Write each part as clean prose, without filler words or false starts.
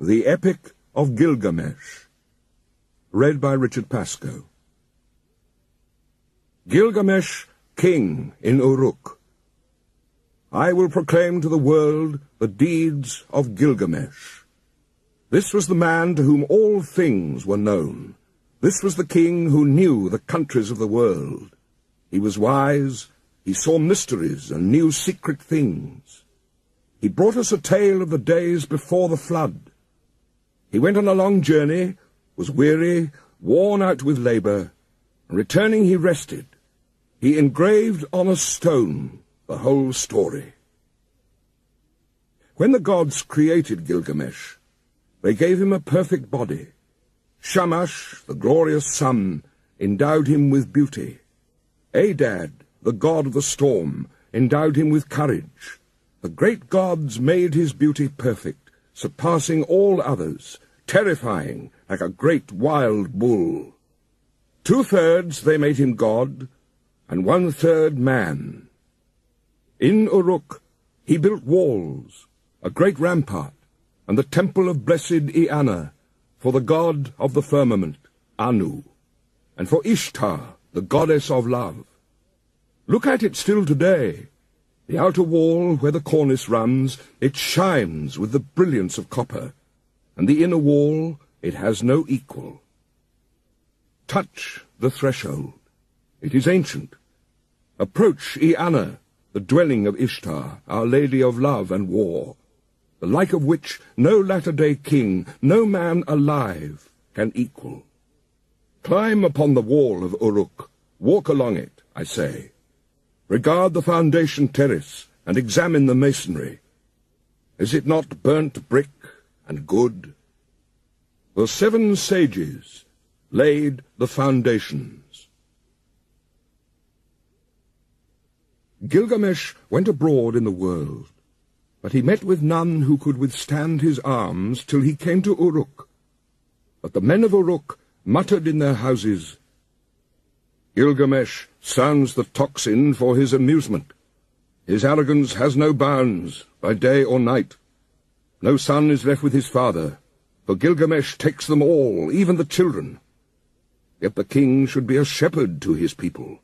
The Epic of Gilgamesh. Read by Richard Pascoe. Gilgamesh, king in Uruk. I will proclaim to the world the deeds of Gilgamesh. This was the man to whom all things were known. This was the king who knew the countries of the world. He was wise, he saw mysteries and knew secret things. He brought us a tale of the days before the flood. He went on a long journey, was weary, worn out with labor, and returning he rested. He engraved on a stone the whole story. When the gods created Gilgamesh, they gave him a perfect body. Shamash, the glorious sun, endowed him with beauty. Adad, the god of the storm, endowed him with courage. The great gods made his beauty perfect, surpassing all others, terrifying like a great wild bull. 2/3 they made him god, and 1/3 man. In Uruk he built walls, a great rampart, and the temple of blessed Eanna, for the god of the firmament, Anu, and for Ishtar, the goddess of love. Look at it still today. The outer wall, where the cornice runs, it shines with the brilliance of copper, and the inner wall, it has no equal. Touch the threshold. It is ancient. Approach Eanna, the dwelling of Ishtar, our lady of love and war, the like of which no latter-day king, no man alive, can equal. Climb upon the wall of Uruk, walk along it, I say. Regard the foundation terrace, and examine the masonry. Is it not burnt brick and good? The 7 sages laid the foundations. Gilgamesh went abroad in the world, but he met with none who could withstand his arms till he came to Uruk. But the men of Uruk muttered in their houses, Gilgamesh sounds the tocsin for his amusement. His arrogance has no bounds, by day or night. No son is left with his father, for Gilgamesh takes them all, even the children. Yet the king should be a shepherd to his people.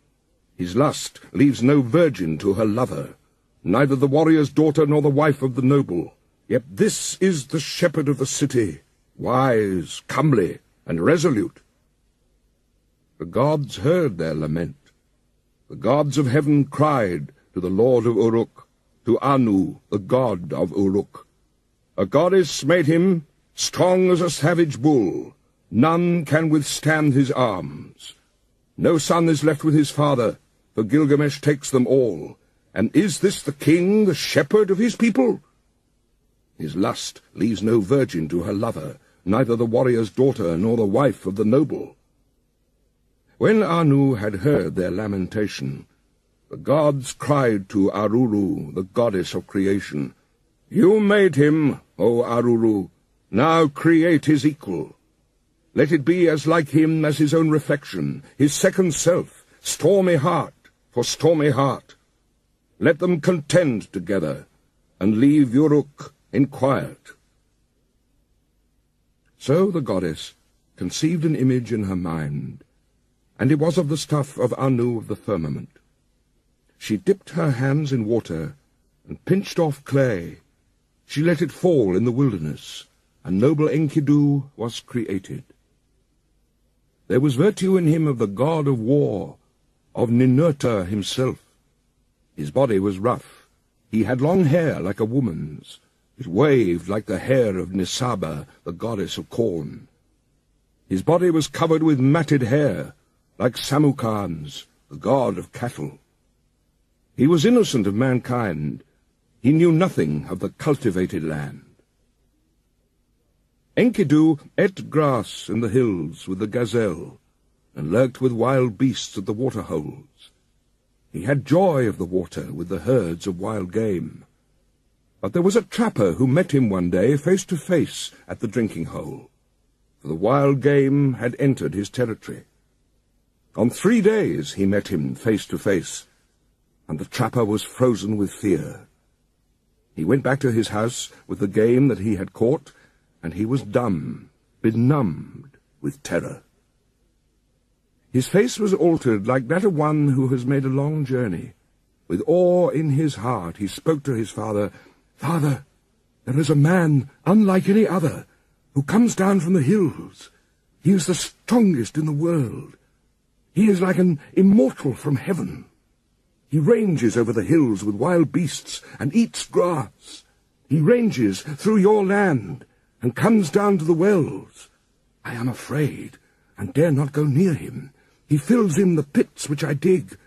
His lust leaves no virgin to her lover, neither the warrior's daughter nor the wife of the noble. Yet this is the shepherd of the city, wise, comely, and resolute. The gods heard their lament. The gods of heaven cried to the lord of Uruk, to Anu, the god of Uruk. A goddess made him strong as a savage bull. None can withstand his arms. No son is left with his father, for Gilgamesh takes them all. And is this the king, the shepherd of his people? His lust leaves no virgin to her lover, neither the warrior's daughter nor the wife of the noble. When Anu had heard their lamentation, the gods cried to Aruru, the goddess of creation, You made him, O Aruru, now create his equal. Let it be as like him as his own reflection, his second self, stormy heart for stormy heart. Let them contend together, and leave Uruk in quiet. So the goddess conceived an image in her mind, and it was of the stuff of Anu of the firmament. She dipped her hands in water, and pinched off clay. She let it fall in the wilderness, and noble Enkidu was created. There was virtue in him of the god of war, of Ninurta himself. His body was rough. He had long hair like a woman's. It waved like the hair of Nisaba, the goddess of corn. His body was covered with matted hair, like Samukan's, the god of cattle. He was innocent of mankind. He knew nothing of the cultivated land. Enkidu ate grass in the hills with the gazelle, and lurked with wild beasts at the water-holes. He had joy of the water with the herds of wild game. But there was a trapper who met him one day face to face at the drinking-hole, for the wild game had entered his territory. On 3 days he met him face to face, and the trapper was frozen with fear. He went back to his house with the game that he had caught, and he was dumb, benumbed with terror. His face was altered like that of one who has made a long journey. With awe in his heart he spoke to his father, "Father, there is a man unlike any other, who comes down from the hills. He is the strongest in the world. He is like an immortal from heaven. He ranges over the hills with wild beasts and eats grass. He ranges through your land and comes down to the wells. I am afraid and dare not go near him. He fills in the pits which I dig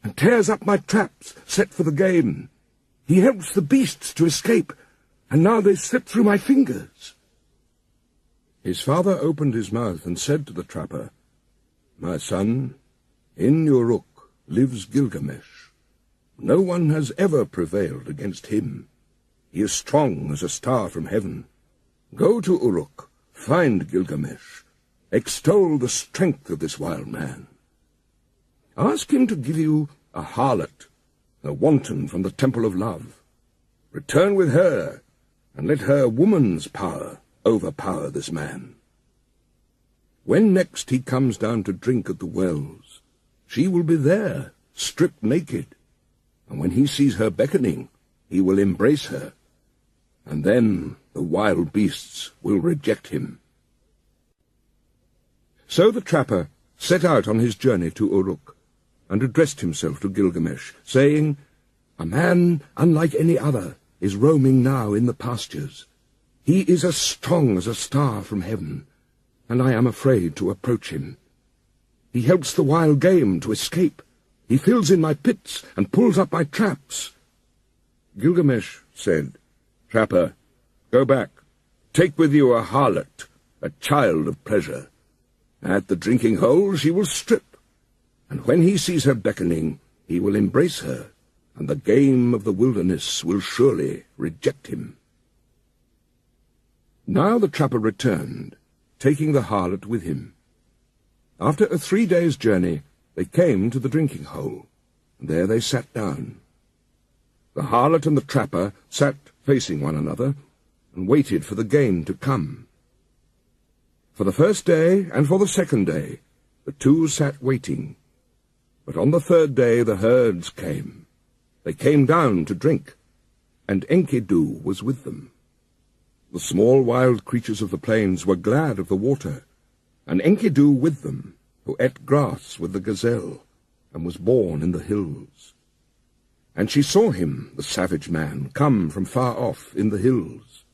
and tears up my traps set for the game. He helps the beasts to escape, and now they slip through my fingers." His father opened his mouth and said to the trapper, "My son, in Uruk lives Gilgamesh. No one has ever prevailed against him. He is strong as a star from heaven. Go to Uruk, find Gilgamesh, extol the strength of this wild man. Ask him to give you a harlot, a wanton from the temple of love. Return with her, and let her woman's power overpower this man. When next he comes down to drink at the wells, she will be there, stripped naked, and when he sees her beckoning, he will embrace her, and then the wild beasts will reject him." So the trapper set out on his journey to Uruk, and addressed himself to Gilgamesh, saying, "A man unlike any other is roaming now in the pastures. He is as strong as a star from heaven, and I am afraid to approach him. He helps the wild game to escape. He fills in my pits and pulls up my traps." Gilgamesh said, "Trapper, go back. Take with you a harlot, a child of pleasure. At the drinking hole she will strip, and when he sees her beckoning, he will embrace her, and the game of the wilderness will surely reject him." Now the trapper returned, taking the harlot with him. After a 3 days' journey, they came to the drinking hole, and there they sat down. The harlot and the trapper sat facing one another, and waited for the game to come. For the first day and for the second day, the two sat waiting. But on the third day the herds came. They came down to drink, and Enkidu was with them. The small wild creatures of the plains were glad of the water, and Enkidu with them, who ate grass with the gazelle, and was born in the hills. And she saw him, the savage man, come from far off in the hills.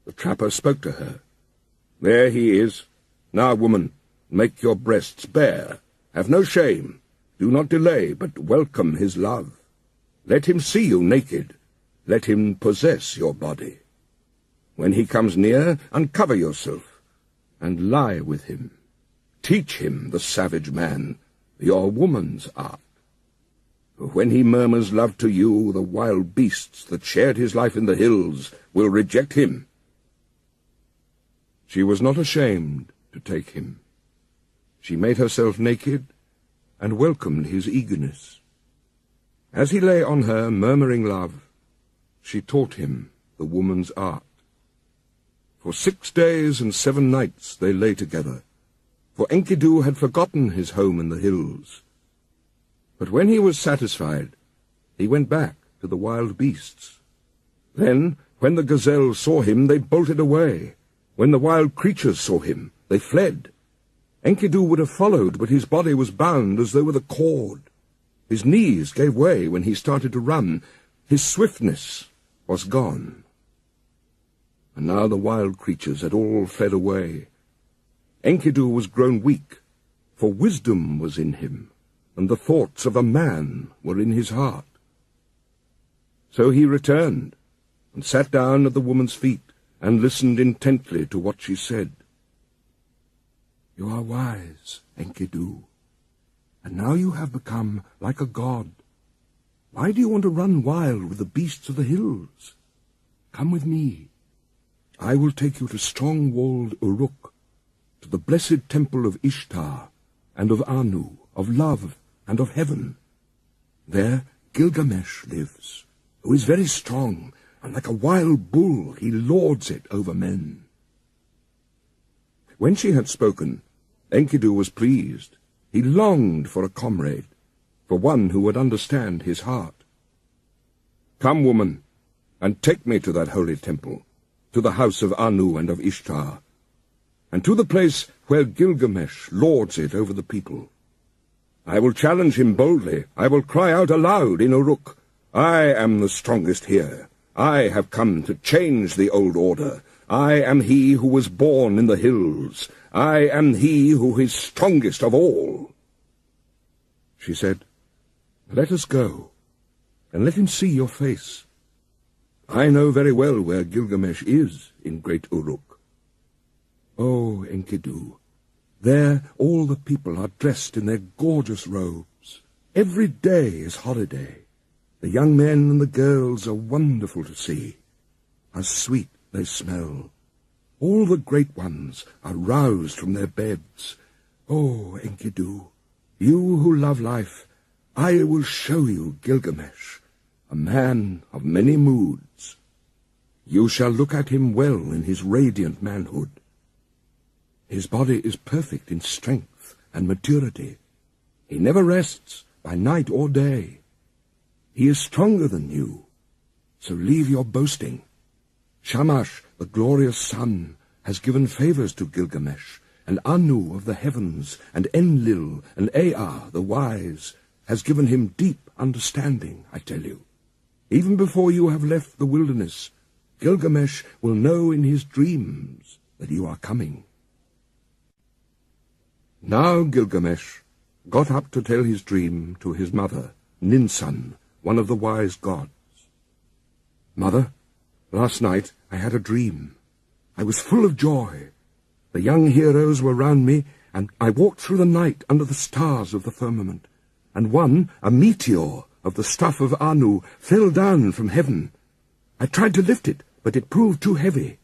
The trapper spoke to her. "There he is. Now, woman, make your breasts bare. Have no shame. Do not delay, but welcome his love. Let him see you naked. Let him possess your body. When he comes near, uncover yourself, and lie with him. Teach him, the savage man, your woman's art. For when he murmurs love to you, the wild beasts that shared his life in the hills will reject him." She was not ashamed to take him. She made herself naked and welcomed his eagerness. As he lay on her, murmuring love, she taught him the woman's art. For 6 days and 7 nights they lay together, for Enkidu had forgotten his home in the hills. But when he was satisfied, he went back to the wild beasts. Then, when the gazelles saw him, they bolted away. When the wild creatures saw him, they fled. Enkidu would have followed, but his body was bound as though with a cord. His knees gave way when he started to run. His swiftness was gone. And now the wild creatures had all fled away. Enkidu was grown weak, for wisdom was in him, and the thoughts of a man were in his heart. So he returned, and sat down at the woman's feet, and listened intently to what she said. "You are wise, Enkidu, and now you have become like a god. Why do you want to run wild with the beasts of the hills? Come with me. I will take you to strong-walled Uruk, to the blessed temple of Ishtar, and of Anu, of love, and of heaven. There Gilgamesh lives, who is very strong, and like a wild bull he lords it over men. When she had spoken, Enkidu was pleased. He longed for a comrade, for one who would understand his heart. "Come, woman, and take me to that holy temple, to the house of Anu and of Ishtar, and to the place where Gilgamesh lords it over the people. I will challenge him boldly. I will cry out aloud in Uruk, 'I am the strongest here. I have come to change the old order. I am he who was born in the hills. I am he who is strongest of all.'" She said, "Let us go, and let him see your face. I know very well where Gilgamesh is in great Uruk." "Oh, Enkidu, there all the people are dressed in their gorgeous robes. Every day is holiday. The young men and the girls are wonderful to see. How sweet they smell. All the great ones are roused from their beds. Oh, Enkidu, you who love life, I will show you Gilgamesh, a man of many moods. You shall look at him well in his radiant manhood. His body is perfect in strength and maturity. He never rests by night or day. He is stronger than you, so leave your boasting. Shamash, the glorious sun, has given favors to Gilgamesh, and Anu of the heavens, and Enlil, and Ea, the wise, has given him deep understanding, I tell you. Even before you have left the wilderness, Gilgamesh will know in his dreams that you are coming." Now Gilgamesh got up to tell his dream to his mother, Ninsun, one of the wise gods. "Mother, last night I had a dream. I was full of joy. The young heroes were round me, and I walked through the night under the stars of the firmament, and one, a meteor of the stuff of Anu, fell down from heaven. I tried to lift it, but it proved too heavy.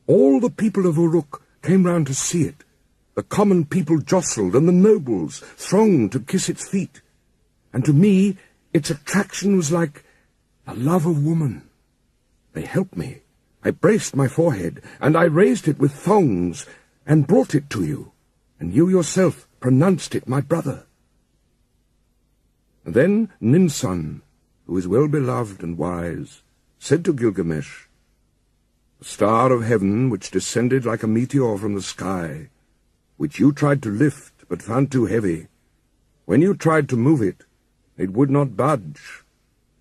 All the people of Uruk came round to see it. The common people jostled, and the nobles thronged to kiss its feet. And to me, its attraction was like the love of woman. They helped me. I braced my forehead, and I raised it with thongs, and brought it to you, and you yourself pronounced it my brother." And then Ninsun, who is well beloved and wise, said to Gilgamesh, "The star of heaven, which descended like a meteor from the sky, which you tried to lift but found too heavy, when you tried to move it, it would not budge,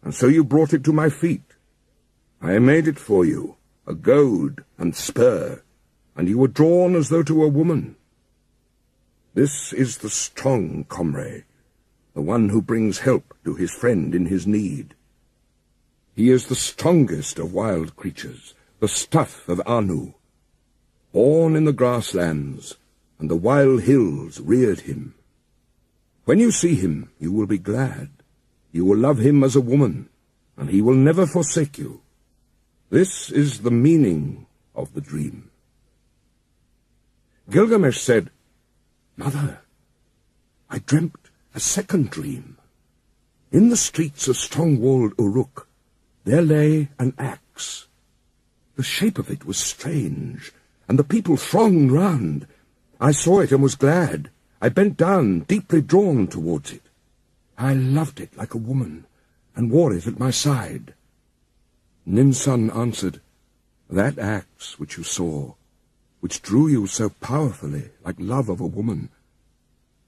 and so you brought it to my feet. I made it for you, a goad and spur, and you were drawn as though to a woman. This is the strong comrade, the one who brings help to his friend in his need. He is the strongest of wild creatures, the stuff of Anu. Born in the grasslands, and the wild hills reared him. When you see him, you will be glad. You will love him as a woman, and he will never forsake you. This is the meaning of the dream." Gilgamesh said, "Mother, I dreamt a second dream. In the streets of strong-walled Uruk, there lay an axe. The shape of it was strange, and the people thronged round. I saw it and was glad. I bent down, deeply drawn towards it. I loved it like a woman, and wore it at my side." Ninsun answered, "That axe which you saw, which drew you so powerfully like love of a woman,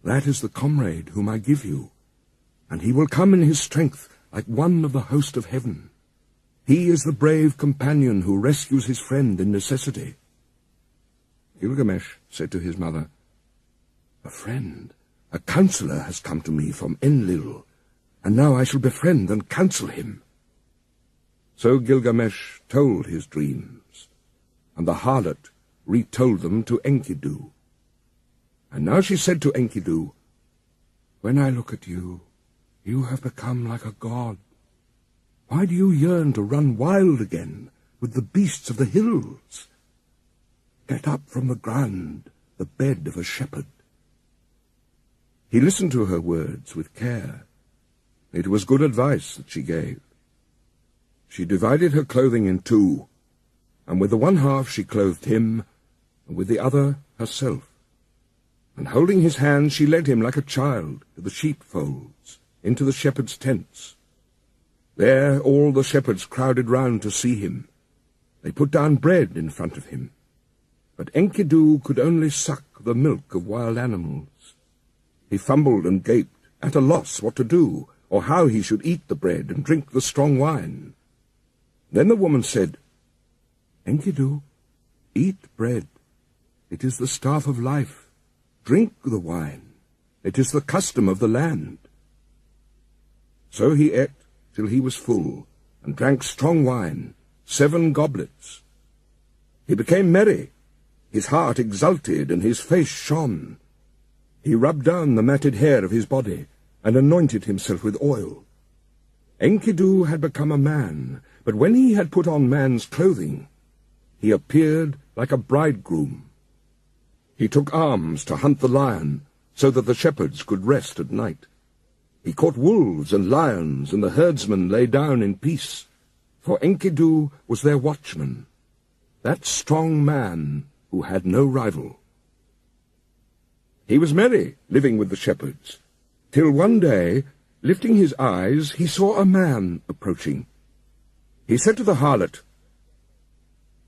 that is the comrade whom I give you, and he will come in his strength like one of the host of heaven. He is the brave companion who rescues his friend in necessity." Gilgamesh said to his mother, "A friend, a counselor has come to me from Enlil, and now I shall befriend and counsel him." So Gilgamesh told his dreams, and the harlot retold them to Enkidu. And now she said to Enkidu, "When I look at you, you have become like a god. Why do you yearn to run wild again with the beasts of the hills? Get up from the ground, the bed of a shepherd." He listened to her words with care. It was good advice that she gave. She divided her clothing in two, and with the one half she clothed him, and with the other herself. And holding his hand, she led him like a child to the sheepfolds, into the shepherds' tents. There all the shepherds crowded round to see him. They put down bread in front of him. But Enkidu could only suck the milk of wild animals. He fumbled and gaped, at a loss what to do, or how he should eat the bread and drink the strong wine. Then the woman said, "Enkidu, eat bread. It is the staff of life. Drink the wine. It is the custom of the land." So he ate till he was full, and drank strong wine, 7 goblets. He became merry. His heart exulted, and his face shone. He rubbed down the matted hair of his body, and anointed himself with oil. Enkidu had become a man, but when he had put on man's clothing, he appeared like a bridegroom. He took arms to hunt the lion, so that the shepherds could rest at night. He caught wolves and lions, and the herdsmen lay down in peace, for Enkidu was their watchman, that strong man who had no rival. He was merry, living with the shepherds, till one day, lifting his eyes, he saw a man approaching. He said to the harlot,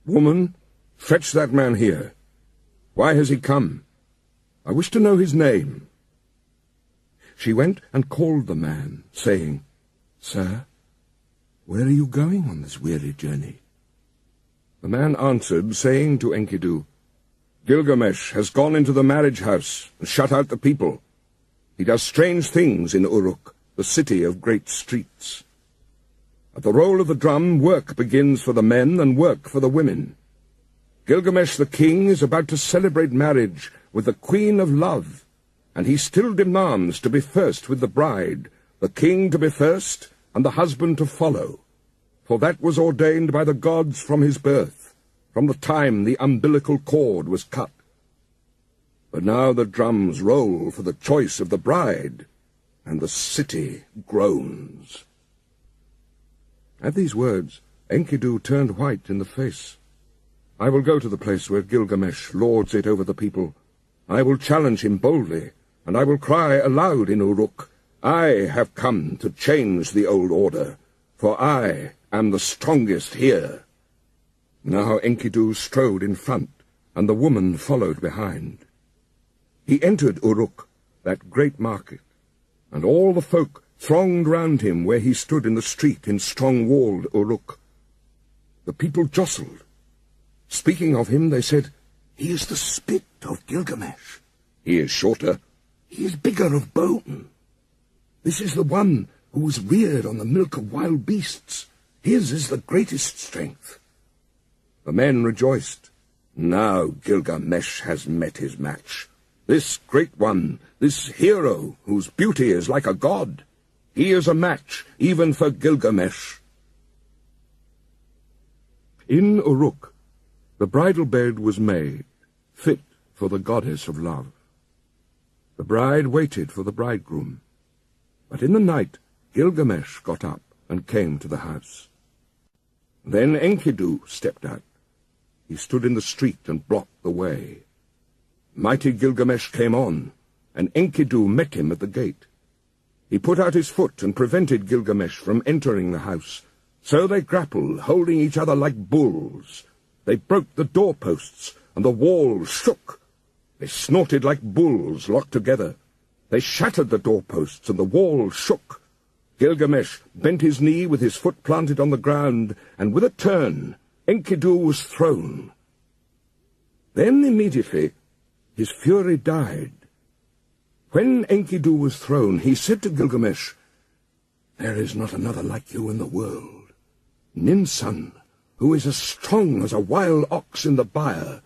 "Woman, fetch that man here. Why has he come? I wish to know his name." She went and called the man, saying, "Sir, where are you going on this weary journey?" The man answered, saying to Enkidu, "Gilgamesh has gone into the marriage house and shut out the people. He does strange things in Uruk, the city of great streets. At the roll of the drum, work begins for the men and work for the women. Gilgamesh the king is about to celebrate marriage with the queen of love, and he still demands to be first with the bride, the king to be first, and the husband to follow, for that was ordained by the gods from his birth, from the time the umbilical cord was cut. But now the drums roll for the choice of the bride, and the city groans." At these words, Enkidu turned white in the face. "I will go to the place where Gilgamesh lords it over the people. I will challenge him boldly, and I will cry aloud in Uruk, 'I have come to change the old order, for I am the strongest here.'" Now Enkidu strode in front, and the woman followed behind. He entered Uruk, that great market, and all the folk thronged round him where he stood in the street in strong-walled Uruk. The people jostled. Speaking of him, they said, "He is the spit of Gilgamesh. He is shorter. He is bigger of bone. This is the one who was reared on the milk of wild beasts. His is the greatest strength." The men rejoiced. "Now Gilgamesh has met his match. This great one, this hero whose beauty is like a god. He is a match even for Gilgamesh." In Uruk, the bridal bed was made, fit for the goddess of love. The bride waited for the bridegroom. But in the night Gilgamesh got up and came to the house. Then Enkidu stepped out. He stood in the street and blocked the way. Mighty Gilgamesh came on, and Enkidu met him at the gate. He put out his foot and prevented Gilgamesh from entering the house. So they grappled, holding each other like bulls. They broke the doorposts, and the walls shook. They snorted like bulls locked together. They shattered the doorposts, and the walls shook. Gilgamesh bent his knee with his foot planted on the ground, and with a turn, Enkidu was thrown. Then immediately his fury died. When Enkidu was thrown, he said to Gilgamesh, "There is not another like you in the world. Ninsun, who is as strong as a wild ox in the byre,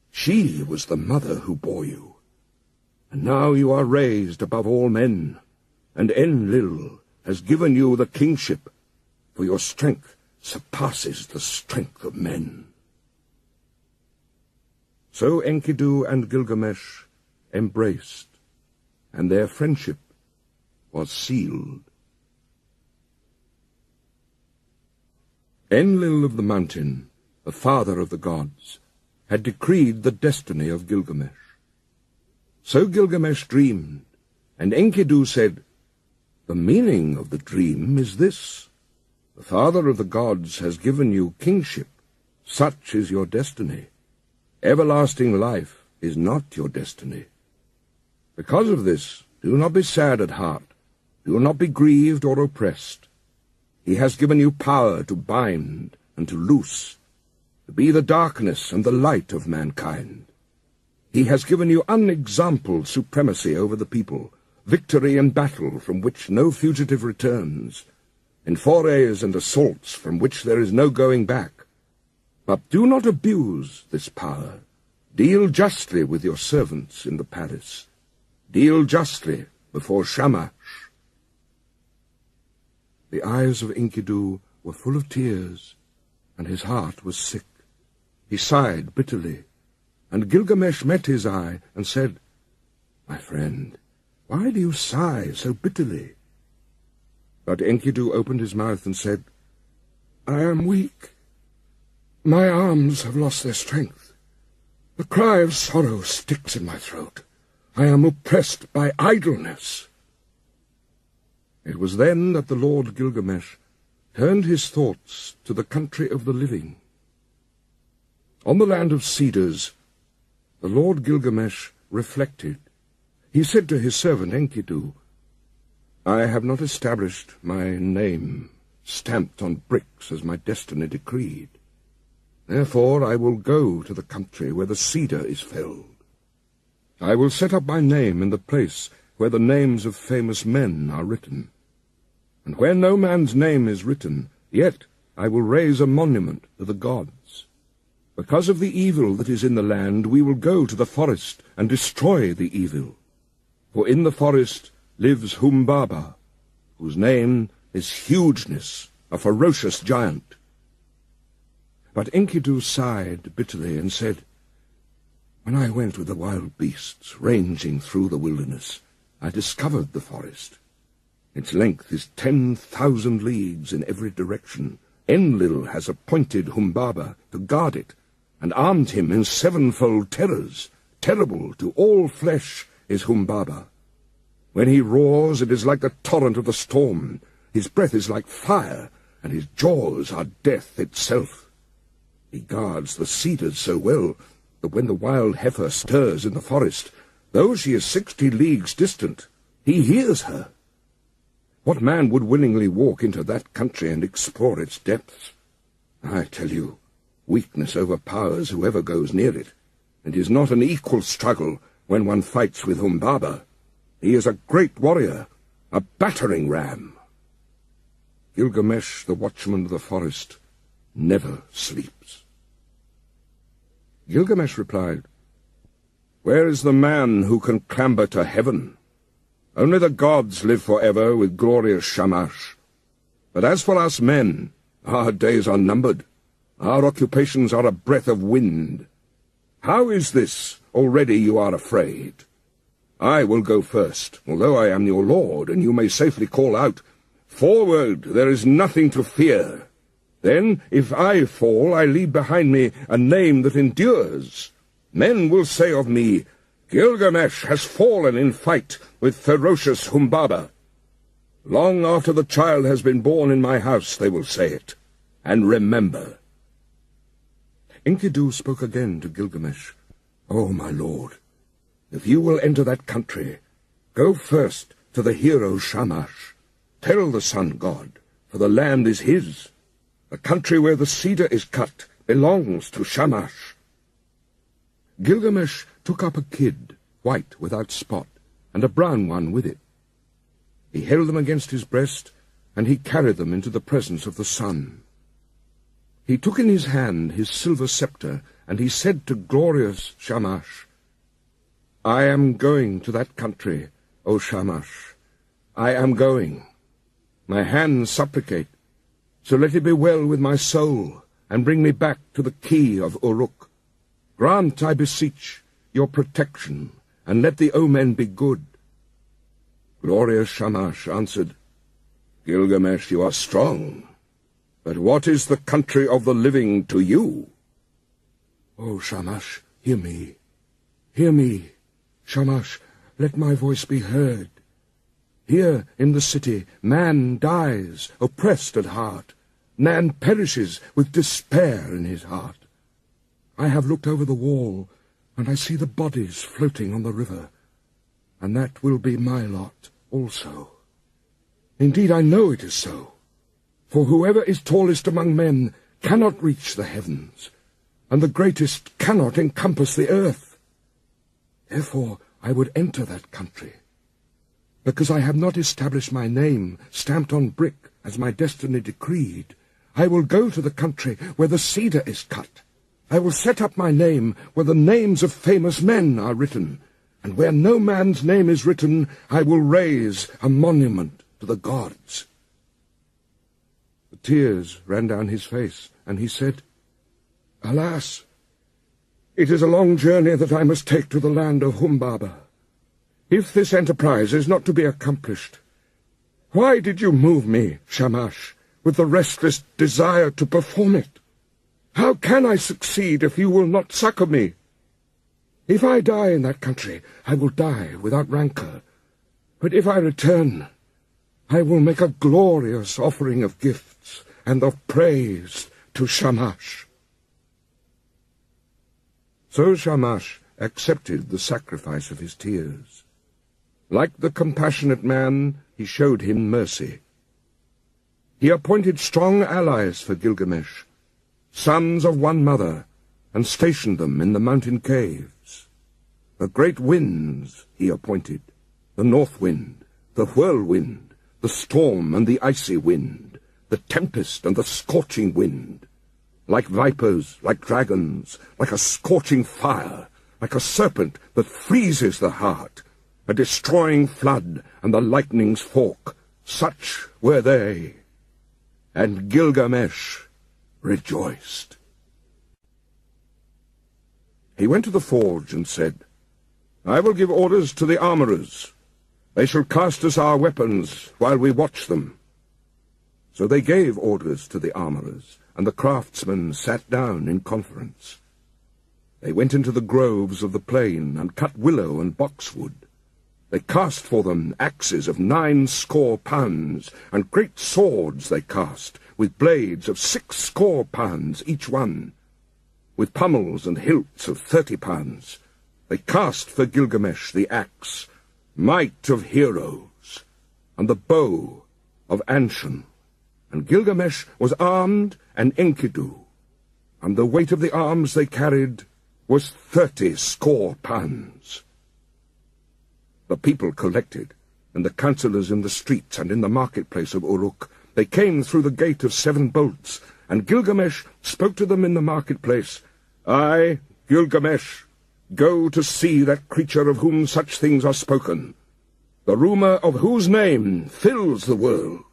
she was the mother who bore you. And now you are raised above all men, and Enlil has given you the kingship, for your strength surpasses the strength of men." So Enkidu and Gilgamesh embraced, and their friendship was sealed. Enlil of the mountain, the father of the gods, had decreed the destiny of Gilgamesh. So Gilgamesh dreamed, and Enkidu said, "The meaning of the dream is this. The Father of the gods has given you kingship. Such is your destiny. Everlasting life is not your destiny. Because of this, do not be sad at heart. Do not be grieved or oppressed. He has given you power to bind and to loose, to be the darkness and the light of mankind. He has given you unexampled supremacy over the people, victory in battle from which no fugitive returns, in forays and assaults from which there is no going back. But do not abuse this power. Deal justly with your servants in the palace. Deal justly before Shamash." The eyes of Enkidu were full of tears, and his heart was sick. He sighed bitterly, and Gilgamesh met his eye and said, "My friend, why do you sigh so bitterly?" But Enkidu opened his mouth and said, "I am weak. My arms have lost their strength. The cry of sorrow sticks in my throat. I am oppressed by idleness." It was then that the Lord Gilgamesh turned his thoughts to the country of the living. On the land of cedars, the Lord Gilgamesh reflected. He said to his servant Enkidu, "I have not established my name stamped on bricks as my destiny decreed. Therefore I will go to the country where the cedar is felled. I will set up my name in the place where the names of famous men are written. And where no man's name is written, yet I will raise a monument to the gods. Because of the evil that is in the land, we will go to the forest and destroy the evil. For in the forest lives Humbaba, whose name is Hugeness, a ferocious giant." But Enkidu sighed bitterly and said, "When I went with the wild beasts, ranging through the wilderness, I discovered the forest. Its length is 10,000 leagues in every direction. Enlil has appointed Humbaba to guard it, and armed him in 7-fold terrors. Terrible to all flesh is Humbaba. When he roars, it is like the torrent of the storm. His breath is like fire, and his jaws are death itself. He guards the cedars so well that when the wild heifer stirs in the forest, though she is 60 leagues distant, he hears her. What man would willingly walk into that country and explore its depths? I tell you, weakness overpowers whoever goes near it. It is not an equal struggle when one fights with Humbaba. He is a great warrior, a battering ram." Gilgamesh, the watchman of the forest, never sleeps. Gilgamesh replied, "Where is the man who can clamber to heaven? Only the gods live forever with glorious Shamash. But as for us men, our days are numbered. Our occupations are a breath of wind. How is this? Already you are afraid. I will go first, although I am your lord, and you may safely call out, 'Forward, there is nothing to fear.' Then, if I fall, I leave behind me a name that endures. Men will say of me, 'Gilgamesh has fallen in fight with ferocious Humbaba.' Long after the child has been born in my house, they will say it. And remember." Enkidu spoke again to Gilgamesh, "O my lord, if you will enter that country, go first to the hero Shamash. Tell the sun god, for the land is his. The country where the cedar is cut belongs to Shamash." Gilgamesh took up a kid, white without spot, and a brown one with it. He held them against his breast, and he carried them into the presence of the sun. He took in his hand his silver scepter, and he said to glorious Shamash, "I am going to that country, O Shamash. I am going. My hands supplicate, so let it be well with my soul, and bring me back to the key of Uruk. Grant, I beseech, your protection, and let the omen be good." Glorious Shamash answered, "Gilgamesh, you are strong, but what is the country of the living to you?" "O Shamash, hear me. Hear me. Shamash, let my voice be heard. Here in the city man dies, oppressed at heart. Man perishes with despair in his heart. I have looked over the wall, and I see the bodies floating on the river, and that will be my lot also. Indeed, I know it is so, for whoever is tallest among men cannot reach the heavens, and the greatest cannot encompass the earth. Therefore I would enter that country. Because I have not established my name stamped on brick as my destiny decreed, I will go to the country where the cedar is cut. I will set up my name where the names of famous men are written, and where no man's name is written, I will raise a monument to the gods." The tears ran down his face, and he said, "Alas, it is a long journey that I must take to the land of Humbaba. If this enterprise is not to be accomplished, why did you move me, Shamash, with the restless desire to perform it? How can I succeed if you will not succor me? If I die in that country, I will die without rancor. But if I return, I will make a glorious offering of gifts and of praise to Shamash." So Shamash accepted the sacrifice of his tears. Like the compassionate man, he showed him mercy. He appointed strong allies for Gilgamesh, sons of one mother, and stationed them in the mountain caves. The great winds he appointed, the north wind, the whirlwind, the storm and the icy wind, the tempest and the scorching wind, like vipers, like dragons, like a scorching fire, like a serpent that freezes the heart, a destroying flood and the lightning's fork, such were they. And Gilgamesh rejoiced. He went to the forge and said, "I will give orders to the armourers. They shall cast us our weapons while we watch them." So they gave orders to the armourers, and the craftsmen sat down in conference. They went into the groves of the plain and cut willow and boxwood. They cast for them axes of 90 pounds, and great swords they cast, with blades of 60 pounds each one, with pommels and hilts of 30 pounds. They cast for Gilgamesh the axe, might of heroes, and the bow of Anshan. And Gilgamesh was armed, and Enkidu, and the weight of the arms they carried was 30 pounds. The people collected, and the councillors in the streets and in the marketplace of Uruk. They came through the gate of 7 bolts, and Gilgamesh spoke to them in the marketplace. "I, Gilgamesh, go to see that creature of whom such things are spoken, the rumour of whose name fills the world.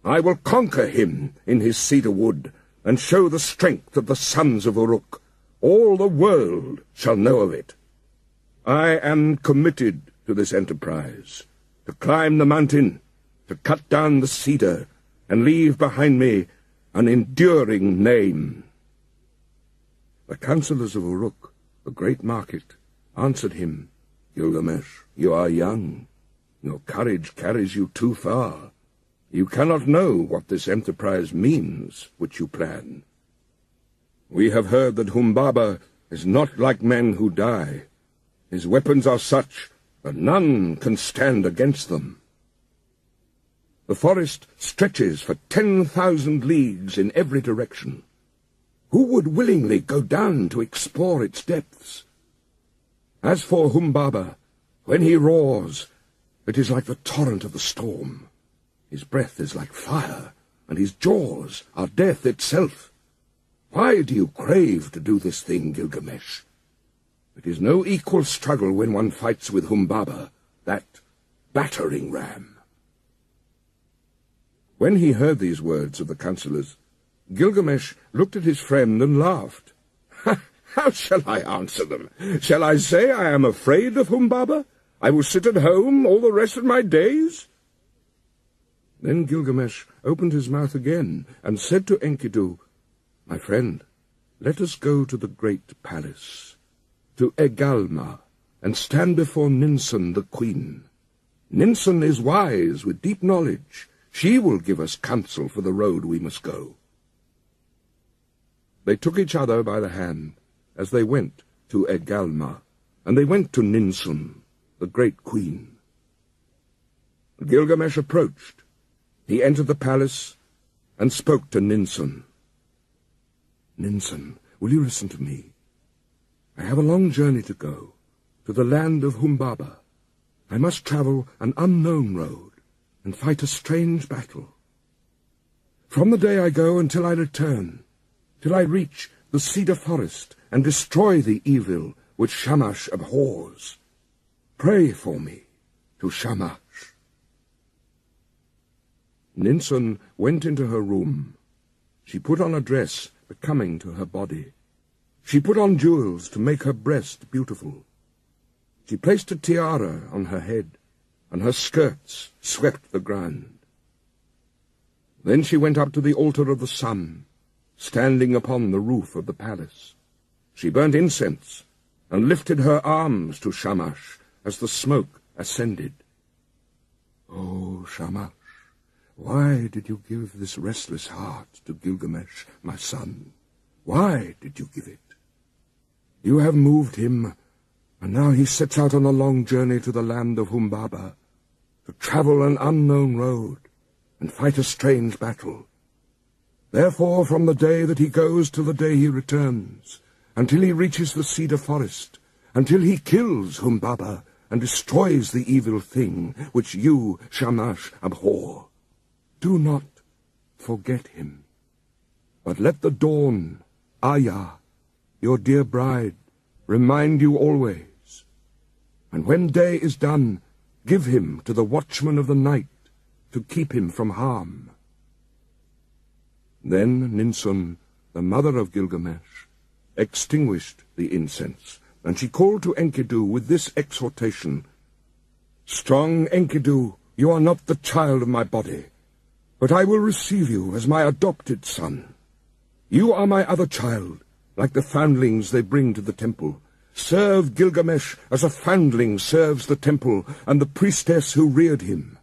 I will conquer him in his cedar wood, and show the strength of the sons of Uruk. All the world shall know of it. I am committed to this enterprise, to climb the mountain, to cut down the cedar, and leave behind me an enduring name." The councillors of Uruk, the great market, answered him, "Gilgamesh, you are young. Your courage carries you too far. You cannot know what this enterprise means which you plan. We have heard that Humbaba is not like men who die. His weapons are such that none can stand against them. The forest stretches for 10,000 leagues in every direction. Who would willingly go down to explore its depths? As for Humbaba, when he roars, it is like the torrent of the storm. His breath is like fire, and his jaws are death itself. Why do you crave to do this thing, Gilgamesh? It is no equal struggle when one fights with Humbaba, that battering ram." When he heard these words of the councillors, Gilgamesh looked at his friend and laughed. "How shall I answer them? Shall I say I am afraid of Humbaba? I will sit at home all the rest of my days?" Then Gilgamesh opened his mouth again and said to Enkidu, "My friend, Let us go to the great palace, to Egalma, and stand before Ninsun the queen. Ninsun is wise with deep knowledge. She will give us counsel for the road we must go." They took each other by the hand as they went to Egalma, and they went to Ninsun, the great queen. Gilgamesh approached. He entered the palace and spoke to Ninsun. "Ninsun, will you listen to me? I have a long journey to go, to the land of Humbaba. I must travel an unknown road and fight a strange battle. From the day I go until I return, till I reach the cedar forest and destroy the evil which Shamash abhors, pray for me to Shamash." Ninsun went into her room. She put on a dress becoming to her body. She put on jewels to make her breast beautiful. She placed a tiara on her head, and her skirts swept the ground. Then she went up to the altar of the sun, standing upon the roof of the palace. She burnt incense, and lifted her arms to Shamash as the smoke ascended. "Oh, Shamash, why did you give this restless heart to Gilgamesh, my son? Why did you give it? You have moved him, and now he sets out on a long journey to the land of Humbaba, to travel an unknown road and fight a strange battle. Therefore, from the day that he goes till the day he returns, until he reaches the cedar forest, until he kills Humbaba and destroys the evil thing which you, Shamash, abhor, do not forget him, but let the dawn, Aya, your dear bride, remind you always. And when day is done, give him to the watchman of the night to keep him from harm." Then Ninsun, the mother of Gilgamesh, extinguished the incense, and she called to Enkidu with this exhortation: "Strong Enkidu, you are not the child of my body, but I will receive you as my adopted son. You are my other child, like the foundlings they bring to the temple. Serve Gilgamesh as a foundling serves the temple and the priestess who reared him.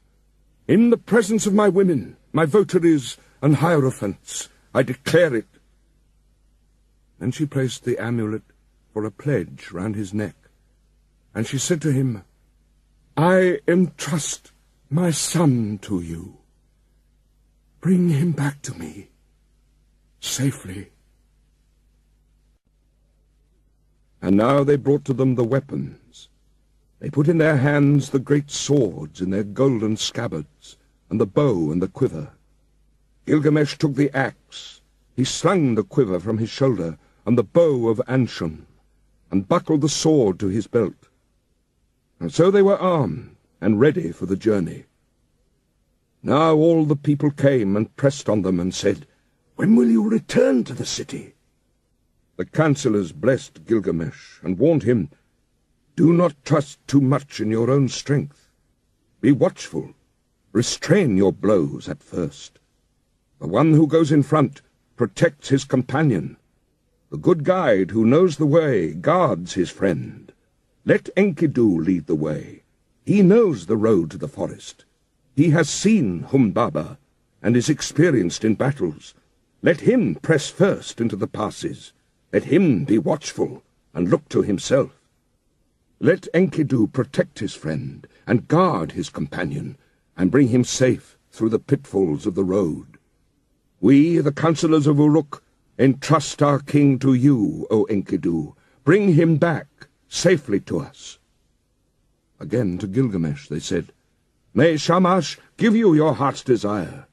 In the presence of my women, my votaries and hierophants, I declare it." Then she placed the amulet for a pledge round his neck, and she said to him, "I entrust my son to you. Bring him back to me safely." And now they brought to them the weapons. They put in their hands the great swords in their golden scabbards, and the bow and the quiver. Gilgamesh took the axe. He slung the quiver from his shoulder, and the bow of Anshun, and buckled the sword to his belt. And so they were armed and ready for the journey. Now all the people came and pressed on them and said, "When will you return to the city?" The councillors blessed Gilgamesh and warned him, "Do not trust too much in your own strength. Be watchful. Restrain your blows at first. The one who goes in front protects his companion. The good guide who knows the way guards his friend. Let Enkidu lead the way. He knows the road to the forest. He has seen Humbaba and is experienced in battles. Let him press first into the passes. Let him be watchful and look to himself. Let Enkidu protect his friend and guard his companion and bring him safe through the pitfalls of the road. We, the councillors of Uruk, entrust our king to you, O Enkidu. Bring him back safely to us." Again to Gilgamesh they said, "May Shamash give you your heart's desire.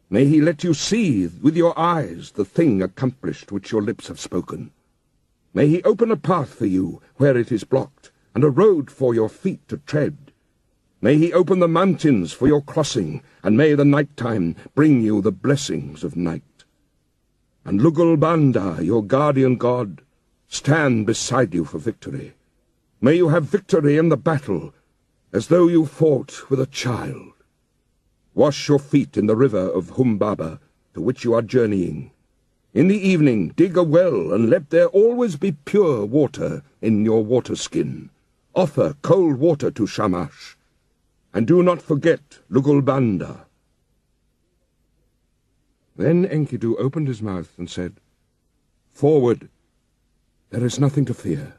May he let you see with your eyes the thing accomplished which your lips have spoken. May he open a path for you where it is blocked, and a road for your feet to tread. May he open the mountains for your crossing, and may the night-time bring you the blessings of night. And Lugalbanda, your guardian god, stand beside you for victory. May you have victory in the battle, as though you fought with a child. Wash your feet in the river of Humbaba, to which you are journeying. In the evening dig a well, and let there always be pure water in your water-skin. Offer cold water to Shamash, and do not forget Lugulbanda." Then Enkidu opened his mouth and said, "Forward! There is nothing to fear.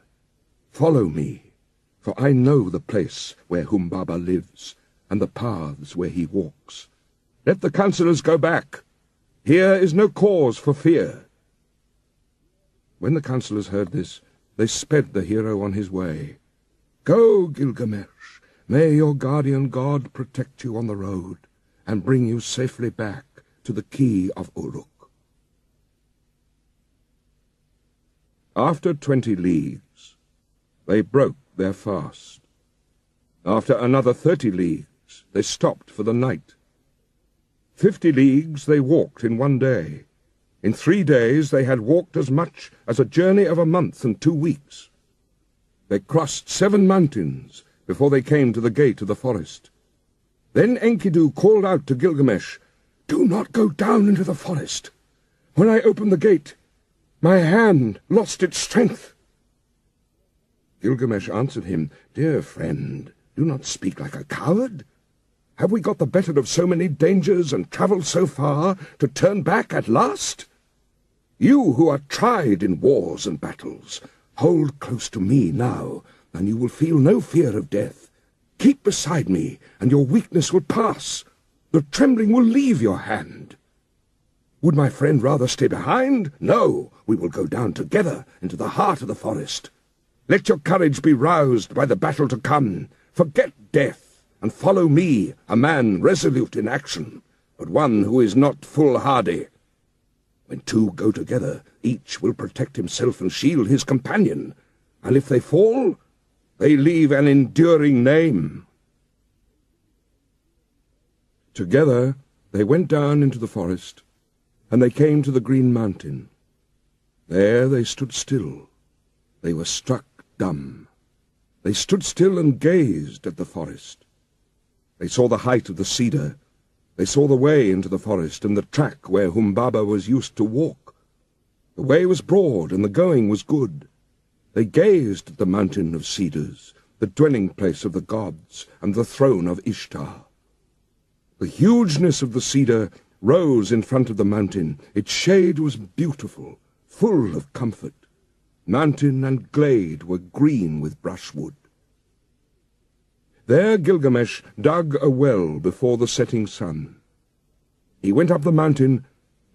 Follow me, for I know the place where Humbaba lives, and the paths where he walks. Let the counsellors go back. Here is no cause for fear." When the counsellors heard this, they sped the hero on his way. "Go, Gilgamesh! May your guardian god protect you on the road, and bring you safely back to the key of Uruk." After 20 leagues, they broke their fast. After another 30 leagues, they stopped for the night. 50 leagues they walked in one day. In 3 days they had walked as much as a journey of a month and 2 weeks. They crossed 7 mountains before they came to the gate of the forest. Then Enkidu called out to Gilgamesh, "Do not go down into the forest. When I opened the gate, my hand lost its strength." Gilgamesh answered him, "Dear friend, do not speak like a coward. Have we got the better of so many dangers and travelled so far to turn back at last? You who are tried in wars and battles, hold close to me now, and you will feel no fear of death. Keep beside me, and your weakness will pass. The trembling will leave your hand. Would my friend rather stay behind? No, we will go down together into the heart of the forest. Let your courage be roused by the battle to come. Forget death, and follow me, a man resolute in action, but one who is not foolhardy. When 2 go together, each will protect himself and shield his companion, and if they fall, they leave an enduring name." Together they went down into the forest, and they came to the green mountain. There they stood still. They were struck dumb. They stood still and gazed at the forest. They saw the height of the cedar. They saw the way into the forest and the track where Humbaba was used to walk. The way was broad and the going was good. They gazed at the mountain of cedars, the dwelling place of the gods, and the throne of Ishtar. The hugeness of the cedar rose in front of the mountain. Its shade was beautiful, full of comfort. Mountain and glade were green with brushwood. There Gilgamesh dug a well before the setting sun. He went up the mountain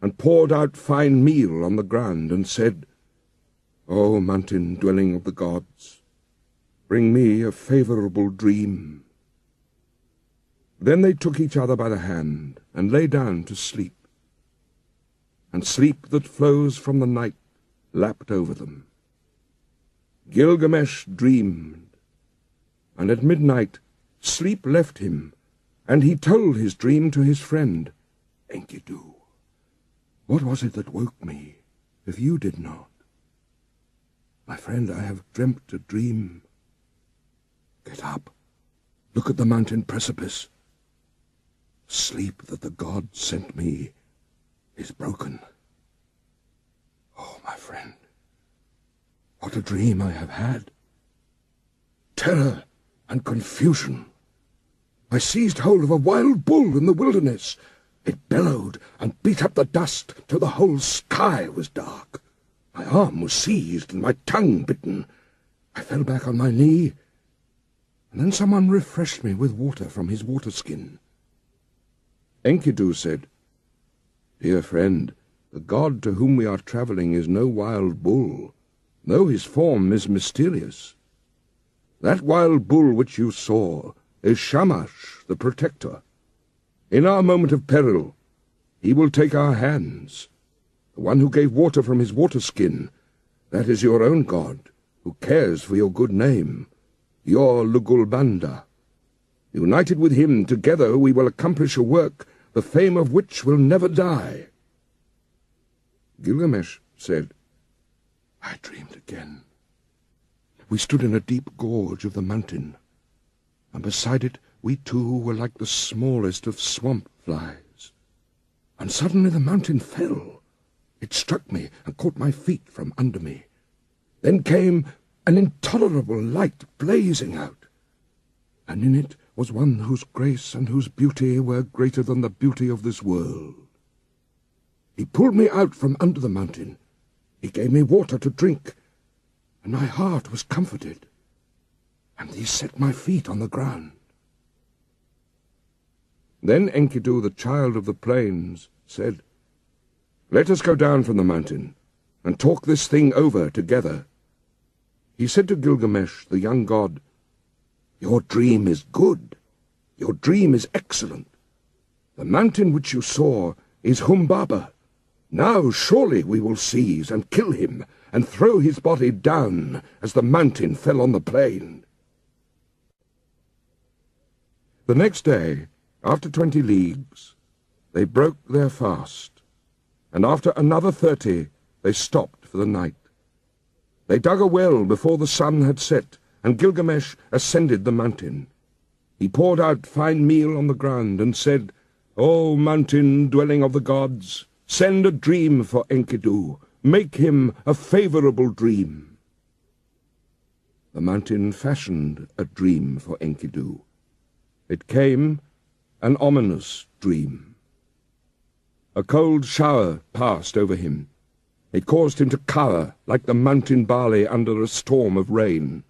and poured out fine meal on the ground and said, "O mountain dwelling of the gods, bring me a favourable dream." Then they took each other by the hand and lay down to sleep. And sleep that flows from the night lapped over them. Gilgamesh dreamed, and at midnight sleep left him, and he told his dream to his friend, "Enkidu, what was it that woke me, if you did not? My friend, I have dreamt a dream. Get up, look at the mountain precipice. Sleep that the god sent me is broken. Oh, my friend, what a dream I have had! Terror and confusion. I seized hold of a wild bull in the wilderness. It bellowed and beat up the dust till the whole sky was dark. My arm was seized and my tongue bitten. I fell back on my knee, and then someone refreshed me with water from his water-skin." Enkidu said, "Dear friend, the god to whom we are travelling is no wild bull, though his form is mysterious. That wild bull which you saw is Shamash, the protector. In our moment of peril, he will take our hands. The one who gave water from his water-skin, that is your own god, who cares for your good name, your Lugulbanda. United with him, together we will accomplish a work, the fame of which will never die." Gilgamesh said, "I dreamed again. We stood in a deep gorge of the mountain, and beside it we two were like the smallest of swamp flies. And suddenly the mountain fell. It struck me and caught my feet from under me. Then came an intolerable light blazing out, and in it was one whose grace and whose beauty were greater than the beauty of this world. He pulled me out from under the mountain. He gave me water to drink, and my heart was comforted, and he set my feet on the ground. Then Enkidu, the child of the plains, said, "Let us go down from the mountain, and talk this thing over together." He said to Gilgamesh, the young god, "Your dream is good. Your dream is excellent. The mountain which you saw is Humbaba. Now surely we will seize and kill him, and throw his body down as the mountain fell on the plain." The next day, after 20 leagues, they broke their fast, and after another 30 they stopped for the night. They dug a well before the sun had set, and Gilgamesh ascended the mountain. He poured out fine meal on the ground and said, "O mountain, dwelling of the gods, send a dream for Enkidu. Make him a favorable dream." The mountain fashioned a dream for Enkidu. It came an ominous dream. A cold shower passed over him. It caused him to cower like the mountain barley under a storm of rain.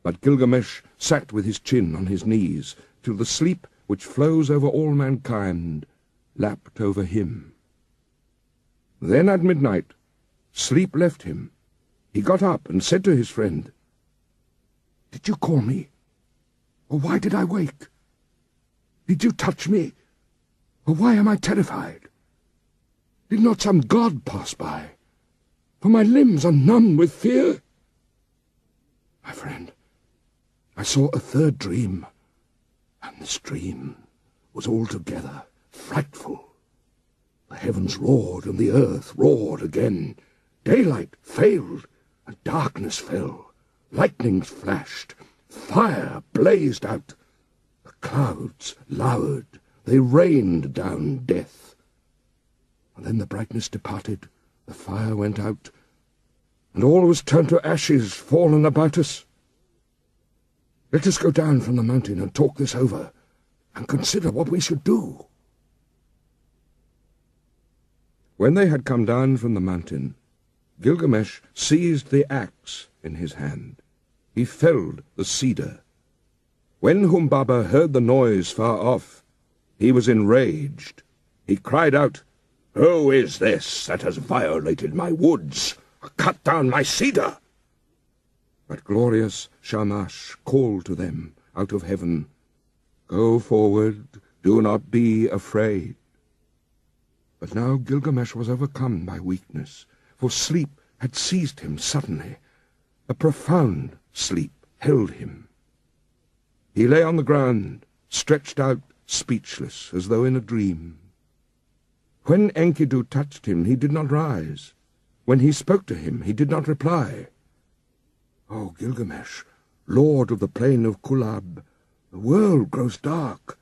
But Gilgamesh sat with his chin on his knees, till the sleep which flows over all mankind lapped over him. Then at midnight sleep left him. He got up and said to his friend, "Did you call me? Or why did I wake? Did you touch me? Or why am I terrified? Did not some god pass by? For my limbs are numb with fear." "My friend, I saw a third dream, and this dream was altogether frightful. The heavens roared, and the earth roared again. Daylight failed, and darkness fell. Lightnings flashed, fire blazed out. The clouds lowered, they rained down death. And then the brightness departed, the fire went out, and all was turned to ashes fallen about us. Let us go down from the mountain and talk this over, and consider what we should do." When they had come down from the mountain, Gilgamesh seized the axe in his hand. He felled the cedar. When Humbaba heard the noise far off, he was enraged. He cried out, "Who is this that has violated my woods, cut down my cedar?" But glorious Shamash called to them out of heaven, "Go forward, do not be afraid." But now Gilgamesh was overcome by weakness, for sleep had seized him suddenly. A profound sleep held him. He lay on the ground, stretched out, speechless, as though in a dream. When Enkidu touched him, he did not rise. When he spoke to him, he did not reply. "O Gilgamesh, lord of the plain of Kulab, the world grows dark.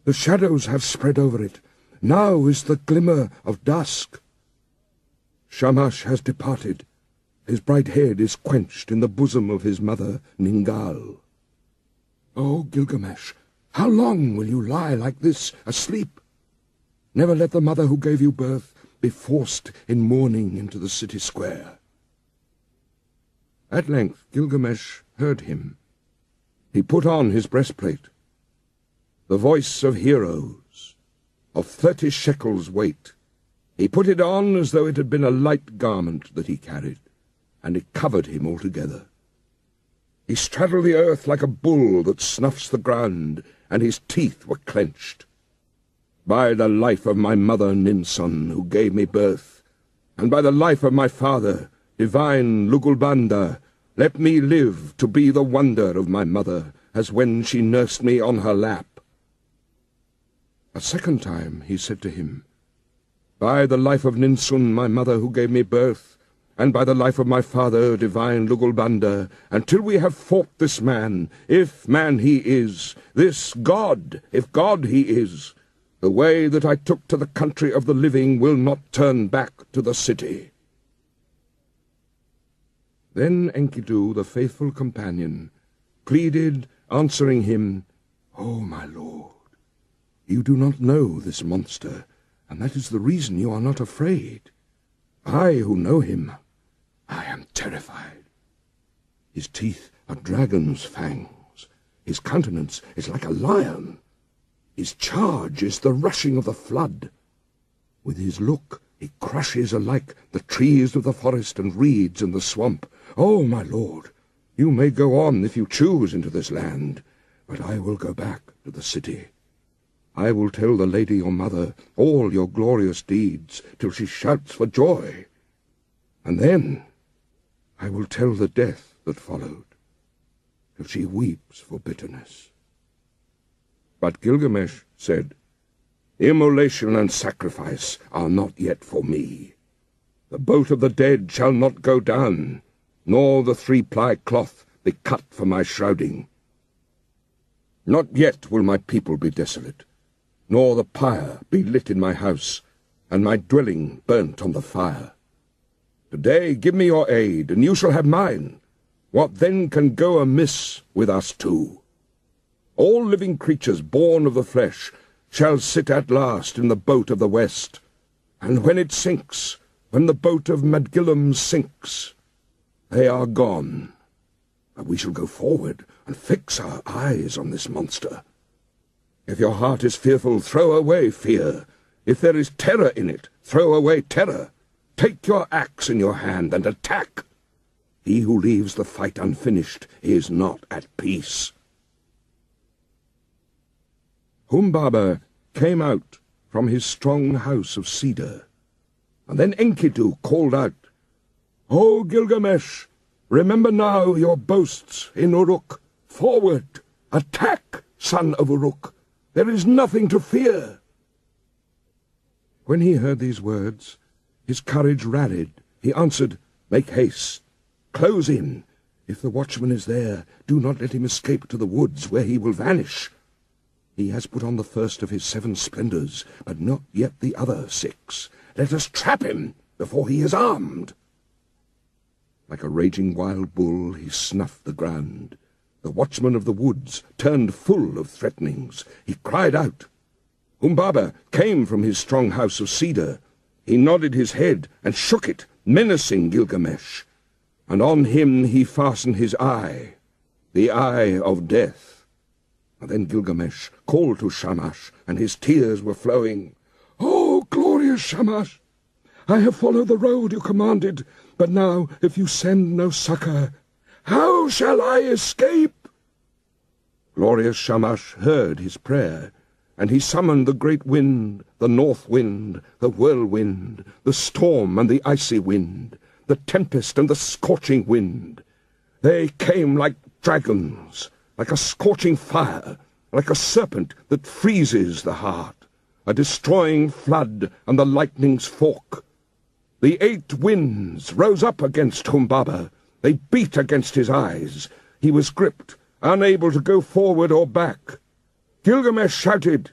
The shadows have spread over it. Now is the glimmer of dusk. Shamash has departed. His bright head is quenched in the bosom of his mother Ningal. O Gilgamesh, how long will you lie like this, asleep? Never let the mother who gave you birth be forced in mourning into the city square." At length Gilgamesh heard him. He put on his breastplate. The voice of heroes, of 30 shekels weight. He put it on as though it had been a light garment that he carried, and it covered him altogether. He straddled the earth like a bull that snuffs the ground, and his teeth were clenched. "By the life of my mother Ninsun, who gave me birth, and by the life of my father, divine Lugulbanda, let me live to be the wonder of my mother, as when she nursed me on her lap." A second time he said to him, "By the life of Ninsun, my mother who gave me birth, and by the life of my father, divine Lugulbanda, until we have fought this man, if man he is, this God, if God he is, The way that I took to the country of the living will not turn back to the city." Then Enkidu, the faithful companion, pleaded, answering him, "O my lord, you do not know this monster, and that is the reason you are not afraid. I, who know him, I am terrified. His teeth are dragon's fangs. His countenance is like a lion. His charge is the rushing of the flood. With his look he crushes alike the trees of the forest and reeds in the swamp. Oh, my lord, you may go on if you choose into this land, but I will go back to the city. I will tell the lady your mother all your glorious deeds till she shouts for joy. And then I will tell the death that followed, till she weeps for bitterness." But Gilgamesh said, "Immolation and sacrifice are not yet for me. The boat of the dead shall not go down, nor the 3-ply cloth be cut for my shrouding. Not yet will my people be desolate, nor the pyre be lit in my house, and my dwelling burnt on the fire. Today give me your aid, and you shall have mine. What then can go amiss with us two? All living creatures born of the flesh shall sit at last in the boat of the west, and when it sinks, when the boat of Madgillam sinks, they are gone. But we shall go forward and fix our eyes on this monster. If your heart is fearful, throw away fear. If there is terror in it, throw away terror. Take your axe in your hand and attack. He who leaves the fight unfinished is not at peace." Humbaba came out from his strong house of cedar, and then Enkidu called out, "O Gilgamesh, remember now your boasts in Uruk. Forward! Attack, son of Uruk! There is nothing to fear." When he heard these words, his courage rallied. He answered, "Make haste. Close in. If the watchman is there, do not let him escape to the woods, where he will vanish. He has put on the first of his 7 splendors, but not yet the other 6. Let us trap him before he is armed." Like a raging wild bull, he snuffed the ground. The watchman of the woods turned full of threatenings. He cried out. Humbaba came from his strong house of cedar. He nodded his head and shook it, menacing Gilgamesh. And on him he fastened his eye, the eye of death. And then Gilgamesh called to Shamash, and his tears were flowing. "Oh, glorious Shamash! I have followed the road you commanded, but now, if you send no succor, how shall I escape?" Glorious Shamash heard his prayer, and he summoned the great wind, the north wind, the whirlwind, the storm and the icy wind, the tempest and the scorching wind. They came like dragons, like a scorching fire, like a serpent that freezes the heart, a destroying flood and the lightning's fork. The 8 winds rose up against Humbaba. They beat against his eyes. He was gripped, unable to go forward or back. Gilgamesh shouted,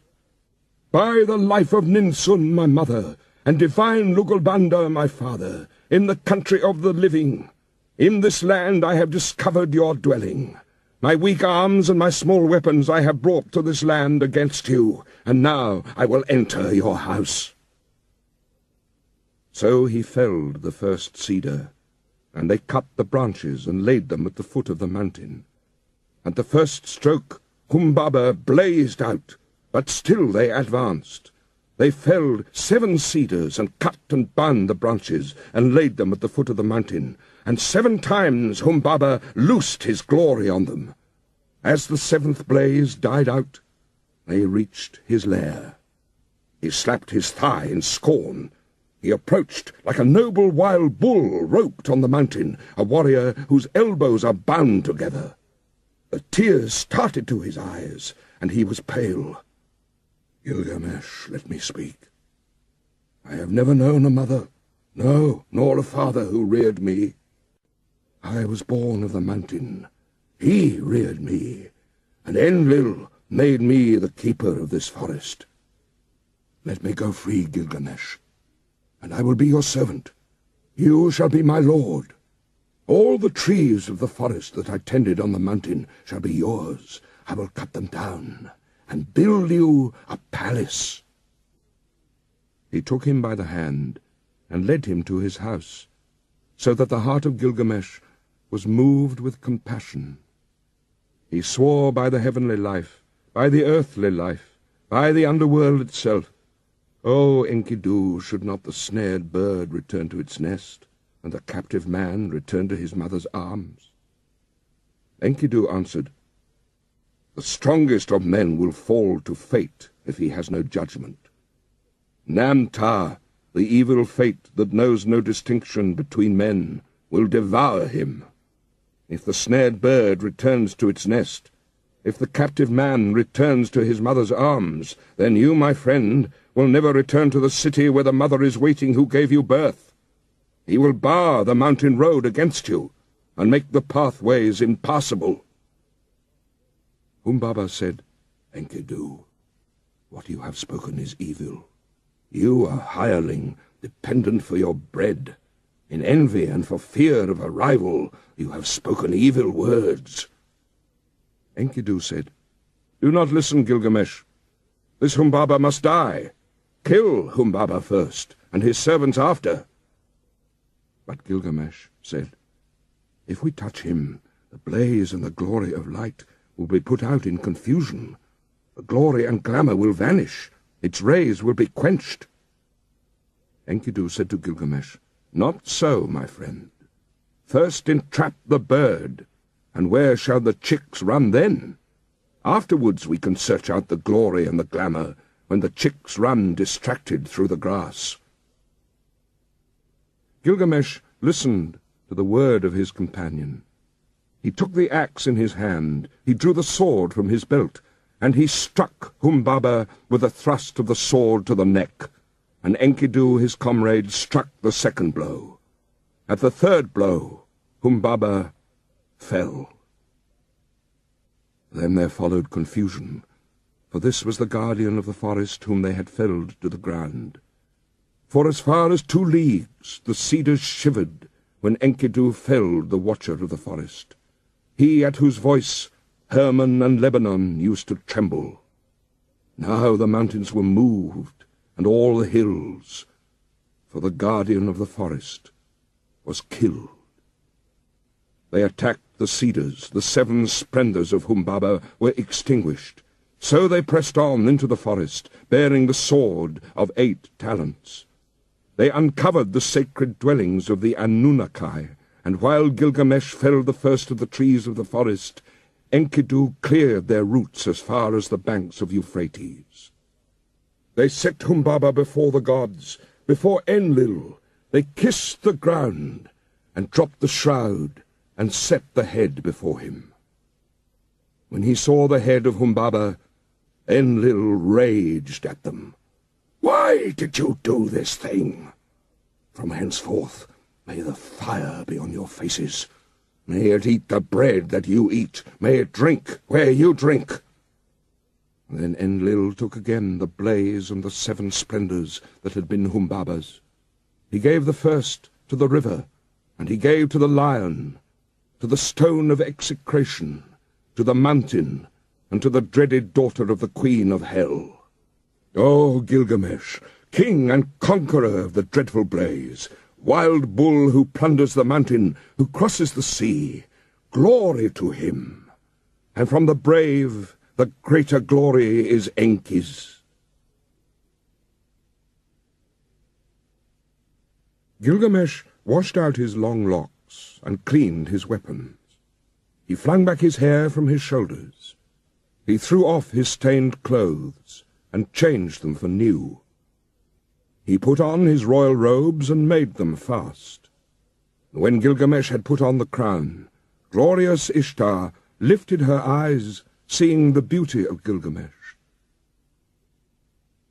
"By the life of Ninsun, my mother, and divine Lugalbanda, my father, in the country of the living, in this land I have discovered your dwelling. My weak arms and my small weapons I have brought to this land against you, and now I will enter your house." So he felled the first cedar, and they cut the branches and laid them at the foot of the mountain. At the first stroke Humbaba blazed out, but still they advanced. They felled 7 cedars and cut and bound the branches and laid them at the foot of the mountain, and 7 times Humbaba loosed his glory on them. As the 7th blaze died out, they reached his lair. He slapped his thigh in scorn. He approached like a noble wild bull roped on the mountain, a warrior whose elbows are bound together. The tears started to his eyes, and he was pale. "Gilgamesh, let me speak. I have never known a mother, no, nor a father who reared me. I was born of the mountain. He reared me, and Enlil made me the keeper of this forest. Let me go free, Gilgamesh, and I will be your servant. You shall be my lord. All the trees of the forest that I tended on the mountain shall be yours. I will cut them down and build you a palace." He took him by the hand and led him to his house, so that the heart of Gilgamesh was moved with compassion. He swore by the heavenly life, by the earthly life, by the underworld itself, "O Enkidu, should not the snared bird return to its nest, and the captive man return to his mother's arms?" Enkidu answered, "The strongest of men will fall to fate if he has no judgment. Namtar, the evil fate that knows no distinction between men, will devour him. If the snared bird returns to its nest, if the captive man returns to his mother's arms, then you, my friend, will never return to the city where the mother is waiting who gave you birth. He will bar the mountain road against you, and make the pathways impassable." Humbaba said, "Enkidu, what you have spoken is evil. You, a hireling, dependent for your bread. In envy and for fear of a rival, you have spoken evil words." Enkidu said, "Do not listen, Gilgamesh. This Humbaba must die. Kill Humbaba first, and his servants after." But Gilgamesh said, "If we touch him, the blaze and the glory of light will be put out in confusion. The glory and glamour will vanish. Its rays will be quenched." Enkidu said to Gilgamesh, "Not so, my friend. First entrap the bird, and where shall the chicks run then? Afterwards we can search out the glory and the glamour, when the chicks run distracted through the grass." Gilgamesh listened to the word of his companion. He took the axe in his hand, he drew the sword from his belt, and he struck Humbaba with a thrust of the sword to the neck, and Enkidu, his comrade, struck the second blow. At the third blow, Humbaba fell. Then there followed confusion, for this was the guardian of the forest whom they had felled to the ground. For as far as 2 leagues the cedars shivered when Enkidu felled the watcher of the forest, he at whose voice Hermon and Lebanon used to tremble. Now the mountains were moved, and all the hills, for the guardian of the forest was killed. They attacked the cedars, the 7 splendours of Humbaba were extinguished. So they pressed on into the forest, bearing the sword of 8 talents. They uncovered the sacred dwellings of the Anunnaki, and while Gilgamesh felled the first of the trees of the forest, Enkidu cleared their roots as far as the banks of Euphrates. They set Humbaba before the gods, before Enlil. They kissed the ground, and dropped the shroud, and set the head before him. When he saw the head of Humbaba, Enlil raged at them. "Why did you do this thing? From henceforth may the fire be on your faces. May it eat the bread that you eat. May it drink where you drink." Then Enlil took again the blaze and the 7 splendours that had been Humbaba's. He gave the first to the river, and he gave to the lion, to the stone of execration, to the mountain, and to the dreaded daughter of the queen of hell. O Gilgamesh, king and conqueror of the dreadful blaze, wild bull who plunders the mountain, who crosses the sea, glory to him. And from the brave, the greater glory is Enki's. Gilgamesh washed out his long locks and cleaned his weapons. He flung back his hair from his shoulders. He threw off his stained clothes and changed them for new. He put on his royal robes and made them fast. When Gilgamesh had put on the crown, glorious Ishtar lifted her eyes, seeing the beauty of Gilgamesh.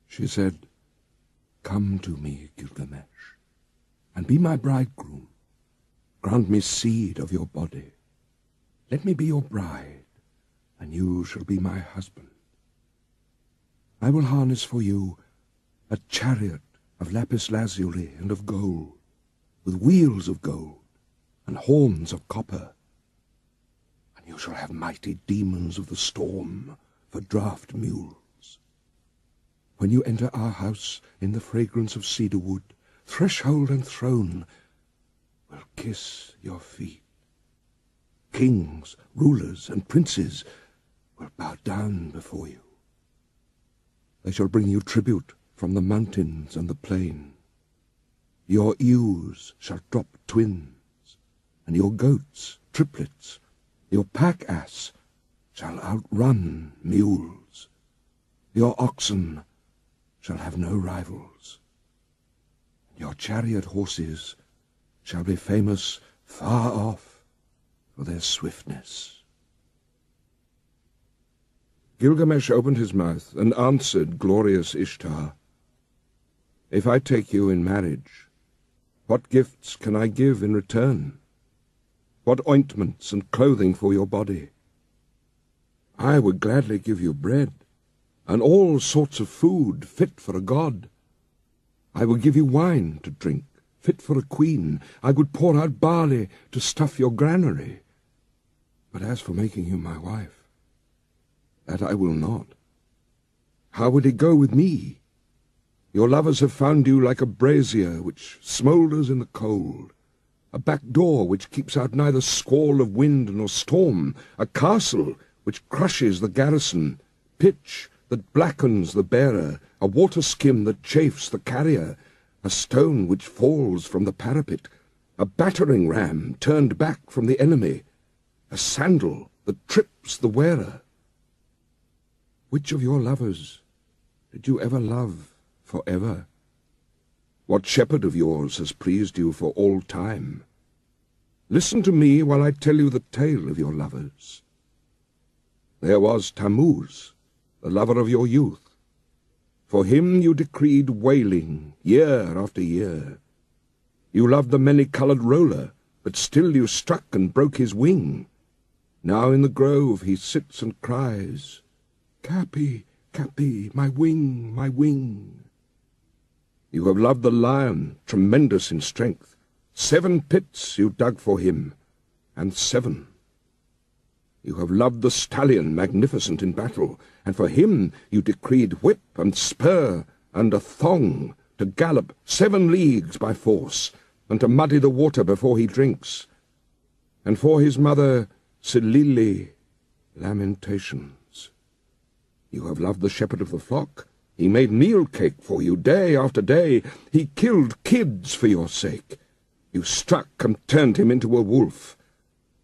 She said, "Come to me, Gilgamesh, and be my bridegroom. Grant me seed of your body. Let me be your bride, and you shall be my husband. I will harness for you a chariot of lapis lazuli and of gold, with wheels of gold and horns of copper. And you shall have mighty demons of the storm for draught mules. When you enter our house in the fragrance of cedar wood, threshold and throne will kiss your feet. Kings, rulers, and princes will bow down before you. They shall bring you tribute from the mountains and the plain. Your ewes shall drop twins, and your goats triplets. Your pack-ass shall outrun mules. Your oxen shall have no rivals. Your chariot horses shall be famous far off for their swiftness. Gilgamesh opened his mouth and answered glorious Ishtar, "If I take you in marriage, what gifts can I give in return? What ointments and clothing for your body? I would gladly give you bread, and all sorts of food fit for a god. I would give you wine to drink, fit for a queen. I would pour out barley to stuff your granary. But as for making you my wife, that I will not. How would it go with me? Your lovers have found you like a brazier which smoulders in the cold, a back door which keeps out neither squall of wind nor storm, a castle which crushes the garrison, pitch that blackens the bearer, a water-skim that chafes the carrier, a stone which falls from the parapet, a battering ram turned back from the enemy, a sandal that trips the wearer. Which of your lovers did you ever love forever? What shepherd of yours has pleased you for all time? Listen to me while I tell you the tale of your lovers. There was Tammuz, the lover of your youth. For him you decreed wailing year after year. You loved the many-coloured roller, but still you struck and broke his wing. Now in the grove he sits and cries, "Kapi, Kapi, my wing, my wing." You have loved the lion, tremendous in strength. 7 pits you dug for him, and 7. You have loved the stallion, magnificent in battle, and for him you decreed whip and spur and a thong, to gallop 7 leagues by force, and to muddy the water before he drinks. And for his mother, Silili, lamentations. You have loved the shepherd of the flock. He made meal cake for you day after day. He killed kids for your sake. You struck and turned him into a wolf.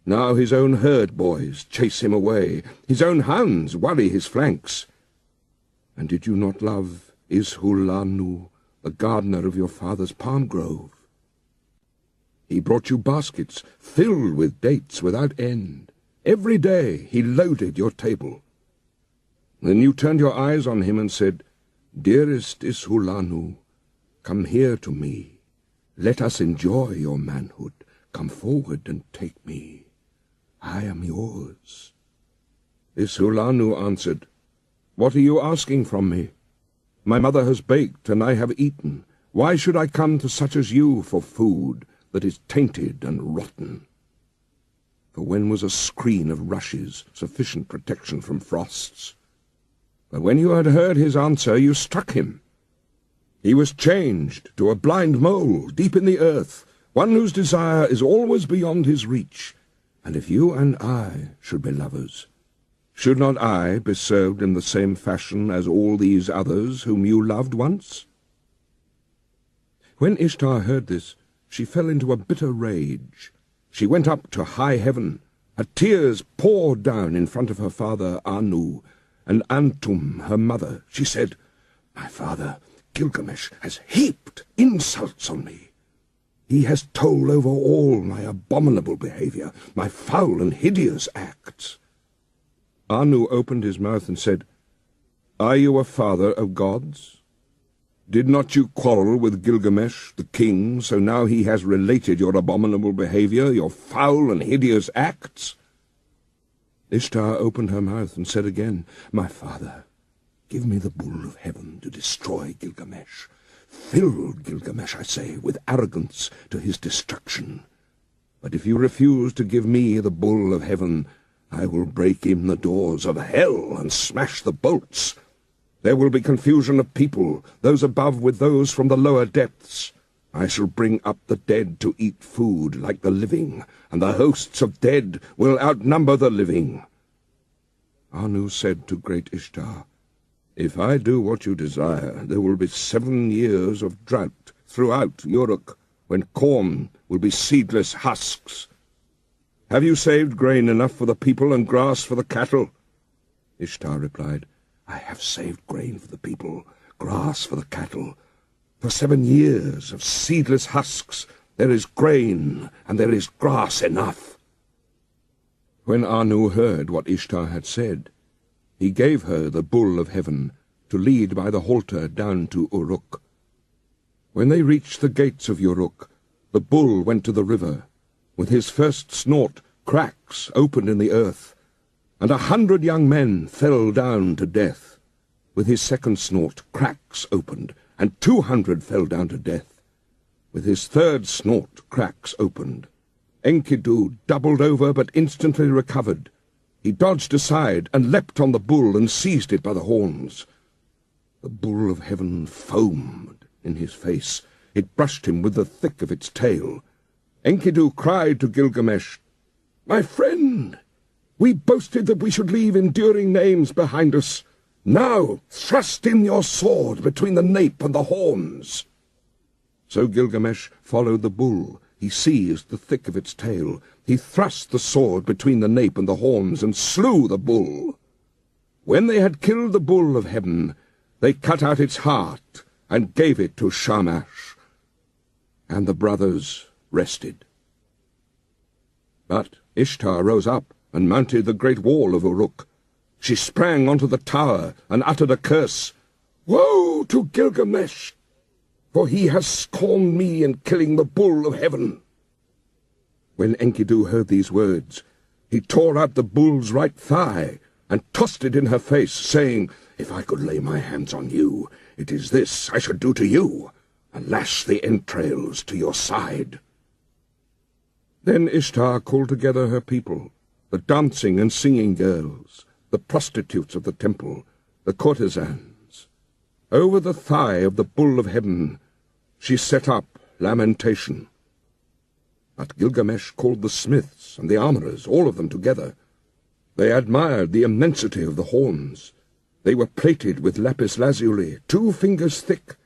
Now his own herd boys chase him away. His own hounds worry his flanks. And did you not love Ishulanu, the gardener of your father's palm grove? He brought you baskets filled with dates without end. Every day he loaded your table. Then you turned your eyes on him and said, "Dearest Ishulanu, come here to me. Let us enjoy your manhood. Come forward and take me. I am yours." Ishulanu answered, "What are you asking from me? My mother has baked, and I have eaten. Why should I come to such as you for food that is tainted and rotten?" For when was a screen of rushes sufficient protection from frosts? But when you had heard his answer, you struck him. He was changed to a blind mole deep in the earth, one whose desire is always beyond his reach. And if you and I should be lovers, should not I be served in the same fashion as all these others whom you loved once? When Ishtar heard this, she fell into a bitter rage. She went up to high heaven. Her tears poured down in front of her father Anu, and Antum, her mother. She said, "My father, Gilgamesh, has heaped insults on me. He has told over all my abominable behavior, my foul and hideous acts." Anu opened his mouth and said, "Are you a father of gods? Did not you quarrel with Gilgamesh, the king, so now he has related your abominable behavior, your foul and hideous acts?" Ishtar opened her mouth and said again, "My father, Give me the bull of heaven to destroy Gilgamesh. Fill Gilgamesh, I say, with arrogance to his destruction. But if you refuse to give me the bull of heaven, I will break in the doors of hell and smash the bolts. There will be confusion of people, those above with those from the lower depths. I shall bring up the dead to eat food like the living, and the hosts of dead will outnumber the living. Anu said to great Ishtar, If I do what you desire, there will be 7 years of drought throughout Uruk, when corn will be seedless husks. Have you saved grain enough for the people and grass for the cattle? Ishtar replied, I have saved grain for the people, grass for the cattle. For 7 years of seedless husks there is grain and there is grass enough. When Anu heard what Ishtar had said, he gave her the bull of heaven to lead by the halter down to Uruk. When they reached the gates of Uruk, the bull went to the river. With his first snort, cracks opened in the earth, and 100 young men fell down to death. With his second snort, cracks opened, and 200 fell down to death. With his third snort, cracks opened. Enkidu doubled over but instantly recovered. He dodged aside and leapt on the bull and seized it by the horns. The bull of heaven foamed in his face. It brushed him with the thick of its tail. Enkidu cried to Gilgamesh, My friend, we boasted that we should leave enduring names behind us. Now thrust in your sword between the nape and the horns. So Gilgamesh followed the bull. He seized the thick of its tail. He thrust the sword between the nape and the horns and slew the bull. When they had killed the bull of heaven, they cut out its heart and gave it to Shamash. And the brothers rested. But Ishtar rose up and mounted the great wall of Uruk. She sprang onto the tower and uttered a curse. Woe to Gilgamesh! For he has scorned me in killing the bull of heaven. When Enkidu heard these words, he tore out the bull's right thigh and tossed it in her face, saying, If I could lay my hands on you, it is this I should do to you, and lash the entrails to your side. Then Ishtar called together her people, the dancing and singing girls, the prostitutes of the temple, the courtesans. Over the thigh of the bull of heaven she set up lamentation. But Gilgamesh called the smiths and the armourers, all of them together. They admired the immensity of the horns. They were plated with lapis lazuli, 2 fingers thick.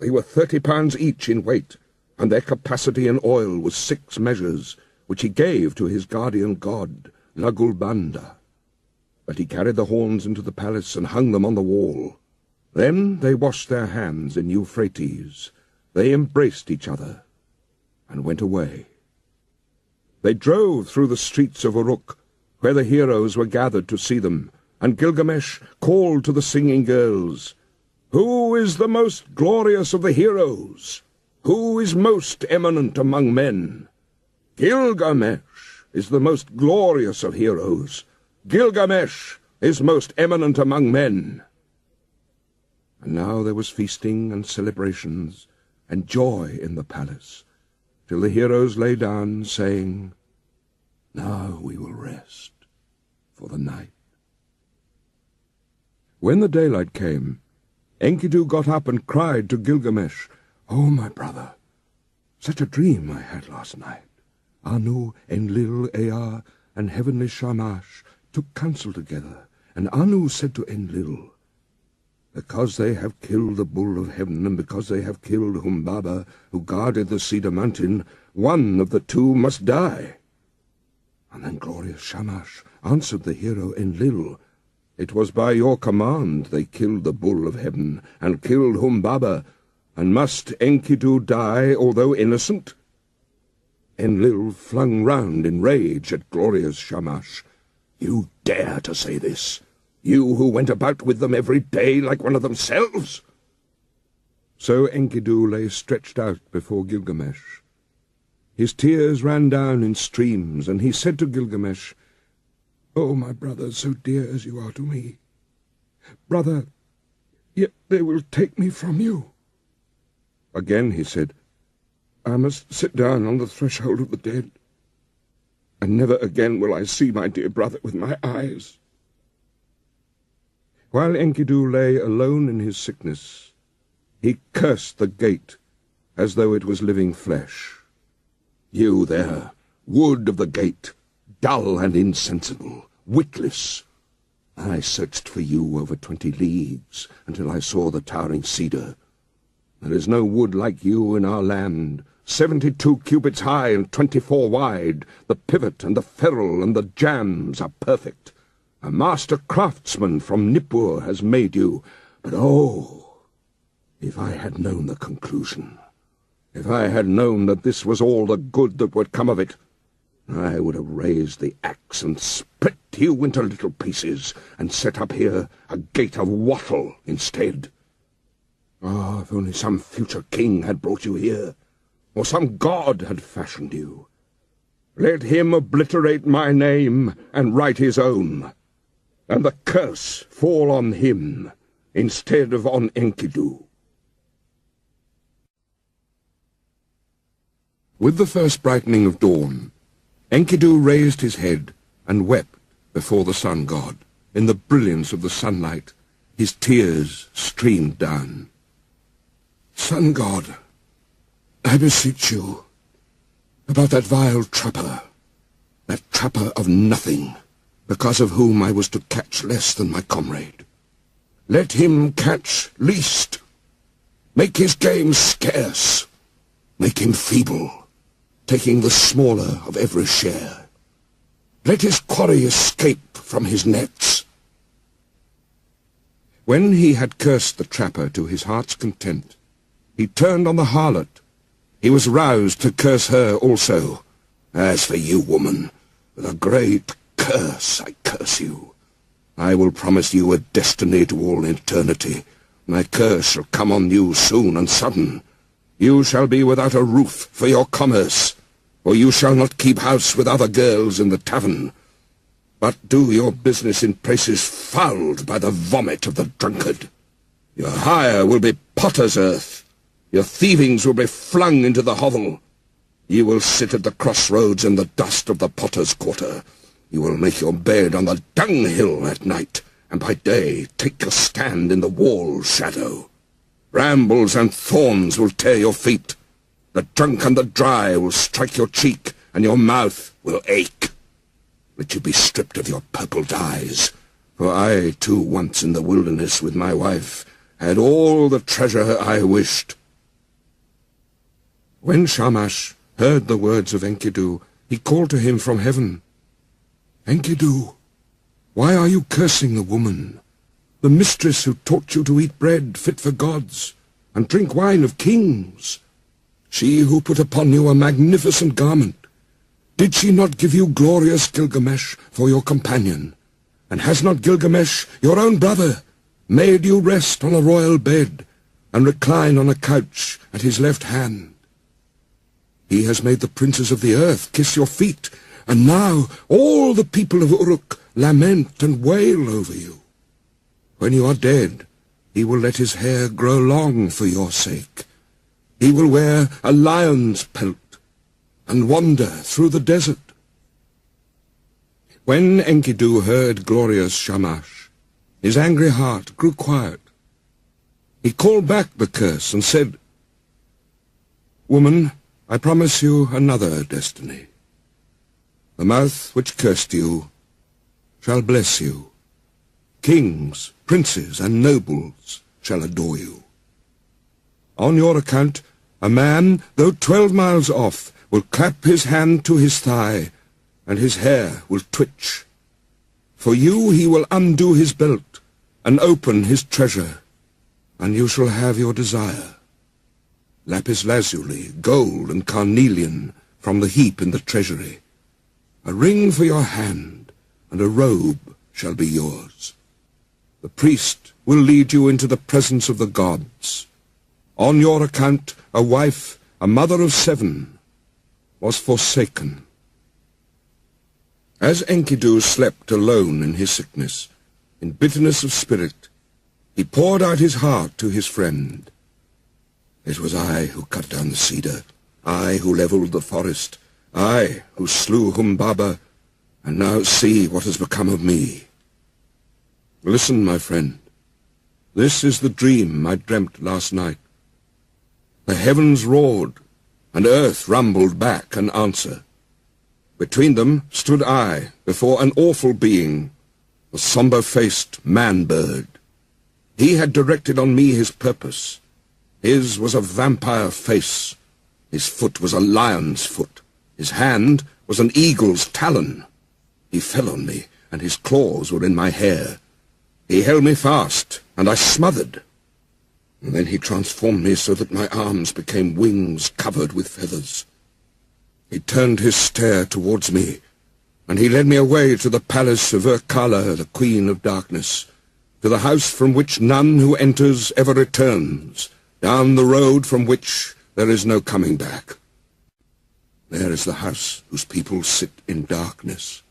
They were 30 pounds each in weight, and their capacity in oil was 6 measures, which he gave to his guardian god, Nagulbanda. But he carried the horns into the palace and hung them on the wall. Then they washed their hands in Euphrates. They embraced each other and went away. They drove through the streets of Uruk, where the heroes were gathered to see them, and Gilgamesh called to the singing girls, Who is the most glorious of the heroes? Who is most eminent among men? Gilgamesh is the most glorious of heroes. Gilgamesh is most eminent among men. And now there was feasting and celebrations and joy in the palace, till the heroes lay down, saying, Now we will rest for the night. When the daylight came, Enkidu got up and cried to Gilgamesh, Oh, my brother, such a dream I had last night. Anu, Enlil, Ea, and heavenly Shamash took counsel together, and Anu said to Enlil, Because they have killed the bull of heaven, and because they have killed Humbaba, who guarded the cedar mountain, one of the 2 must die. And then glorious Shamash answered the hero Enlil, It was by your command they killed the bull of heaven, and killed Humbaba, and must Enkidu die, although innocent? Enlil flung round in rage at glorious Shamash. You dare to say this? You who went about with them every day like one of themselves? So Enkidu lay stretched out before Gilgamesh. His tears ran down in streams, and he said to Gilgamesh, Oh, my brother, so dear as you are to me, brother, yet they will take me from you. Again he said, I must sit down on the threshold of the dead, and never again will I see my dear brother with my eyes. While Enkidu lay alone in his sickness, he cursed the gate as though it was living flesh. You there, wood of the gate, dull and insensible, witless, I searched for you over 20 leagues until I saw the towering cedar. There is no wood like you in our land, 72 cubits high and 24 wide. The pivot and the ferrule and the jambs are perfect. A master craftsman from Nippur has made you. But oh, if I had known the conclusion, if I had known that this was all the good that would come of it, I would have raised the axe and split you into little pieces, and set up here a gate of wattle instead. Ah, if only some future king had brought you here, or some god had fashioned you. Let him obliterate my name and write his own, and the curse fall on him instead of on Enkidu. With the first brightening of dawn, Enkidu raised his head and wept before the sun god. In the brilliance of the sunlight, his tears streamed down. Sun god, I beseech you, about that vile trapper, that trapper of nothing, because of whom I was to catch less than my comrade. Let him catch least. Make his game scarce. Make him feeble, taking the smaller of every share. Let his quarry escape from his nets. When he had cursed the trapper to his heart's content, he turned on the harlot. He was roused to curse her also. As for you, woman, with a great curse I curse you. I will promise you a destiny to all eternity. My curse shall come on you soon and sudden. You shall be without a roof for your commerce, for you shall not keep house with other girls in the tavern, but do your business in places fouled by the vomit of the drunkard. Your hire will be potter's earth. Your thievings will be flung into the hovel. You will sit at the crossroads in the dust of the potter's quarter. You will make your bed on the dunghill at night, and by day take your stand in the wall shadow. Brambles and thorns will tear your feet. The drunk and the dry will strike your cheek, and your mouth will ache. Let you be stripped of your purple dyes, for I, too, once in the wilderness with my wife, had all the treasure I wished. When Shamash heard the words of Enkidu, he called to him from heaven, Enkidu, why are you cursing the woman, the mistress who taught you to eat bread fit for gods, and drink wine of kings? She who put upon you a magnificent garment, did she not give you glorious Gilgamesh for your companion? And has not Gilgamesh, your own brother, made you rest on a royal bed, and recline on a couch at his left hand? He has made the princes of the earth kiss your feet, and now all the people of Uruk lament and wail over you. When you are dead, he will let his hair grow long for your sake. He will wear a lion's pelt and wander through the desert. When Enkidu heard glorious Shamash, his angry heart grew quiet. He called back the curse and said, Woman, I promise you another destiny. The mouth which cursed you shall bless you. Kings, princes, and nobles shall adore you. On your account, a man, though 12 miles off, will clap his hand to his thigh, and his hair will twitch. For you he will undo his belt, and open his treasure, and you shall have your desire. Lapis lazuli, gold, and carnelian from the heap in the treasury. A ring for your hand, and a robe shall be yours. The priest will lead you into the presence of the gods. On your account, a wife, a mother of 7, was forsaken. As Enkidu slept alone in his sickness, in bitterness of spirit, He poured out his heart to his friend. It was I who cut down the cedar, I who levelled the forest, I who slew Humbaba, and now see what has become of me. Listen, my friend. This is the dream I dreamt last night. The heavens roared, and earth rumbled back an answer. Between them stood I, before an awful being, a sombre-faced man-bird. He had directed on me his purpose. His was a vampire face. His foot was a lion's foot. His hand was an eagle's talon. He fell on me, and his claws were in my hair. He held me fast, and I smothered. And then he transformed me so that my arms became wings covered with feathers. He turned his stare towards me, and he led me away to the palace of Urkala, the Queen of Darkness, to the house from which none who enters ever returns, down the road from which there is no coming back. There is the house whose people sit in darkness.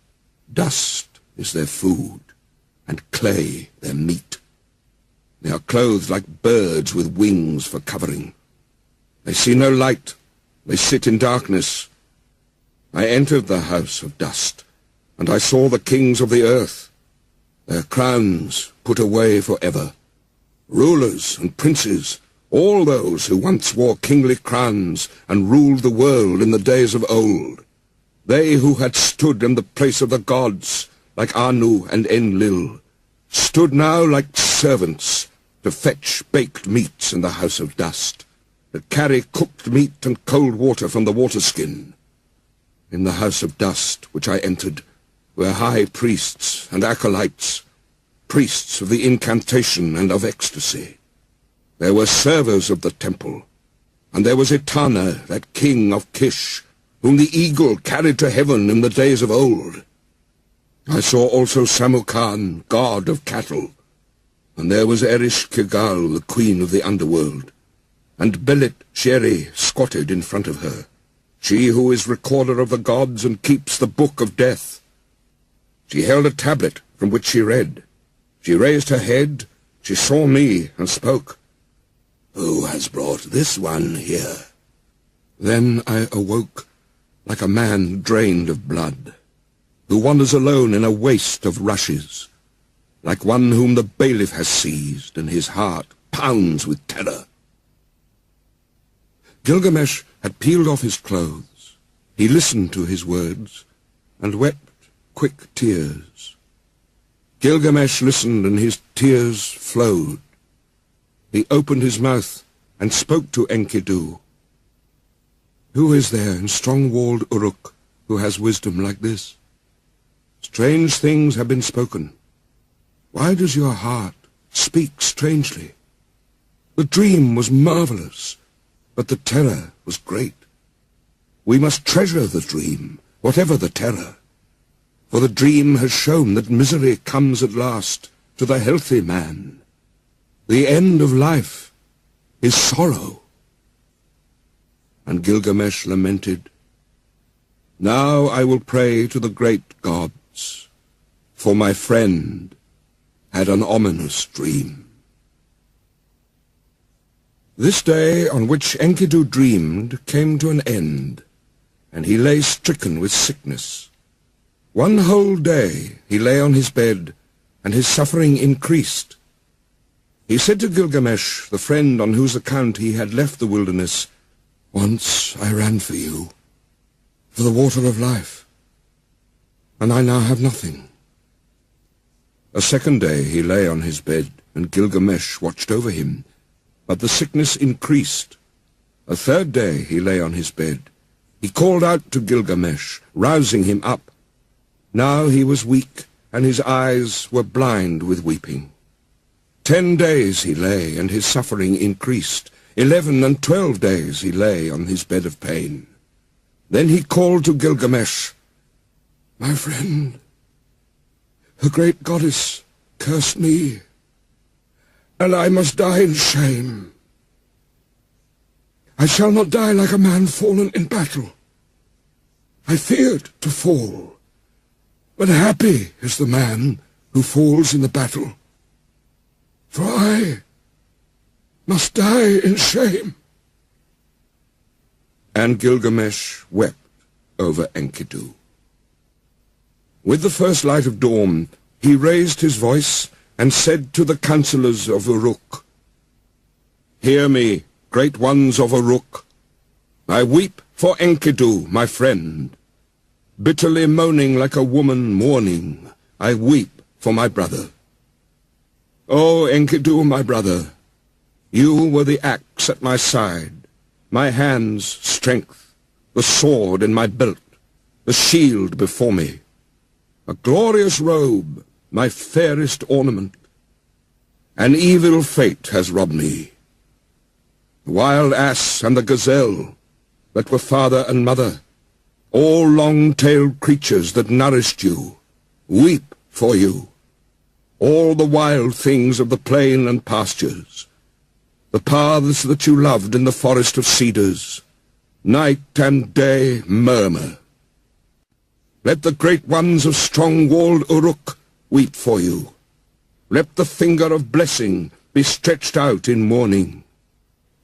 Dust is their food, and clay their meat. They are clothed like birds with wings for covering. They see no light. They sit in darkness. I entered the house of dust, and I saw the kings of the earth, their crowns put away forever. Rulers and princes, all those who once wore kingly crowns and ruled the world in the days of old. They who had stood in the place of the gods, like Anu and Enlil, stood now like servants to fetch baked meats in the house of dust, to carry cooked meat and cold water from the waterskin. In the house of dust which I entered were high priests and acolytes, priests of the incantation and of ecstasy. There were servers of the temple, and there was Etana, that king of Kish, whom the eagle carried to heaven in the days of old. I saw also Samukan, god of cattle, and there was Erish Kigal, the queen of the underworld, and Belit Sheri squatted in front of her, she who is recorder of the gods and keeps the book of death. She held a tablet from which she read. She raised her head, she saw me, and spoke. "Who has brought this one here?" Then I awoke, like a man drained of blood, who wanders alone in a waste of rushes, like one whom the bailiff has seized, and his heart pounds with terror. Gilgamesh had peeled off his clothes. He listened to his words, and wept quick tears. Gilgamesh listened, and his tears flowed. He opened his mouth and spoke to Enkidu. "Who is there in strong-walled Uruk who has wisdom like this? Strange things have been spoken. Why does your heart speak strangely? The dream was marvelous, but the terror was great. We must treasure the dream, whatever the terror, for the dream has shown that misery comes at last to the healthy man. The end of life is sorrow." And Gilgamesh lamented, "Now I will pray to the great gods, for my friend had an ominous dream." This day on which Enkidu dreamed came to an end, and he lay stricken with sickness. One whole day he lay on his bed, and his suffering increased. He said to Gilgamesh, the friend on whose account he had left the wilderness, "Once I ran for you, for the water of life, and I now have nothing." A second day he lay on his bed, and Gilgamesh watched over him, but the sickness increased. A third day he lay on his bed. He called out to Gilgamesh, rousing him up. Now he was weak, and his eyes were blind with weeping. 10 days he lay, and his suffering increased. 11 and 12 days he lay on his bed of pain. Then he called to Gilgamesh, "My friend, the great goddess cursed me, and I must die in shame. I shall not die like a man fallen in battle. I feared to fall, but happy is the man who falls in the battle. for I must die in shame." And Gilgamesh wept over Enkidu. With the first light of dawn, he raised his voice and said to the councillors of Uruk, "Hear me, great ones of Uruk. I weep for Enkidu, my friend. Bitterly moaning like a woman mourning, I weep for my brother. O Enkidu, my brother, you were the axe at my side, my hand's strength, the sword in my belt, the shield before me, a glorious robe, my fairest ornament. An evil fate has robbed me. The wild ass and the gazelle that were father and mother, all long-tailed creatures that nourished you, weep for you. All the wild things of the plain and pastures, the paths that you loved in the forest of cedars, night and day murmur. Let the great ones of strong-walled Uruk weep for you. Let the finger of blessing be stretched out in mourning.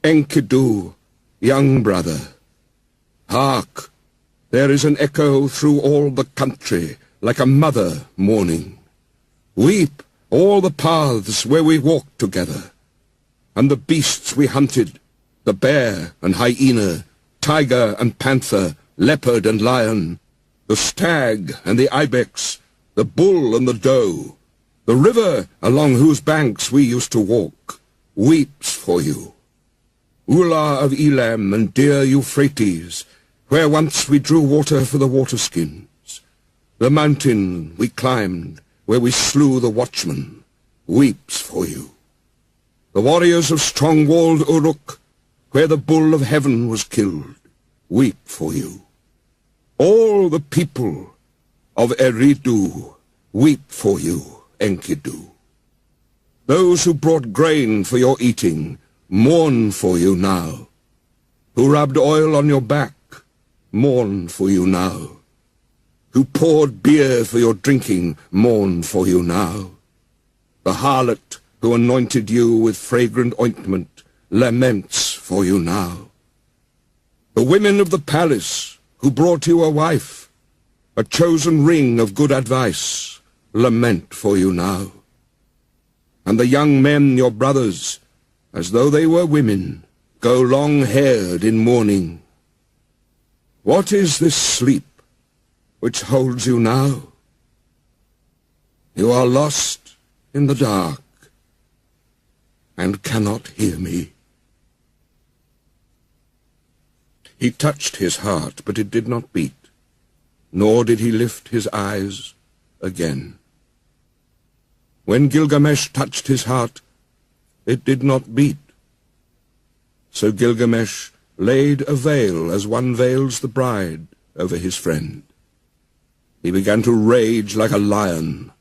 Enkidu, young brother, hark! There is an echo through all the country, like a mother mourning. Weep all the paths where we walked together, and the beasts we hunted, the bear and hyena, tiger and panther, leopard and lion, the stag and the ibex, the bull and the doe, the river along whose banks we used to walk, weeps for you. Ulla of Elam and dear Euphrates, where once we drew water for the waterskins, the mountain we climbed, where we slew the watchman, weeps for you. The warriors of strong-walled Uruk, where the bull of heaven was killed, weep for you. All the people of Eridu weep for you, Enkidu. Those who brought grain for your eating mourn for you now. Who rubbed oil on your back mourn for you now. Who poured beer for your drinking mourn for you now. The harlot who anointed you with fragrant ointment laments for you now. The women of the palace who brought you a wife, a chosen ring of good advice, lament for you now. And the young men, your brothers, as though they were women, go long-haired in mourning. What is this sleep which holds you now? You are lost in the dark and cannot hear me. He touched his heart, but it did not beat, nor did he lift his eyes again. When Gilgamesh touched his heart, it did not beat. So Gilgamesh laid a veil as one veils the bride over his friend. He began to rage like a lion,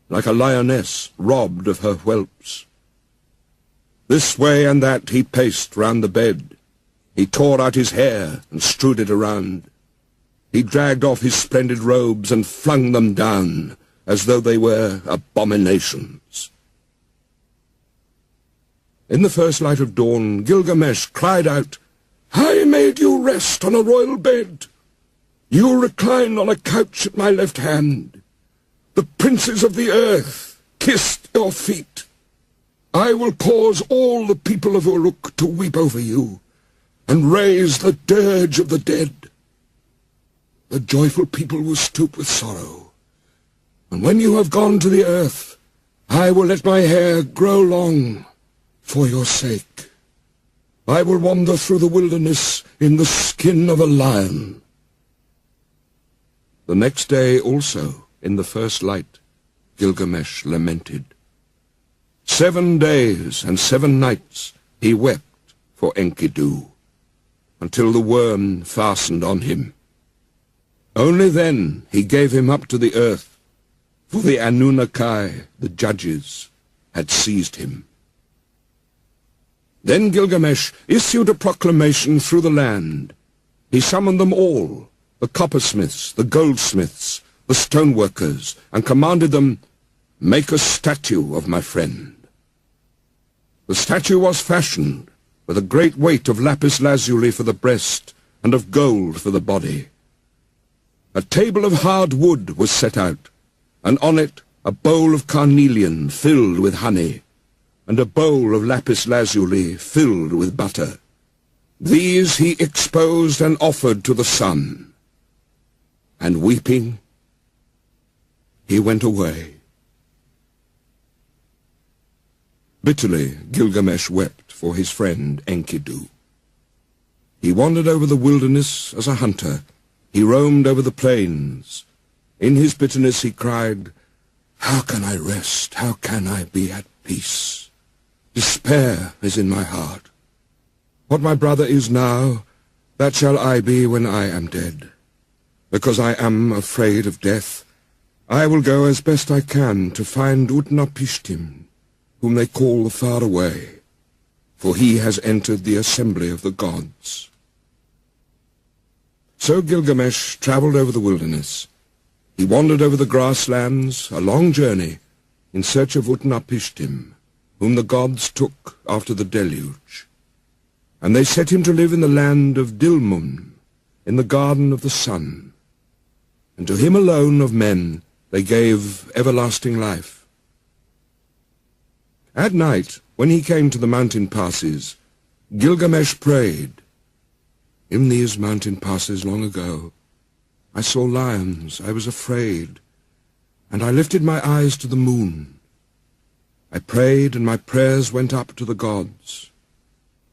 like a lioness robbed of her whelps. This way and that he paced round the bed. He tore out his hair and strewed it around. He dragged off his splendid robes and flung them down as though they were abominations. In the first light of dawn, Gilgamesh cried out, "I made you rest on a royal bed. You reclined on a couch at my left hand. The princes of the earth kissed your feet. I will cause all the people of Uruk to weep over you, and raise the dirge of the dead. The joyful people will stoop with sorrow, and when you have gone to the earth, I will let my hair grow long for your sake. I will wander through the wilderness in the skin of a lion." The next day also, in the first light, Gilgamesh lamented. 7 days and 7 nights he wept for Enkidu, until the worm fastened on him. Only then he gave him up to the earth, for the Anunnaki, the judges, had seized him. Then Gilgamesh issued a proclamation through the land. He summoned them all, the coppersmiths, the goldsmiths, the stoneworkers, and commanded them, "Make a statue of my friend." The statue was fashioned with a great weight of lapis lazuli for the breast and of gold for the body. A table of hard wood was set out, and on it a bowl of carnelian filled with honey, and a bowl of lapis lazuli filled with butter. These he exposed and offered to the sun. And weeping, he went away. Bitterly Gilgamesh wept for his friend Enkidu. He wandered over the wilderness as a hunter. He roamed over the plains. In his bitterness he cried, "How can I rest? How can I be at peace? Despair is in my heart. What my brother is now, that shall I be when I am dead. Because I am afraid of death, I will go as best I can to find Utnapishtim, whom they call the Far Away, for he has entered the assembly of the gods." So Gilgamesh travelled over the wilderness. He wandered over the grasslands, a long journey, in search of Utnapishtim, whom the gods took after the deluge. And they set him to live in the land of Dilmun, in the garden of the sun. And to him alone of men they gave everlasting life. At night, when he came to the mountain passes, Gilgamesh prayed, "In these mountain passes long ago, I saw lions, I was afraid, and I lifted my eyes to the moon. I prayed, and my prayers went up to the gods.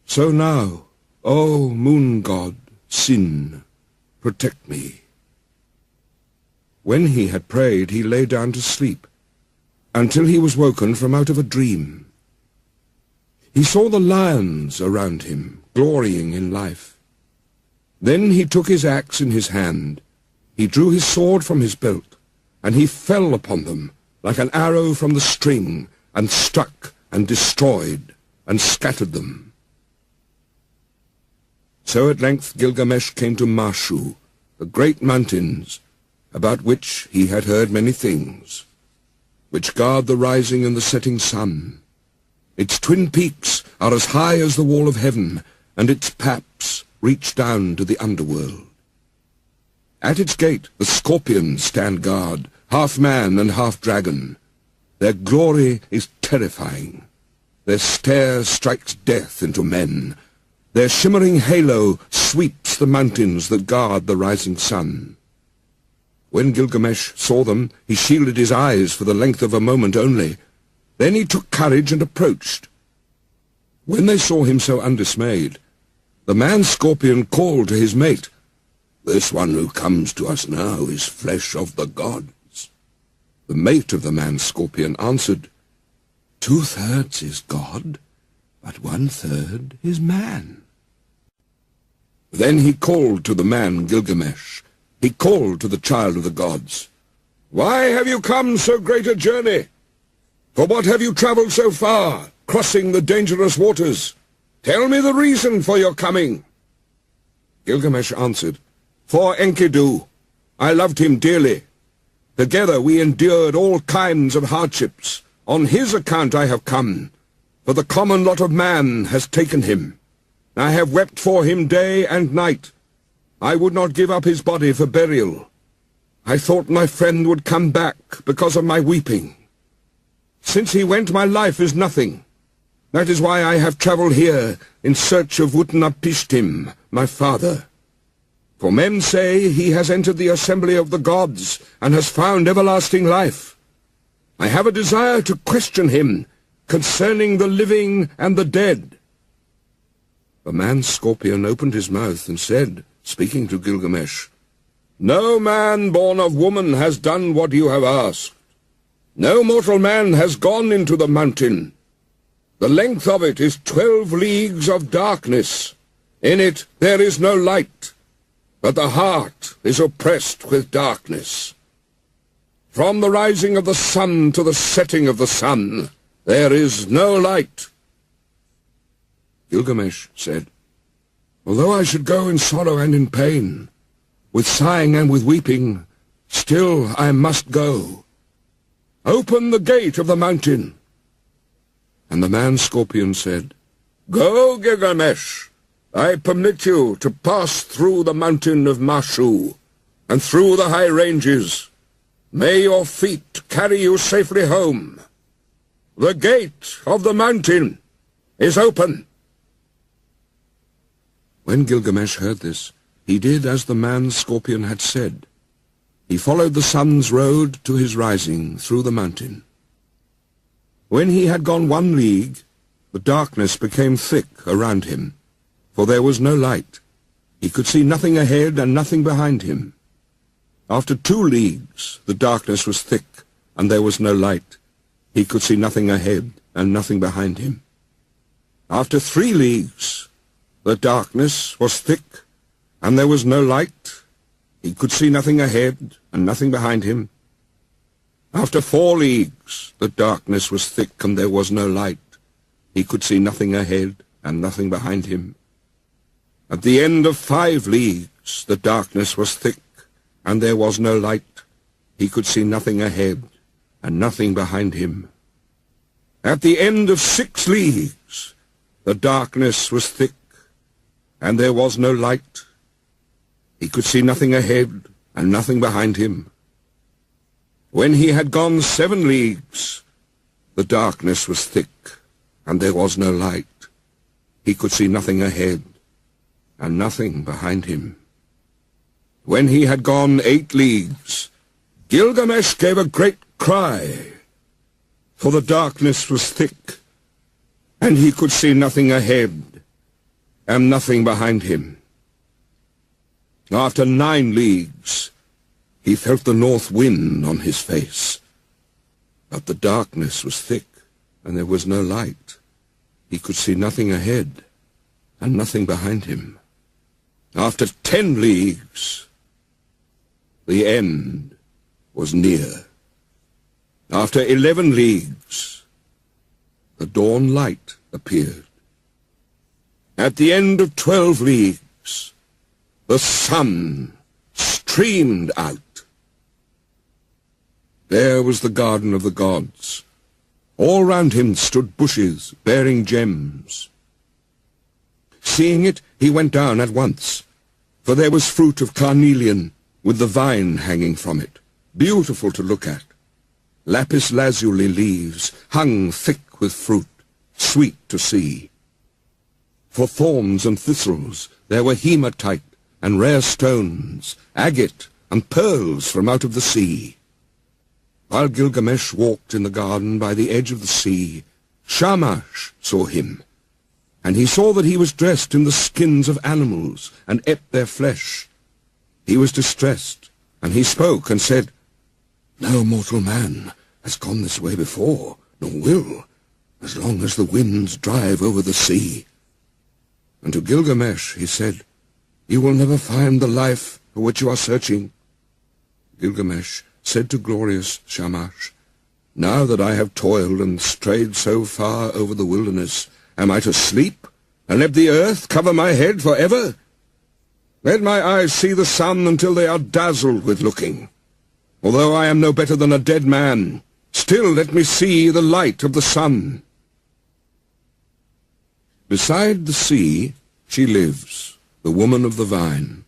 So now, O moon god, Sin, protect me." When he had prayed, he lay down to sleep, until he was woken from out of a dream. He saw the lions around him, glorying in life. Then he took his axe in his hand, he drew his sword from his belt, and he fell upon them like an arrow from the string, and struck and destroyed and scattered them. So at length Gilgamesh came to Mashu, the great mountains, about which he had heard many things, which guard the rising and the setting sun. Its twin peaks are as high as the wall of heaven, and its paps reach down to the underworld. At its gate the scorpions stand guard, half man and half dragon. Their glory is terrifying. Their stare strikes death into men. Their shimmering halo sweeps the mountains that guard the rising sun. When Gilgamesh saw them, he shielded his eyes for the length of a moment only. Then he took courage and approached. When they saw him so undismayed, the man-scorpion called to his mate, "This one who comes to us now is flesh of the gods." The mate of the man-scorpion answered, "2/3 is God, but 1/3 is man." Then he called to the man Gilgamesh. He called to the child of the gods, "Why have you come so great a journey? For what have you travelled so far, crossing the dangerous waters? Tell me the reason for your coming." Gilgamesh answered, "For Enkidu. I loved him dearly. Together we endured all kinds of hardships. On his account I have come, for the common lot of man has taken him. I have wept for him day and night. I would not give up his body for burial. I thought my friend would come back because of my weeping. Since he went, my life is nothing. That is why I have travelled here in search of Utnapishtim, my father. For men say he has entered the assembly of the gods and has found everlasting life. I have a desire to question him concerning the living and the dead." The man-scorpion opened his mouth and said, speaking to Gilgamesh, "No man born of woman has done what you have asked. No mortal man has gone into the mountain. The length of it is 12 leagues of darkness. In it there is no light, but the heart is oppressed with darkness. From the rising of the sun to the setting of the sun, there is no light." Gilgamesh said, "Although I should go in sorrow and in pain, with sighing and with weeping, still I must go. Open the gate of the mountain." And the man-scorpion said, "Go, Gilgamesh. I permit you to pass through the mountain of Mashu, and through the high ranges. May your feet carry you safely home. The gate of the mountain is open." When Gilgamesh heard this, he did as the man-scorpion had said. He followed the sun's road to his rising through the mountain. When he had gone 1 league, the darkness became thick around him, for there was no light. He could see nothing ahead and nothing behind him. After 2 leagues, the darkness was thick, and there was no light. He could see nothing ahead and nothing behind him. After 3 leagues, the darkness was thick, and there was no light. He could see nothing ahead and nothing behind him. After 4 leagues, the darkness was thick, and there was no light. He could see nothing ahead and nothing behind him. At the end of 5 leagues, the darkness was thick, and there was no light. He could see nothing ahead and nothing behind him. At the end of 6 leagues, the darkness was thick, and there was no light. He could see nothing ahead and nothing behind him. When he had gone 7 leagues, the darkness was thick, and there was no light. He could see nothing ahead and nothing behind him. When he had gone 8 leagues, Gilgamesh gave a great cry, for the darkness was thick, and he could see nothing ahead and nothing behind him. After 9 leagues, he felt the north wind on his face, but the darkness was thick, and there was no light. He could see nothing ahead and nothing behind him. After 10 leagues, the end was near. After 11 leagues, the dawn light appeared. At the end of 12 leagues, the sun streamed out. There was the garden of the gods. All round him stood bushes bearing gems. Seeing it, he went down at once, for there was fruit of carnelian, with the vine hanging from it, beautiful to look at. Lapis lazuli leaves hung thick with fruit, sweet to see. For thorns and thistles there were hematite and rare stones, agate and pearls from out of the sea. While Gilgamesh walked in the garden by the edge of the sea, Shamash saw him, and he saw that he was dressed in the skins of animals, and ate their flesh. He was distressed, and he spoke and said, "No mortal man has gone this way before, nor will, as long as the winds drive over the sea." And to Gilgamesh he said, "You will never find the life for which you are searching." Gilgamesh said to glorious Shamash, "Now that I have toiled and strayed so far over the wilderness, am I to sleep and let the earth cover my head forever? Let my eyes see the sun until they are dazzled with looking. Although I am no better than a dead man, still let me see the light of the sun." Beside the sea she lives, the woman of the vine,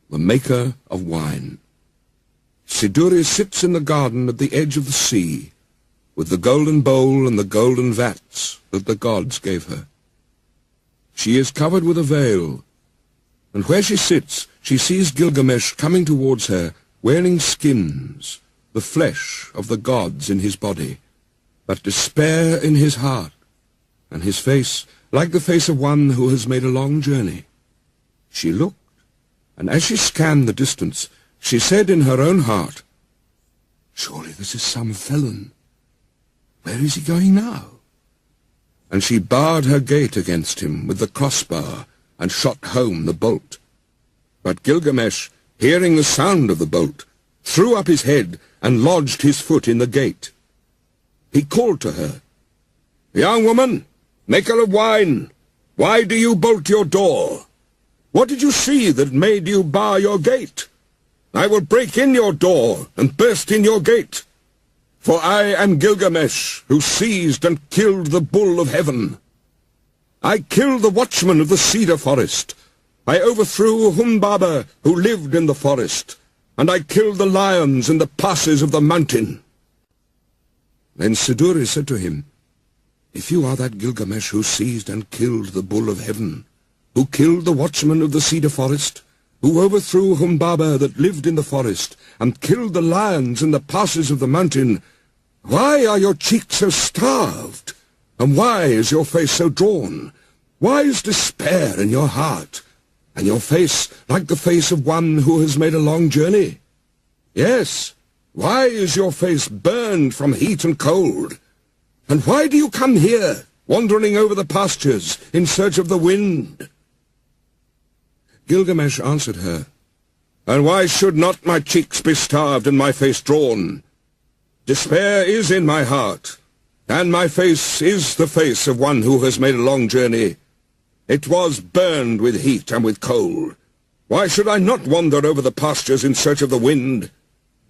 the maker of wine. Siduri sits in the garden at the edge of the sea, with the golden bowl and the golden vats that the gods gave her. She is covered with a veil, and where she sits she sees Gilgamesh coming towards her, wearing skins, the flesh of the gods in his body, but despair in his heart, and his face like the face of one who has made a long journey. She looked, and as she scanned the distance, she said in her own heart, "Surely this is some felon. Where is he going now?" And she barred her gate against him with the crossbar and shot home the bolt. But Gilgamesh, hearing the sound of the bolt, threw up his head and lodged his foot in the gate. He called to her, "Young woman, maker of wine, why do you bolt your door? What did you see that made you bar your gate? I will break in your door and burst in your gate. For I am Gilgamesh, who seized and killed the bull of heaven. I killed the watchman of the cedar forest. I overthrew Humbaba, who lived in the forest, and I killed the lions in the passes of the mountain." Then Siduri said to him, "If you are that Gilgamesh who seized and killed the bull of heaven, who killed the watchman of the cedar forest, who overthrew Humbaba that lived in the forest, and killed the lions in the passes of the mountain, why are your cheeks so starved, and why is your face so drawn? Why is despair in your heart, and your face like the face of one who has made a long journey? Yes, why is your face burned from heat and cold? And why do you come here, wandering over the pastures in search of the wind?" Gilgamesh answered her, "And why should not my cheeks be starved and my face drawn? Despair is in my heart, and my face is the face of one who has made a long journey. It was burned with heat and with cold. Why should I not wander over the pastures in search of the wind?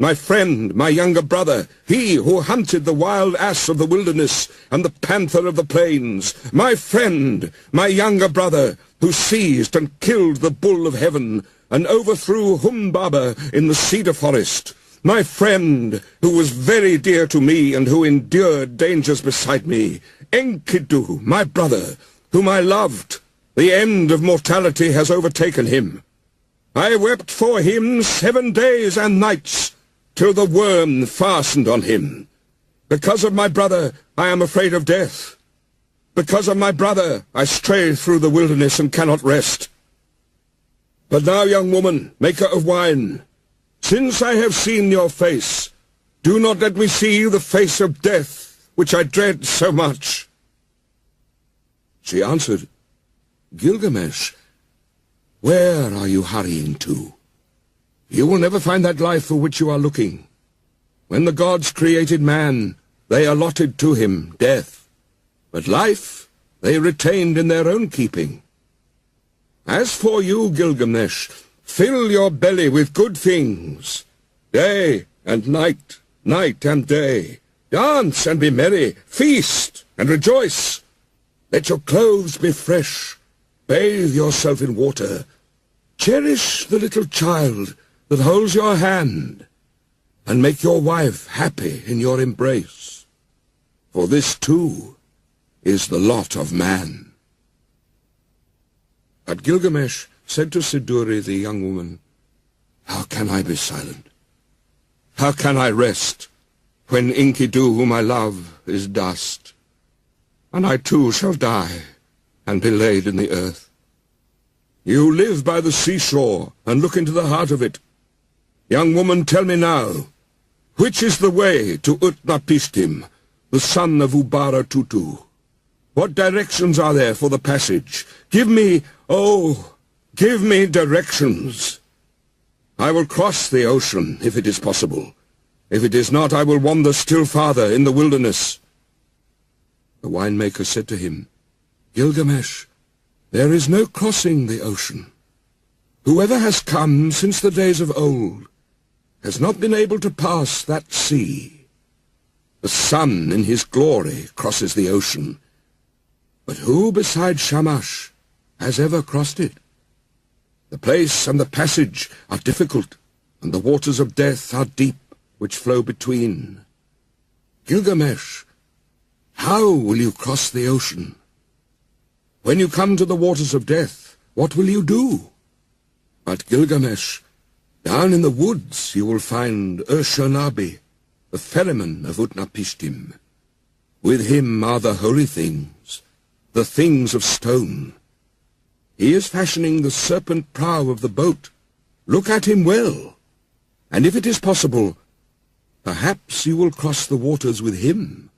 My friend, my younger brother, he who hunted the wild ass of the wilderness and the panther of the plains, my friend, my younger brother, who seized and killed the bull of heaven and overthrew Humbaba in the cedar forest, my friend, who was very dear to me and who endured dangers beside me, Enkidu, my brother, whom I loved. The end of mortality has overtaken him. I wept for him 7 days and nights, till the worm fastened on him. Because of my brother, I am afraid of death. Because of my brother, I stray through the wilderness and cannot rest. But now, young woman, maker of wine, since I have seen your face, do not let me see the face of death, which I dread so much." She answered, "Gilgamesh, where are you hurrying to? You will never find that life for which you are looking. When the gods created man, they allotted to him death, but life they retained in their own keeping. As for you, Gilgamesh, fill your belly with good things, day and night, night and day. Dance and be merry, feast and rejoice. Let your clothes be fresh, bathe yourself in water, cherish the little child that holds your hand, and make your wife happy in your embrace. For this, too, is the lot of man." But Gilgamesh said to Siduri, the young woman, "How can I be silent? How can I rest when Enkidu, whom I love, is dust? And I too shall die and be laid in the earth. You live by the seashore and look into the heart of it. Young woman, tell me now, which is the way to Utnapishtim, the son of Tutu? What directions are there for the passage? Give me, oh, give me directions. I will cross the ocean, if it is possible. If it is not, I will wander still farther in the wilderness." The winemaker said to him, "Gilgamesh, there is no crossing the ocean. Whoever has come since the days of old has not been able to pass that sea. The sun in his glory crosses the ocean, but who besides Shamash has ever crossed it? The place and the passage are difficult, and the waters of death are deep, which flow between. Gilgamesh, how will you cross the ocean? When you come to the waters of death, what will you do? But Gilgamesh, down in the woods you will find Urshonabi, the ferryman of Utnapishtim. With him are the holy things, the things of stone. He is fashioning the serpent prow of the boat. Look at him well, and if it is possible, perhaps you will cross the waters with him.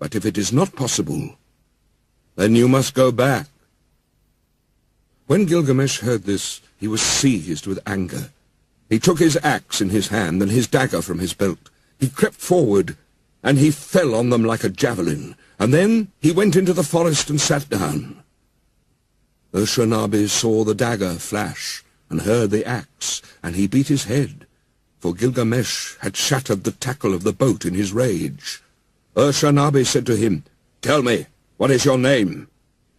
But if it is not possible, then you must go back." When Gilgamesh heard this, he was seized with anger. He took his axe in his hand and his dagger from his belt. He crept forward, and he fell on them like a javelin, and then he went into the forest and sat down. Urshonabi saw the dagger flash and heard the axe, and he beat his head. for Gilgamesh had shattered the tackle of the boat in his rage. Ur-Shanabi said to him, "Tell me, what is your name?"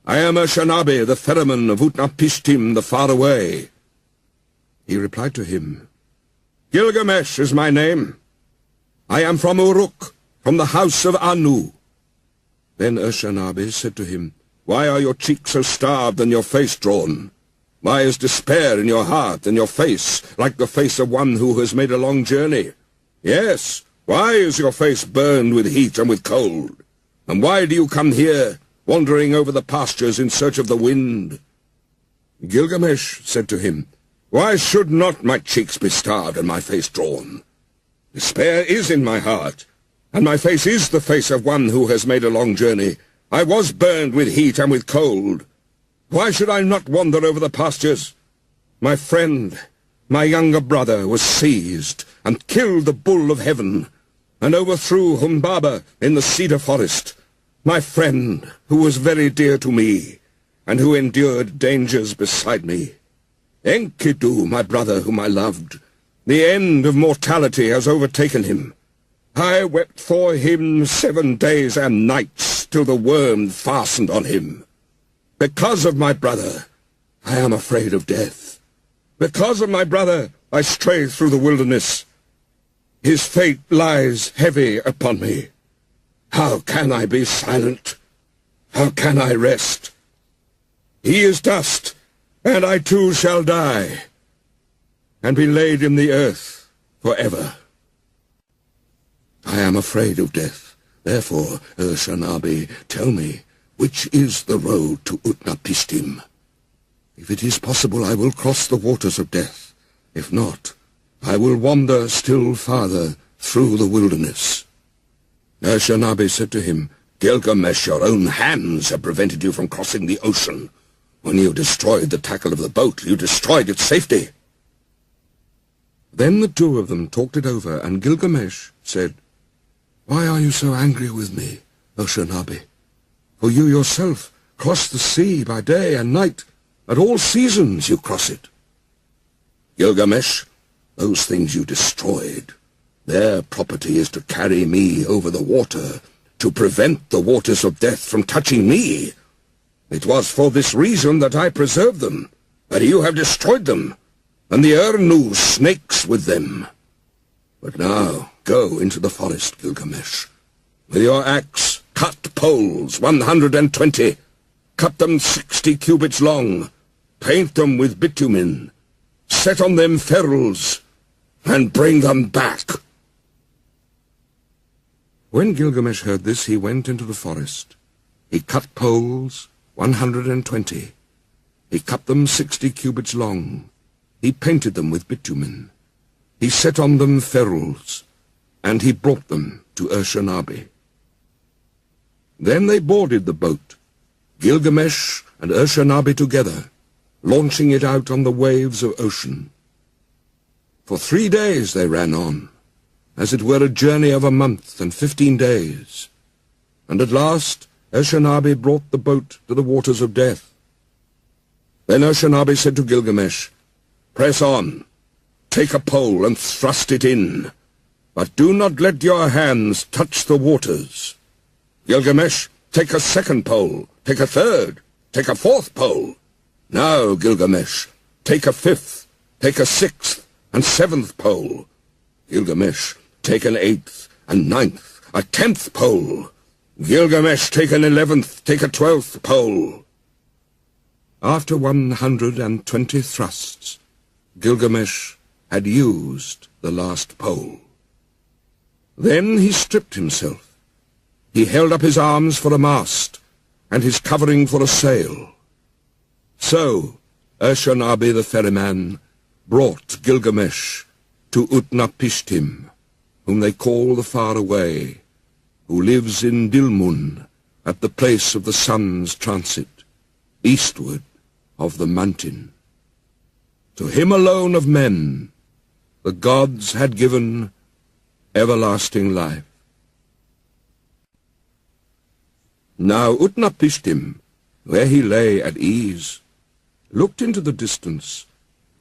"I am Ur-Shanabi, the ferryman of Utnapishtim, the faraway." He replied to him, "Gilgamesh is my name. I am from Uruk, from the house of Anu." Then Ur-Shanabi said to him, "Why are your cheeks so starved and your face drawn? Why is despair in your heart and your face like the face of one who has made a long journey? Yes, why is your face burned with heat and with cold? And why do you come here, wandering over the pastures in search of the wind?" Gilgamesh said to him, "Why should not my cheeks be starved and my face drawn? Despair is in my heart, and my face is the face of one who has made a long journey. I was burned with heat and with cold. Why should I not wander over the pastures? My friend, my younger brother, was seized and killed the bull of heaven, and overthrew Humbaba in the cedar forest. My friend, who was very dear to me, and who endured dangers beside me. Enkidu, my brother whom I loved, the end of mortality has overtaken him. I wept for him 7 days and nights, till the worm fastened on him. Because of my brother, I am afraid of death. Because of my brother, I stray through the wilderness. His fate lies heavy upon me. How can I be silent? How can I rest? He is dust, and I too shall die, and be laid in the earth forever. I am afraid of death. Therefore, Ur-Shanabi, tell me, which is the road to Utnapishtim? If it is possible, I will cross the waters of death. If not, I will wander still farther through the wilderness." Ur-Shanabi said to him, "Gilgamesh, your own hands have prevented you from crossing the ocean. When you destroyed the tackle of the boat, you destroyed its safety." Then the two of them talked it over, and Gilgamesh said, "Why are you so angry with me, Ur-Shanabi? For you yourself cross the sea by day and night. At all seasons you cross it." "Gilgamesh, those things you destroyed, their property is to carry me over the water, to prevent the waters of death from touching me. It was for this reason that I preserved them, but you have destroyed them, and the Urnu snakes with them. But now go into the forest, Gilgamesh. With your axe, cut poles 120, cut them 60 cubits long, paint them with bitumen, set on them ferrules, and bring them back." When Gilgamesh heard this, he went into the forest. He cut poles 120. He cut them 60 cubits long. He painted them with bitumen. He set on them ferrules, and he brought them to Ur-Shanabi. Then they boarded the boat, Gilgamesh and Ur-Shanabi together, launching it out on the waves of ocean. For 3 days they ran on, as it were a journey of a month and 15 days. And at last Ur-Shanabi brought the boat to the waters of death. Then Ur-Shanabi said to Gilgamesh, "Press on, take a pole and thrust it in, but do not let your hands touch the waters. Gilgamesh, take a second pole, take a third, take a fourth pole. Now, Gilgamesh, take a fifth, take a sixth and seventh pole. Gilgamesh, take an eighth and ninth, a 10th pole. Gilgamesh, take an 11th, take a 12th pole." After 120 thrusts, Gilgamesh had used the last pole. Then he stripped himself. He held up his arms for a mast, and his covering for a sail. So Ur-Shanabi the ferryman brought Gilgamesh to Utnapishtim, whom they call the Faraway, who lives in Dilmun, at the place of the sun's transit, eastward of the mountain. To him alone of men the gods had given everlasting life. Now Utnapishtim, where he lay at ease, looked into the distance,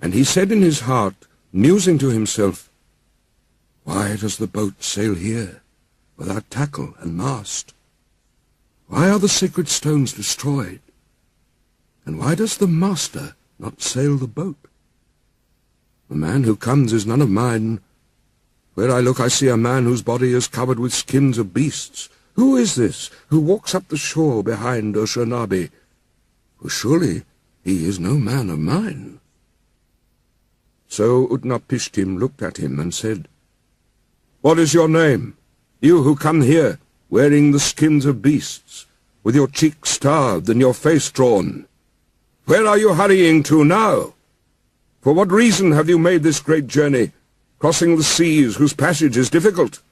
and he said in his heart, musing to himself, Why does the boat sail here, without tackle and mast? Why are the sacred stones destroyed? And why does the master not sail the boat? The man who comes is none of mine. Where I look, I see a man whose body is covered with skins of beasts. Who is this who walks up the shore behind Ushanabi? For surely he is no man of mine. So Utnapishtim looked at him and said, What is your name, you who come here, wearing the skins of beasts, with your cheeks starved and your face drawn? Where are you hurrying to now? For what reason have you made this great journey, crossing the seas whose passage is difficult?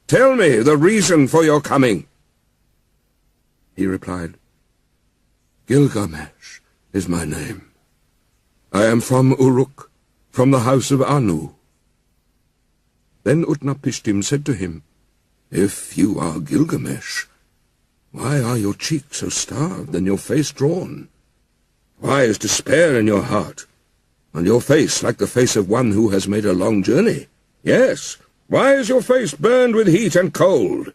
Tell me the reason for your coming. He replied, Gilgamesh is my name. I am from Uruk, from the house of Anu. Then Utnapishtim said to him, If you are Gilgamesh, why are your cheeks so starved and your face drawn? Why is despair in your heart, and your face like the face of one who has made a long journey? Yes, why is your face burned with heat and cold?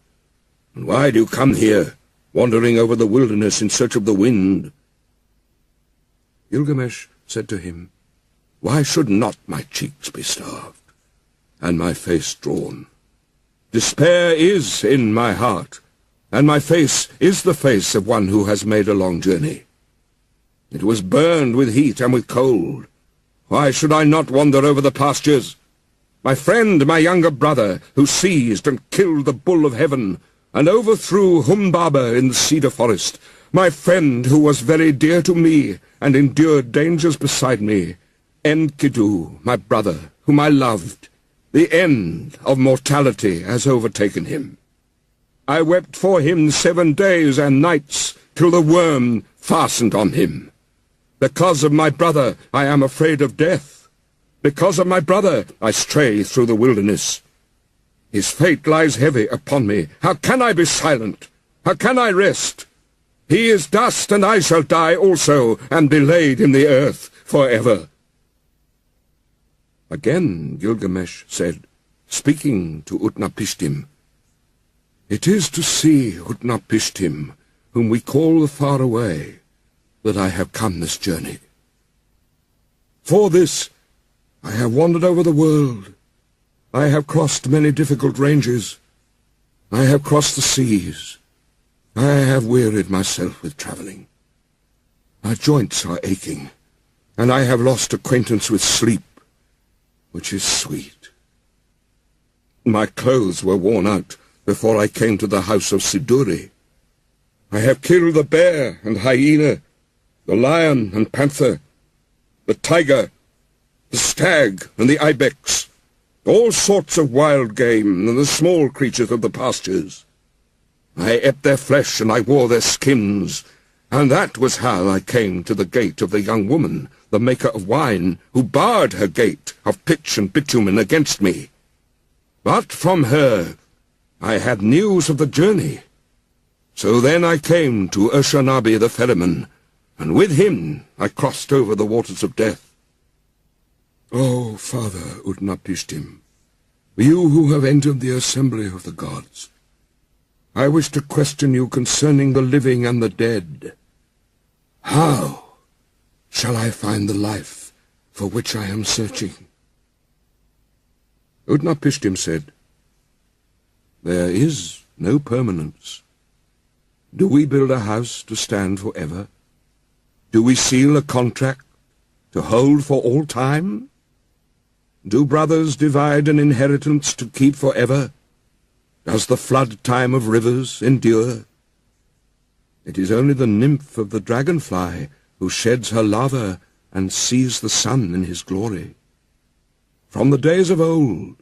And why do you come here, wandering over the wilderness in search of the wind? Gilgamesh said to him, Why should not my cheeks be starved, and my face drawn? Despair is in my heart, and my face is the face of one who has made a long journey. It was burned with heat and with cold. Why should I not wander over the pastures? My friend, my younger brother, who seized and killed the bull of heaven, and overthrew Humbaba in the cedar forest, my friend who was very dear to me, and endured dangers beside me, Enkidu, my brother, whom I loved, the end of mortality has overtaken him. I wept for him 7 days and nights, till the worm fastened on him. Because of my brother, I am afraid of death. Because of my brother, I stray through the wilderness. His fate lies heavy upon me. How can I be silent? How can I rest? He is dust, and I shall die also, and be laid in the earth forever. Again Gilgamesh said, speaking to Utnapishtim, It is to see Utnapishtim, whom we call the Far Away, that I have come this journey. For this I have wandered over the world. I have crossed many difficult ranges. I have crossed the seas. I have wearied myself with travelling. My joints are aching, and I have lost acquaintance with sleep, which is sweet. My clothes were worn out before I came to the house of Siduri. I have killed the bear and hyena, the lion and panther, the tiger, the stag and the ibex, all sorts of wild game and the small creatures of the pastures. I ate their flesh and I wore their skins, and that was how I came to the gate of the young woman, the maker of wine, who barred her gate of pitch and bitumen against me. But from her I had news of the journey. So then I came to Ushanabi the ferryman, and with him I crossed over the waters of death. O Father Utnapishtim, you who have entered the assembly of the gods, I wish to question you concerning the living and the dead. How shall I find the life for which I am searching? Utnapishtim said, There is no permanence. Do we build a house to stand forever? Do we seal a contract to hold for all time? Do brothers divide an inheritance to keep forever? Does the flood time of rivers endure? It is only the nymph of the dragonfly who sheds her lava and sees the sun in his glory. From the days of old,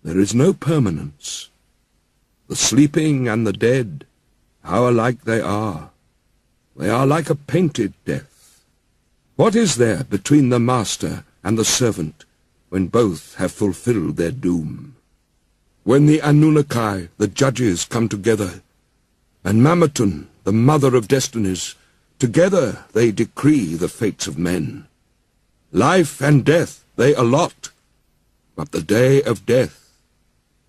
there is no permanence. The sleeping and the dead, how alike they are. They are like a painted death. What is there between the master and the servant when both have fulfilled their doom? When the Anunnaki, the judges, come together, and Mamatun, the mother of destinies, together they decree the fates of men. Life and death they allot, but the day of death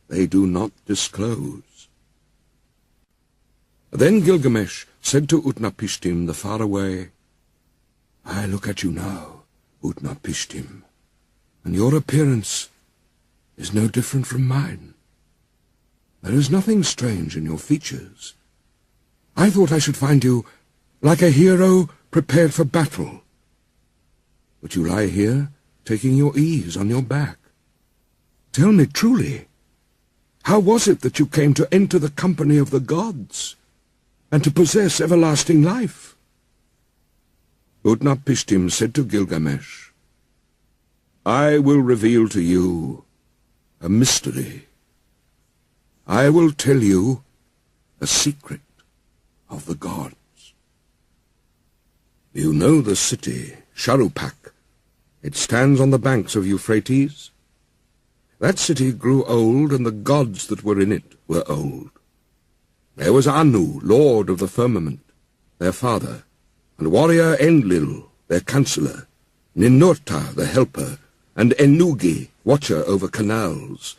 they do not disclose. Then Gilgamesh said to Utnapishtim the faraway, I look at you now, Utnapishtim, and your appearance is no different from mine. There is nothing strange in your features. I thought I should find you like a hero prepared for battle. But you lie here, taking your ease on your back. Tell me truly, how was it that you came to enter the company of the gods, and to possess everlasting life? Utnapishtim said to Gilgamesh, I will reveal to you a mystery. I will tell you a secret of the gods. You know the city, Sharupak. It stands on the banks of Euphrates. That city grew old, and the gods that were in it were old. There was Anu, lord of the firmament, their father, and warrior Enlil, their counsellor, Ninurta, the helper, and Ennugi, watcher over canals.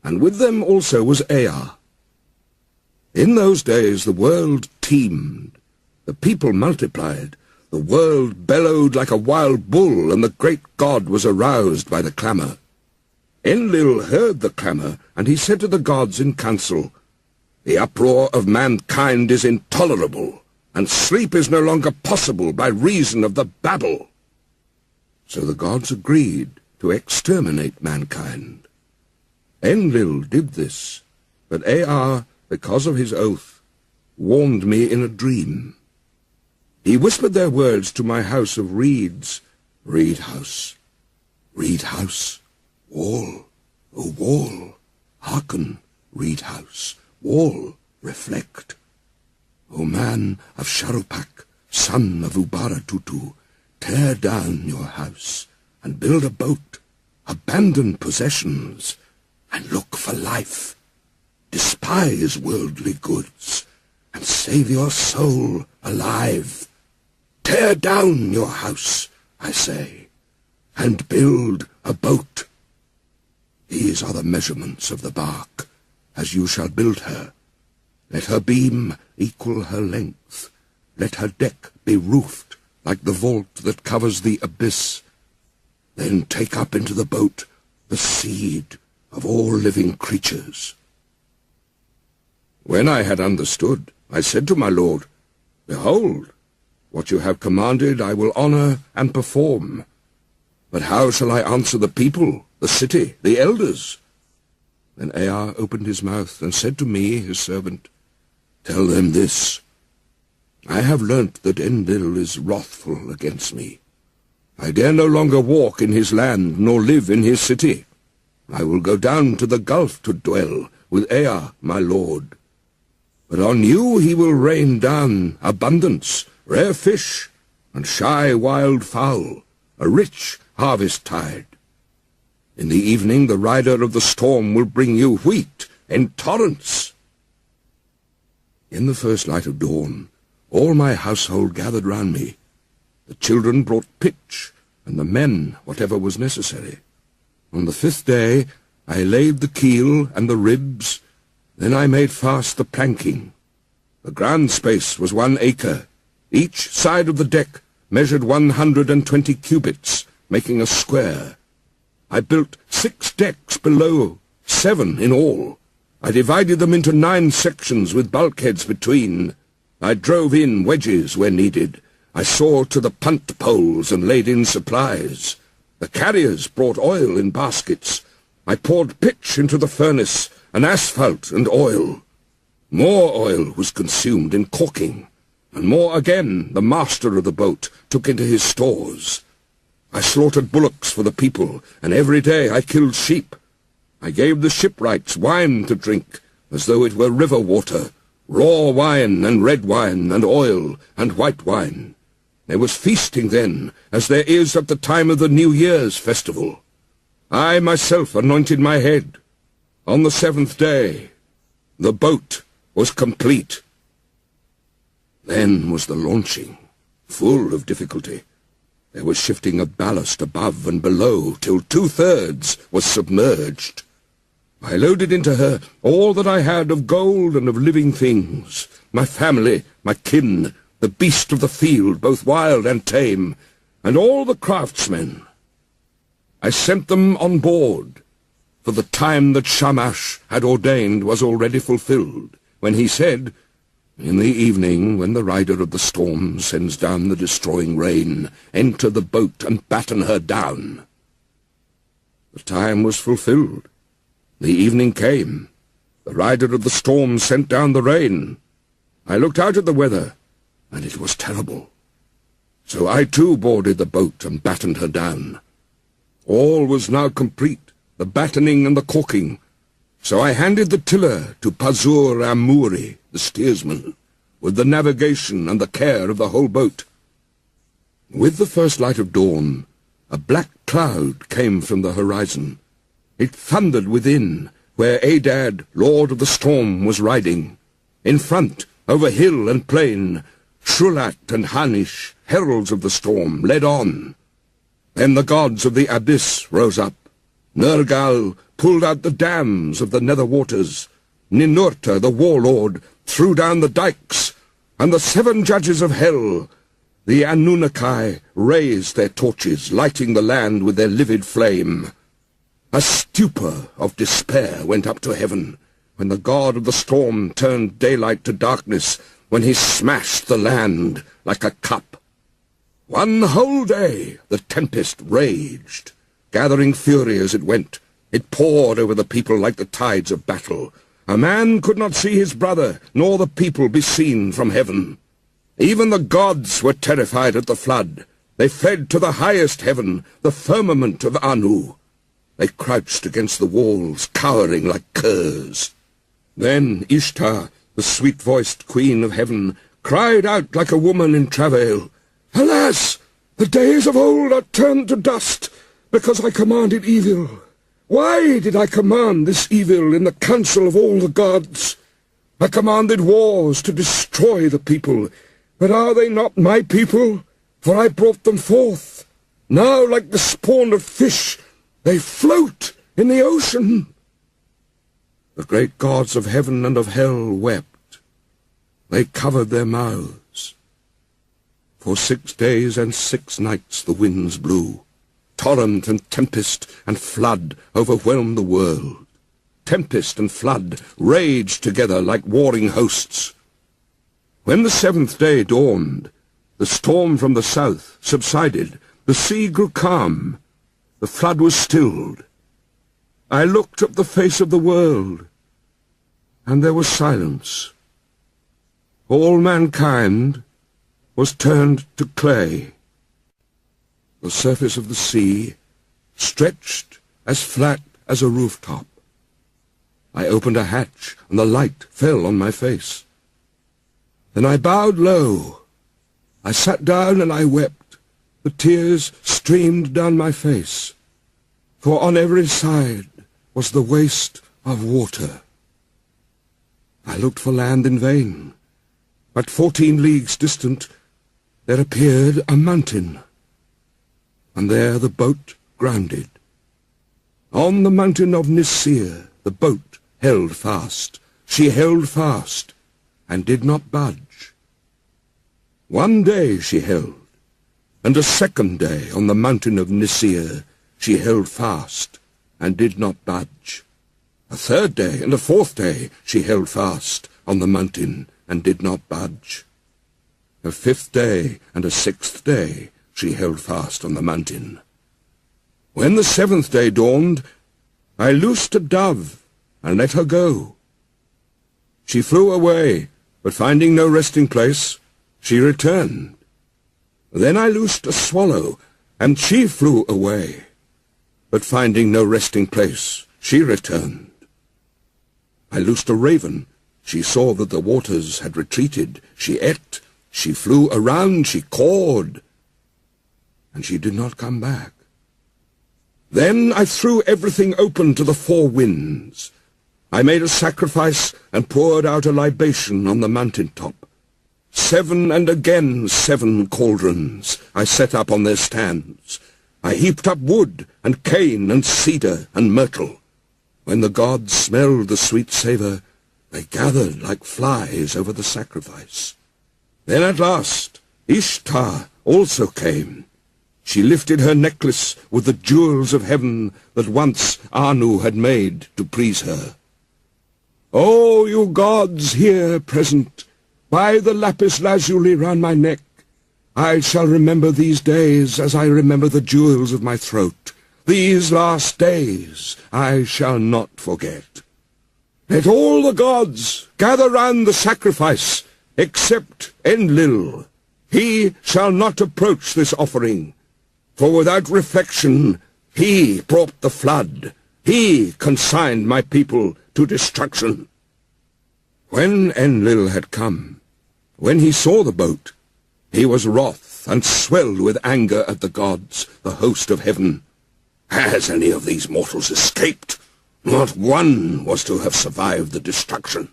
And with them also was Ea. In those days the world teemed, the people multiplied, the world bellowed like a wild bull, and the great god was aroused by the clamour. Enlil heard the clamour, and he said to the gods in council, The uproar of mankind is intolerable, and sleep is no longer possible by reason of the babble. So the gods agreed to exterminate mankind. Enlil did this, but Ea, because of his oath, warned me in a dream. He whispered their words to my house of reeds, Reed house, wall, O wall, hearken, reed house, wall, reflect. O man of Sharupak, son of Ubaratutu, tear down your house, and build a boat, abandon possessions, and look for life. Despise worldly goods, and save your soul alive. Tear down your house, I say, and build a boat. These are the measurements of the bark, as you shall build her. Let her beam equal her length. Let her deck be roofed like the vault that covers the abyss. Then take up into the boat the seed of all living creatures. When I had understood, I said to my lord, Behold, what you have commanded I will honour and perform. But how shall I answer the people, the city, the elders? Then Ea opened his mouth and said to me, his servant, Tell them this. I have learnt that Enlil is wrathful against me. I dare no longer walk in his land, nor live in his city. I will go down to the gulf to dwell with Ea, my lord. But on you he will rain down abundance, rare fish, and shy wild fowl, a rich harvest-tide. In the evening the rider of the storm will bring you wheat in torrents. In the first light of dawn, all my household gathered round me. The children brought pitch, and the men whatever was necessary. On the 5th day I laid the keel and the ribs, then I made fast the planking. The ground space was 1 acre. Each side of the deck measured 120 cubits, making a square. I built 6 decks below, 7 in all. I divided them into 9 sections with bulkheads between. I drove in wedges where needed. I saw to the punt poles and laid in supplies. The carriers brought oil in baskets. I poured pitch into the furnace, and asphalt and oil. More oil was consumed in caulking, and more again the master of the boat took into his stores. I slaughtered bullocks for the people, and every day I killed sheep. I gave the shipwrights wine to drink, as though it were river water, raw wine and red wine and oil and white wine. There was feasting then, as there is at the time of the New Year's festival. I myself anointed my head. On the 7th day, the boat was complete. Then was the launching, full of difficulty. There was shifting of ballast above and below, till 2/3 was submerged. I loaded into her all that I had of gold and of living things, my family, my kin, the beast of the field, both wild and tame, and all the craftsmen. I sent them on board, for the time that Shamash had ordained was already fulfilled, when he said, "In the evening, when the rider of the storm sends down the destroying rain, enter the boat and batten her down." The time was fulfilled. The evening came. The rider of the storm sent down the rain. I looked out at the weather, and it was terrible. So I too boarded the boat and battened her down. All was now complete, the battening and the caulking. So I handed the tiller to Pazur Amuri, the steersman, with the navigation and the care of the whole boat. With the first light of dawn, a black cloud came from the horizon. It thundered within, where Adad, lord of the storm, was riding. In front, over hill and plain, Shulat and Hanish, heralds of the storm, led on. Then the gods of the abyss rose up. Nergal pulled out the dams of the nether waters. Ninurta, the warlord, threw down the dikes, and the 7 judges of hell, the Anunnaki, raised their torches, lighting the land with their livid flame. A stupor of despair went up to heaven, when the god of the storm turned daylight to darkness, when he smashed the land like a cup. One whole day the tempest raged, gathering fury as it went. It poured over the people like the tides of battle. A man could not see his brother, nor the people be seen from heaven. Even the gods were terrified at the flood. They fled to the highest heaven, the firmament of Anu. They crouched against the walls, cowering like curs. Then Ishtar, the sweet-voiced queen of heaven, cried out like a woman in travail, "Alas! The days of old are turned to dust, because I commanded evil. Why did I command this evil in the council of all the gods? I commanded wars to destroy the people, but are they not my people? For I brought them forth. Now, like the spawn of fish, they float in the ocean." The great gods of heaven and of hell wept. They covered their mouths. For 6 days and 6 nights the winds blew. Torrent and tempest and flood overwhelmed the world. Tempest and flood raged together like warring hosts. When the 7th day dawned, the storm from the south subsided, the sea grew calm, the flood was stilled. I looked up the face of the world, and there was silence. All mankind was turned to clay. The surface of the sea stretched as flat as a rooftop. I opened a hatch, and the light fell on my face. Then I bowed low. I sat down and I wept. The tears streamed down my face, for on every side was the waste of water. I looked for land in vain, but 14 leagues distant there appeared a mountain, and there the boat grounded. On the mountain of Nisir the boat held fast. She held fast, and did not budge. 1 day she held, and a 2nd day on the mountain of Nisir she held fast, and did not budge. A 3rd day and a 4th day she held fast on the mountain, and did not budge. A 5th day and a 6th day she held fast on the mountain. When the 7th day dawned, I loosed a dove, and let her go. She flew away, but finding no resting place, she returned. Then I loosed a swallow, and she flew away, but finding no resting place, she returned. I loosed a raven. She saw that the waters had retreated. She ate, she flew around, she cawed, and she did not come back. Then I threw everything open to the 4 winds. I made a sacrifice and poured out a libation on the mountain-top. 7 and again 7 cauldrons I set up on their stands. I heaped up wood and cane and cedar and myrtle. When the gods smelled the sweet savour, they gathered like flies over the sacrifice. Then at last Ishtar also came. She lifted her necklace with the jewels of heaven that once Anu had made to please her. O you gods here present, by the lapis lazuli round my neck, I shall remember these days as I remember the jewels of my throat. These last days I shall not forget. Let all the gods gather round the sacrifice, except Enlil. He shall not approach this offering, for without reflection he brought the flood. He consigned my people to destruction. When Enlil had come, when he saw the boat, he was wroth and swelled with anger at the gods, the host of heaven. Has any of these mortals escaped? Not one was to have survived the destruction.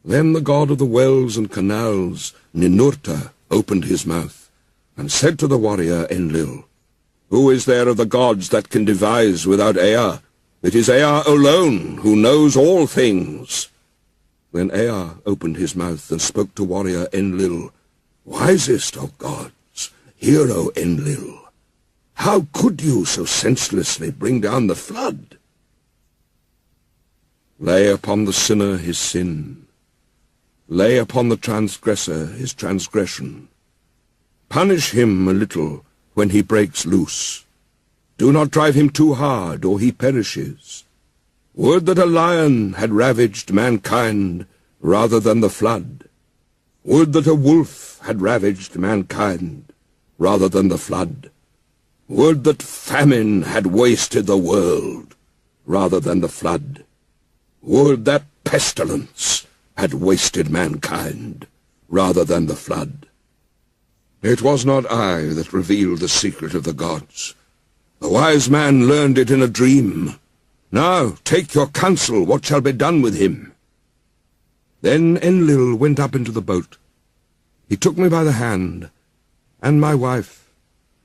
Then the god of the wells and canals, Ninurta, opened his mouth, and said to the warrior Enlil, Who is there of the gods that can devise without Ea? It is Ea alone who knows all things. Then Ea opened his mouth and spoke to warrior Enlil, Wisest of gods, hero Enlil, how could you so senselessly bring down the flood? Lay upon the sinner his sin. Lay upon the transgressor his transgression. Punish him a little when he breaks loose. Do not drive him too hard, or he perishes. Would that a lion had ravaged mankind rather than the flood. Would that a wolf had ravaged mankind rather than the flood. Would that famine had wasted the world rather than the flood. Would that pestilence had wasted mankind rather than the flood. It was not I that revealed the secret of the gods. The wise man learned it in a dream. Now take your counsel, what shall be done with him? Then Enlil went up into the boat. He took me by the hand, and my wife,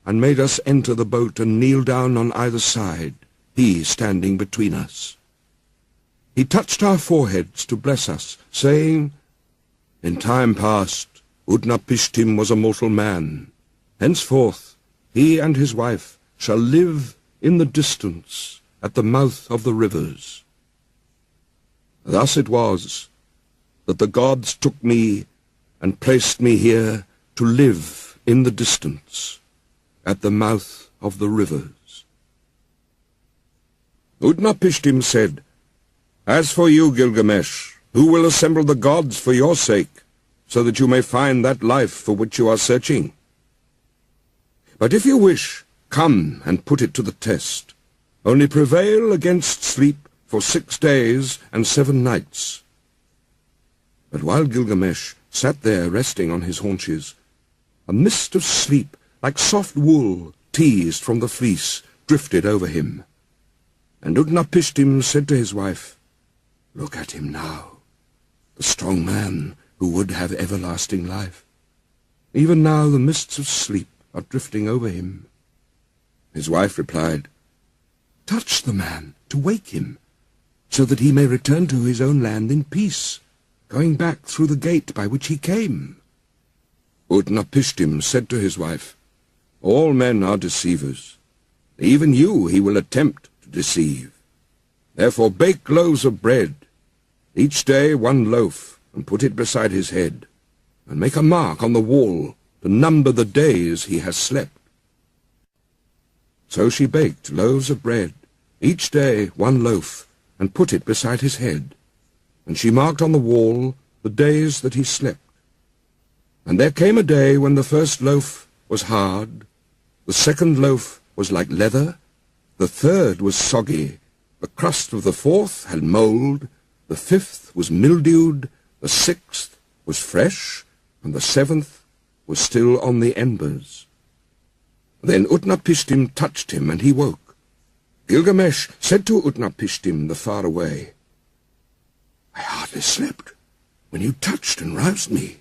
and made us enter the boat and kneel down on either side, he standing between us. He touched our foreheads to bless us, saying, In time past, Utnapishtim was a mortal man. Henceforth, he and his wife shall live in the distance at the mouth of the rivers. Thus it was that the gods took me and placed me here to live in the distance at the mouth of the rivers. Utnapishtim said, As for you, Gilgamesh, who will assemble the gods for your sake, so that you may find that life for which you are searching? But if you wish, come and put it to the test. Only prevail against sleep for 6 days and 7 nights. But while Gilgamesh sat there resting on his haunches, a mist of sleep, like soft wool teased from the fleece, drifted over him. And Utnapishtim said to his wife, Look at him now, the strong man who would have everlasting life. Even now the mists of sleep are drifting over him. His wife replied, Touch the man to wake him, so that he may return to his own land in peace, going back through the gate by which he came. Utnapishtim said to his wife, All men are deceivers. Even you he will attempt to deceive. Therefore bake loaves of bread, each day 1 loaf, and put it beside his head, and make a mark on the wall to number the days he has slept. So she baked loaves of bread, each day 1 loaf, and put it beside his head, and she marked on the wall the days that he slept. And there came a day when the first loaf was hard, the second loaf was like leather, the third was soggy, the crust of the fourth had mould, the fifth was mildewed, the sixth was fresh, and the seventh was still on the embers. Then Utnapishtim touched him, and he woke. Gilgamesh said to Utnapishtim the far away, I hardly slept when you touched and roused me.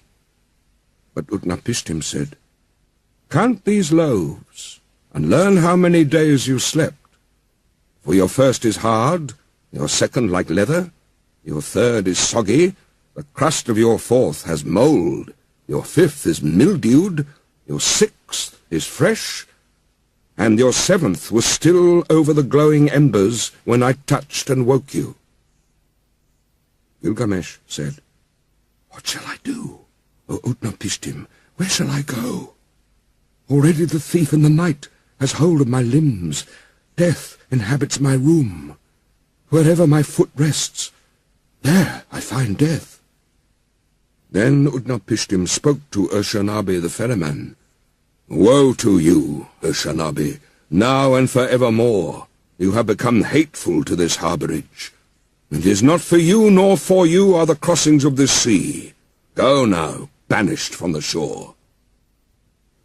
But Utnapishtim said, Count these loaves, and learn how many days you slept. For your first is hard, your second like leather, your third is soggy, the crust of your fourth has mould, your fifth is mildewed, your sixth is fresh, and your seventh was still over the glowing embers when I touched and woke you." Gilgamesh said, "What shall I do, O Utnapishtim? Where shall I go? Already the thief in the night has hold of my limbs. Death inhabits my room. Wherever my foot rests, there I find death." Then Utnapishtim spoke to Urshanabi the ferryman. "Woe to you, Urshanabi! Now and for evermore you have become hateful to this harbourage. It is not for you nor for you are the crossings of this sea. Go now, banished from the shore.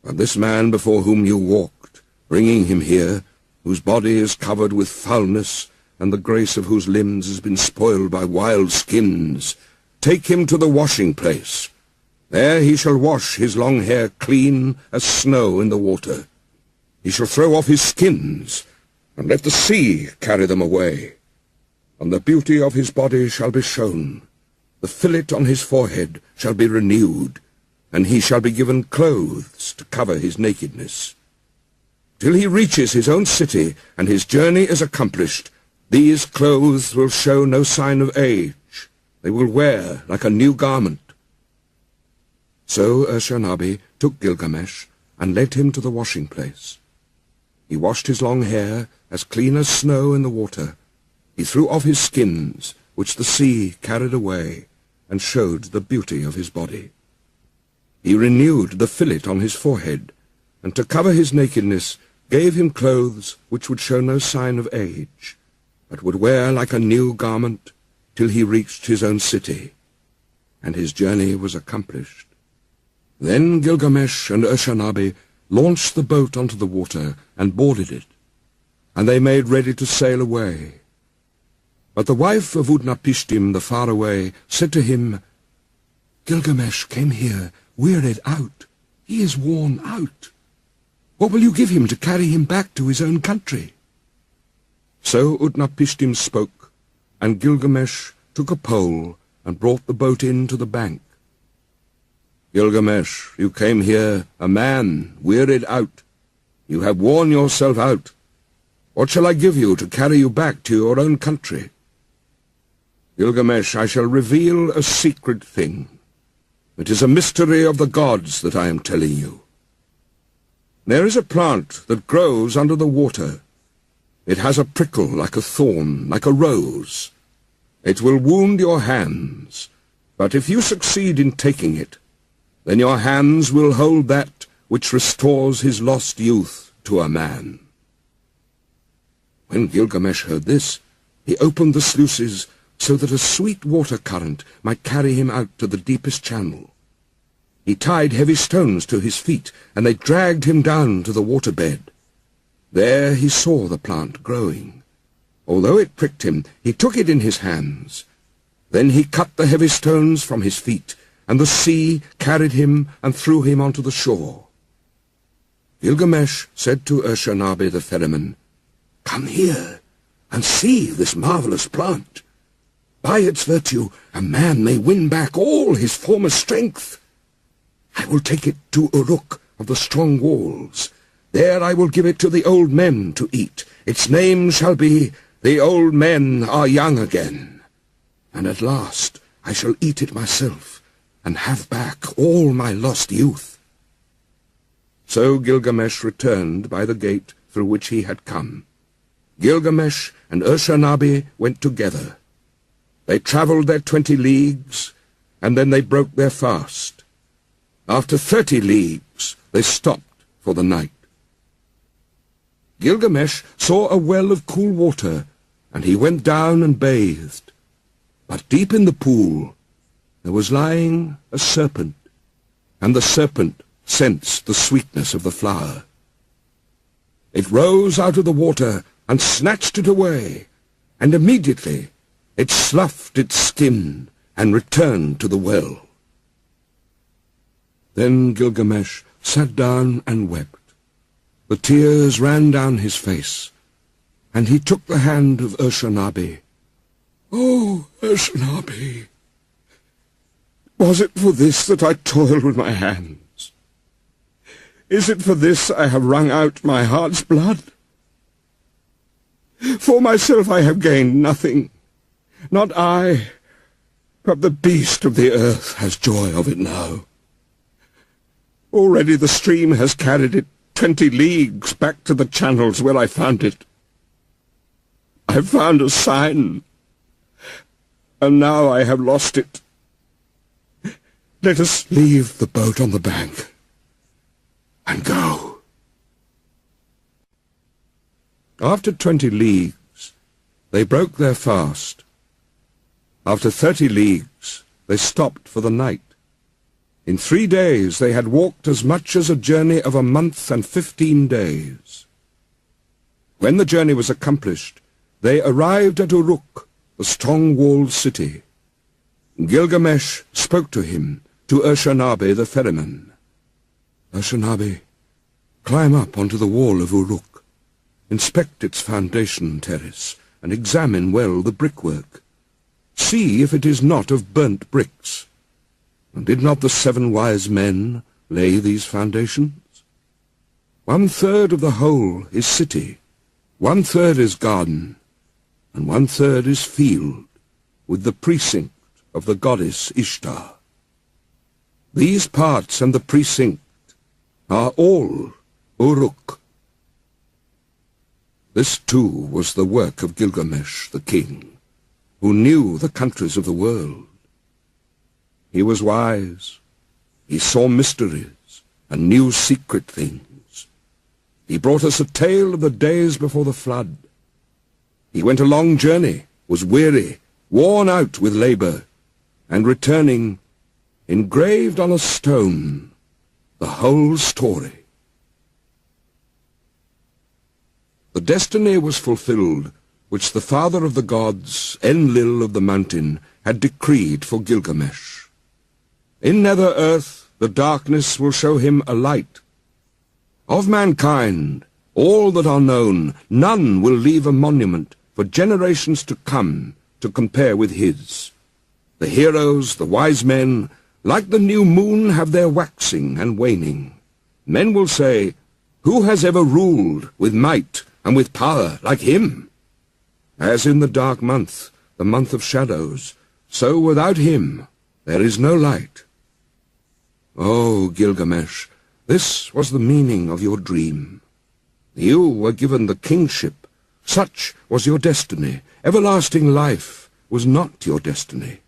But this man before whom you walked, bringing him here, whose body is covered with foulness, and the grace of whose limbs has been spoiled by wild skins, take him to the washing place. There he shall wash his long hair clean as snow in the water. He shall throw off his skins, and let the sea carry them away. And the beauty of his body shall be shown. The fillet on his forehead shall be renewed, and he shall be given clothes to cover his nakedness. Till he reaches his own city, and his journey is accomplished, these clothes will show no sign of age. They will wear like a new garment." So Urshanabi took Gilgamesh and led him to the washing place. He washed his long hair as clean as snow in the water. He threw off his skins, which the sea carried away, and showed the beauty of his body. He renewed the fillet on his forehead, and to cover his nakedness gave him clothes which would show no sign of age, but would wear like a new garment till he reached his own city, and his journey was accomplished. Then Gilgamesh and Urshanabi launched the boat onto the water and boarded it, and they made ready to sail away. But the wife of Utnapishtim the faraway said to him, "Gilgamesh came here wearied out. He is worn out. What will you give him to carry him back to his own country?" So Utnapishtim spoke, and Gilgamesh took a pole and brought the boat in to the bank. "Gilgamesh, you came here a man, wearied out. You have worn yourself out. What shall I give you to carry you back to your own country?" "Gilgamesh, I shall reveal a secret thing. It is a mystery of the gods that I am telling you. There is a plant that grows under the water. It has a prickle like a thorn, like a rose. It will wound your hands, but if you succeed in taking it, then your hands will hold that which restores his lost youth to a man." When Gilgamesh heard this, he opened the sluices so that a sweet water current might carry him out to the deepest channel. He tied heavy stones to his feet, and they dragged him down to the waterbed. There he saw the plant growing. Although it pricked him, he took it in his hands. Then he cut the heavy stones from his feet, and the sea carried him and threw him onto the shore. Gilgamesh said to Urshanabi the ferryman, "Come here and see this marvelous plant. By its virtue a man may win back all his former strength. I will take it to Uruk of the strong walls. There I will give it to the old men to eat. Its name shall be, The Old Men Are Young Again. And at last I shall eat it myself, and have back all my lost youth." So Gilgamesh returned by the gate through which he had come. Gilgamesh and Urshanabi went together. They travelled their 20 leagues, and then they broke their fast. After 30 leagues they stopped for the night. Gilgamesh saw a well of cool water, and he went down and bathed. But deep in the pool there was lying a serpent, and the serpent sensed the sweetness of the flower. It rose out of the water and snatched it away, and immediately it sloughed its skin and returned to the well. Then Gilgamesh sat down and wept. The tears ran down his face, and he took the hand of Urshanabi "Oh, Ashnabi, was it for this that I toiled with my hands? Is it for this I have wrung out my heart's blood? For myself I have gained nothing, not I, but the beast of the earth has joy of it now. Already the stream has carried it 20 leagues back to the channels where I found it. I found a sign, and now I have lost it. Let us leave the boat on the bank and go." After 20 leagues, they broke their fast. After 30 leagues, they stopped for the night. In 3 days they had walked as much as a journey of a month and 15 days. When the journey was accomplished, they arrived at Uruk, the strong-walled city. Gilgamesh spoke to him, to Ashnabi the ferryman. "Ashnabi, climb up onto the wall of Uruk. Inspect its foundation terrace, and examine well the brickwork. See if it is not of burnt bricks. And did not the 7 wise men lay these foundations? 1/3 of the whole is city, 1/3 is garden, and 1/3 is field, with the precinct of the goddess Ishtar. These parts and the precinct are all Uruk." This too was the work of Gilgamesh the king, who knew the countries of the world. He was wise, he saw mysteries, and knew secret things. He brought us a tale of the days before the flood. He went a long journey, was weary, worn out with labor, and returning, engraved on a stone the whole story. The destiny was fulfilled which the father of the gods, Enlil of the mountain, had decreed for Gilgamesh. In nether earth the darkness will show him a light. Of mankind, all that are known, none will leave a monument for generations to come to compare with his. The heroes, the wise men, like the new moon, have their waxing and waning. Men will say, "Who has ever ruled with might and with power like him?" As in the dark month, the month of shadows, so without him there is no light. "Oh, Gilgamesh, this was the meaning of your dream. You were given the kingship. Such was your destiny. Everlasting life was not your destiny.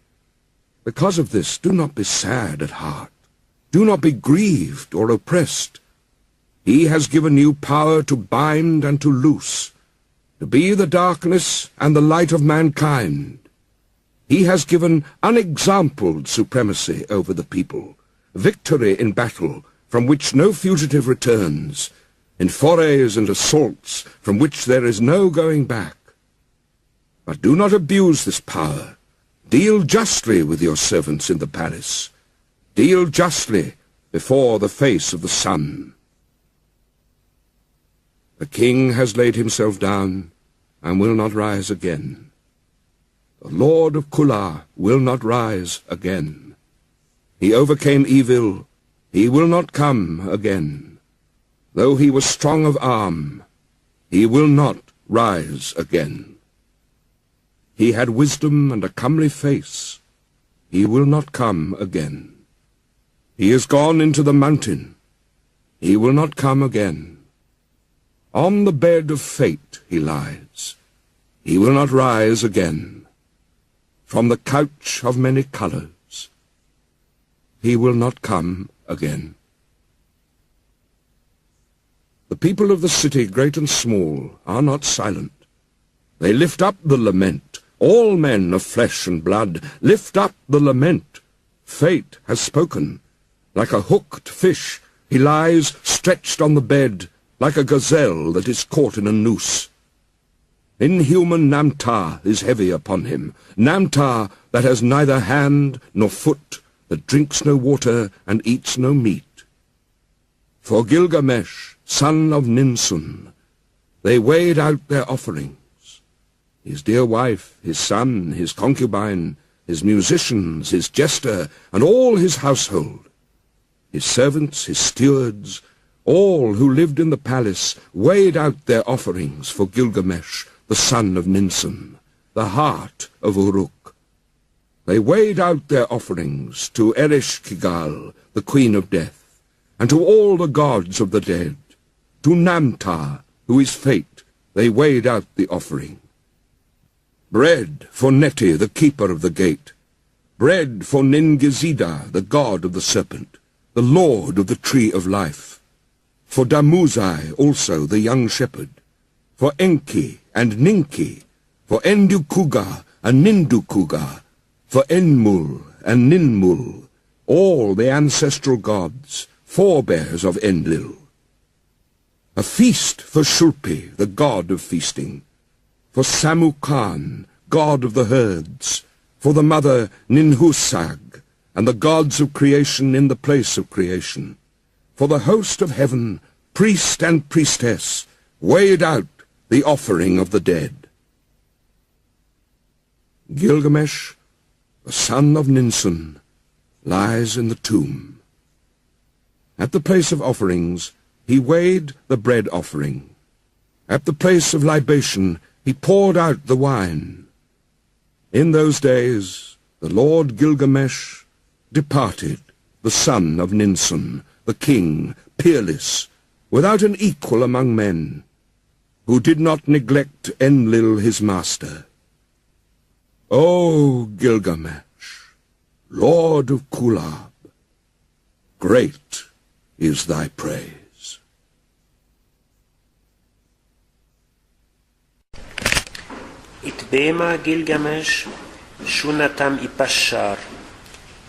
Because of this, do not be sad at heart. Do not be grieved or oppressed. He has given you power to bind and to loose, to be the darkness and the light of mankind. He has given unexampled supremacy over the people, victory in battle from which no fugitive returns, in forays and assaults from which there is no going back. But do not abuse this power. Deal justly with your servants in the palace. Deal justly before the face of the sun." The king has laid himself down and will not rise again. The Lord of Kula will not rise again. He overcame evil, he will not come again. Though he was strong of arm, he will not rise again. He had wisdom and a comely face, he will not come again. He is gone into the mountain, he will not come again. On the bed of fate he lies, he will not rise again. From the couch of many colors, he will not come again. The people of the city, great and small, are not silent. They lift up the lament. All men of flesh and blood, lift up the lament. Fate has spoken. Like a hooked fish, he lies stretched on the bed, like a gazelle that is caught in a noose. Inhuman Namtar is heavy upon him, Namtar that has neither hand nor foot, that drinks no water and eats no meat. For Gilgamesh, son of Ninsun, they weighed out their offerings. his dear wife, his son, his concubine, his musicians, his jester, and all his household, his servants, his stewards, all who lived in the palace weighed out their offerings for Gilgamesh, the son of Ninsun, the heart of Uruk. They weighed out their offerings to Ereshkigal, the queen of death, and to all the gods of the dead. To Namtar, who is fate, they weighed out the offering. Bread for Neti, the keeper of the gate. Bread for Ningizida, the god of the serpent, the lord of the tree of life. For Damuzai also, the young shepherd. For Enki and Ninki. For Endukuga and Nindukuga. For Enmul and Ninmul, all the ancestral gods, forebears of Enlil. A feast for Shulpi, the god of feasting. For Samukan, god of the herds. For the mother Ninhusag, and the gods of creation in the place of creation. For the host of heaven, priest and priestess, weighed out the offering of the dead. Gilgamesh, the son of Ninsun, lies in the tomb. At the place of offerings, he weighed the bread offering. At the place of libation, he poured out the wine. In those days, the Lord Gilgamesh departed, the son of Ninsun, the king, peerless, without an equal among men, who did not neglect Enlil his master. O Gilgamesh, Lord of Kulab, great is thy praise. Itbema Gilgamesh, shunatam ipashar,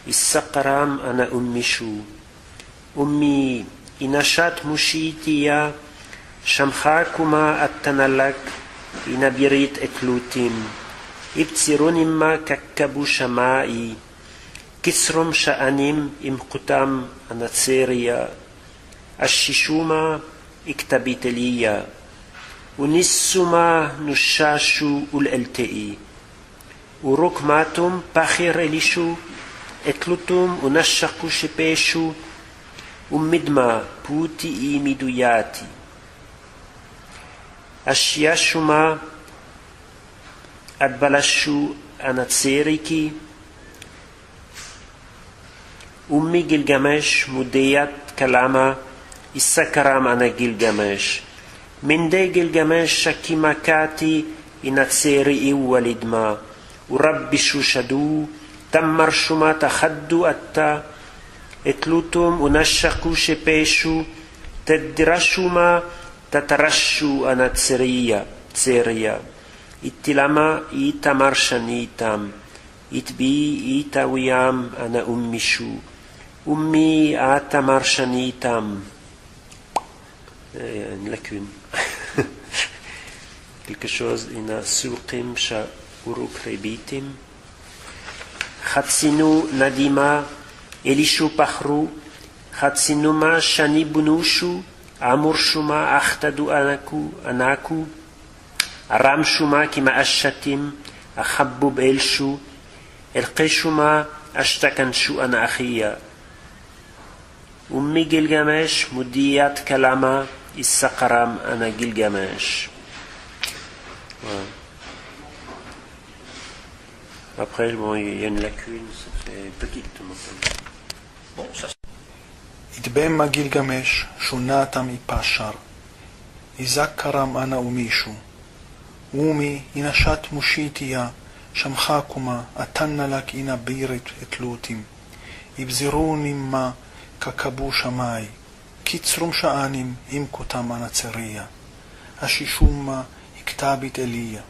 issaqaram ana ummishu, ummi inashat mushitiya, shamchakuma attanalak, inabirit eklutim, ibtsirunimma kakkabu shamai, kisrum sha'anim imqutam anatseriya, ashishuma iktabiteliya, unissuma nushashu ul-eltei, urukmatum pachir elishu, etlutum unashaku shepeshu, ummidma puti miduyati, ashiashuma adbalashu anatseriki, ummi Gilgamesh mudeyat kalama issakaram ana Gilgamesh. Minde Gilgamesh shakimakati inatseri walidma. Urabbishu shadu tammar shuma takhaddu atta. Etlutum unashaku shepeshu teddirashuma tatarashu anatseriya tseriya. Ittilama itamar shanitam. Itbi itawiyam ana ummishu. Ummi atamar shanitam. Une lacune. Quelque chose, ina suqim sha uruk rebitim. Khatsinu nadima elishu pahru. Khatsinuma shani bunushu. Amurshuma akhtadu anaku. Aramshuma kima ashatim. Akhabbub elshu. Elqeshuma ashtakanshu ana akhiya. Ummi Gilgamesh mudiyat kalama issaqaram ana Gilgamesh. Voilà. Après, bon, il y a une lacune, c'est petite. Bon, ça. Itbema Gilgamesh shunatam ipashar. Izakaram ana umishu. Umi inashat mushitiya. Shamchakuma atannalak ina birit etlutim. Ibzirunimma kakabu shamai. Kitsrum sha'anim imkutam anatseriya. Ashishumma iktabit eliya.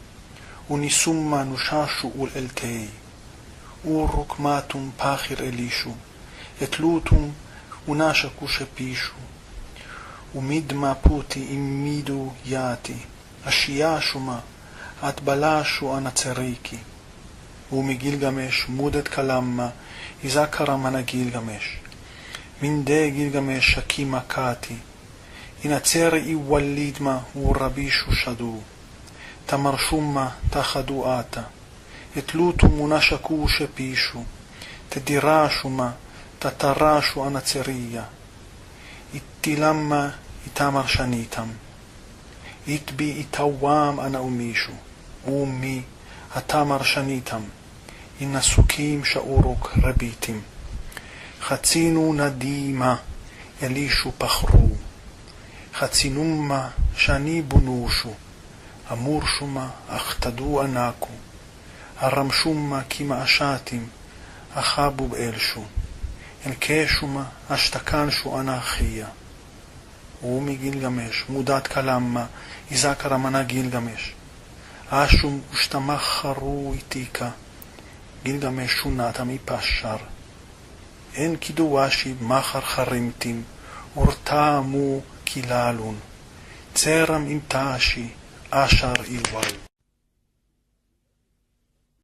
Unisumma nushashu ul-eltei. Urukmatum pachir elishu. Etlutum unashaku shepishu. Umidma puti immidu yati. Ashiyashuma atbalashu anatseriki. Umi Gilgamesh mudet kalamma. Izakaram ana Gilgamesh. Minde Gilgamesh shakimakati. Inatseri iwalidma urabishu shadu. تمرشما تاخدو آتا يتلوتو مناشكو شبيشو تدراشما تتراشو أنا تسرية اتلما إتامر شنيتم إتبي إتوام أنا أميشو أمي أتامر شنيتم إن سكيم شأورك ربيتم خצינו נדימה ילישו פחרו חצינומה שאני בונושו אמורשומה אך תדו ענקו הרמשומה כמה אשתים אחבו באלשו אלקשומה אשתקנשו אנכיה ומגילגמש מודת כלמה יזכר המנה גילגמש אשום ושתמחרו איתיקה גילגמש שונתה מפשר אין קידואשי מחר חרימתים ורתמו קיללון צרם עם תאשי אשר איוואל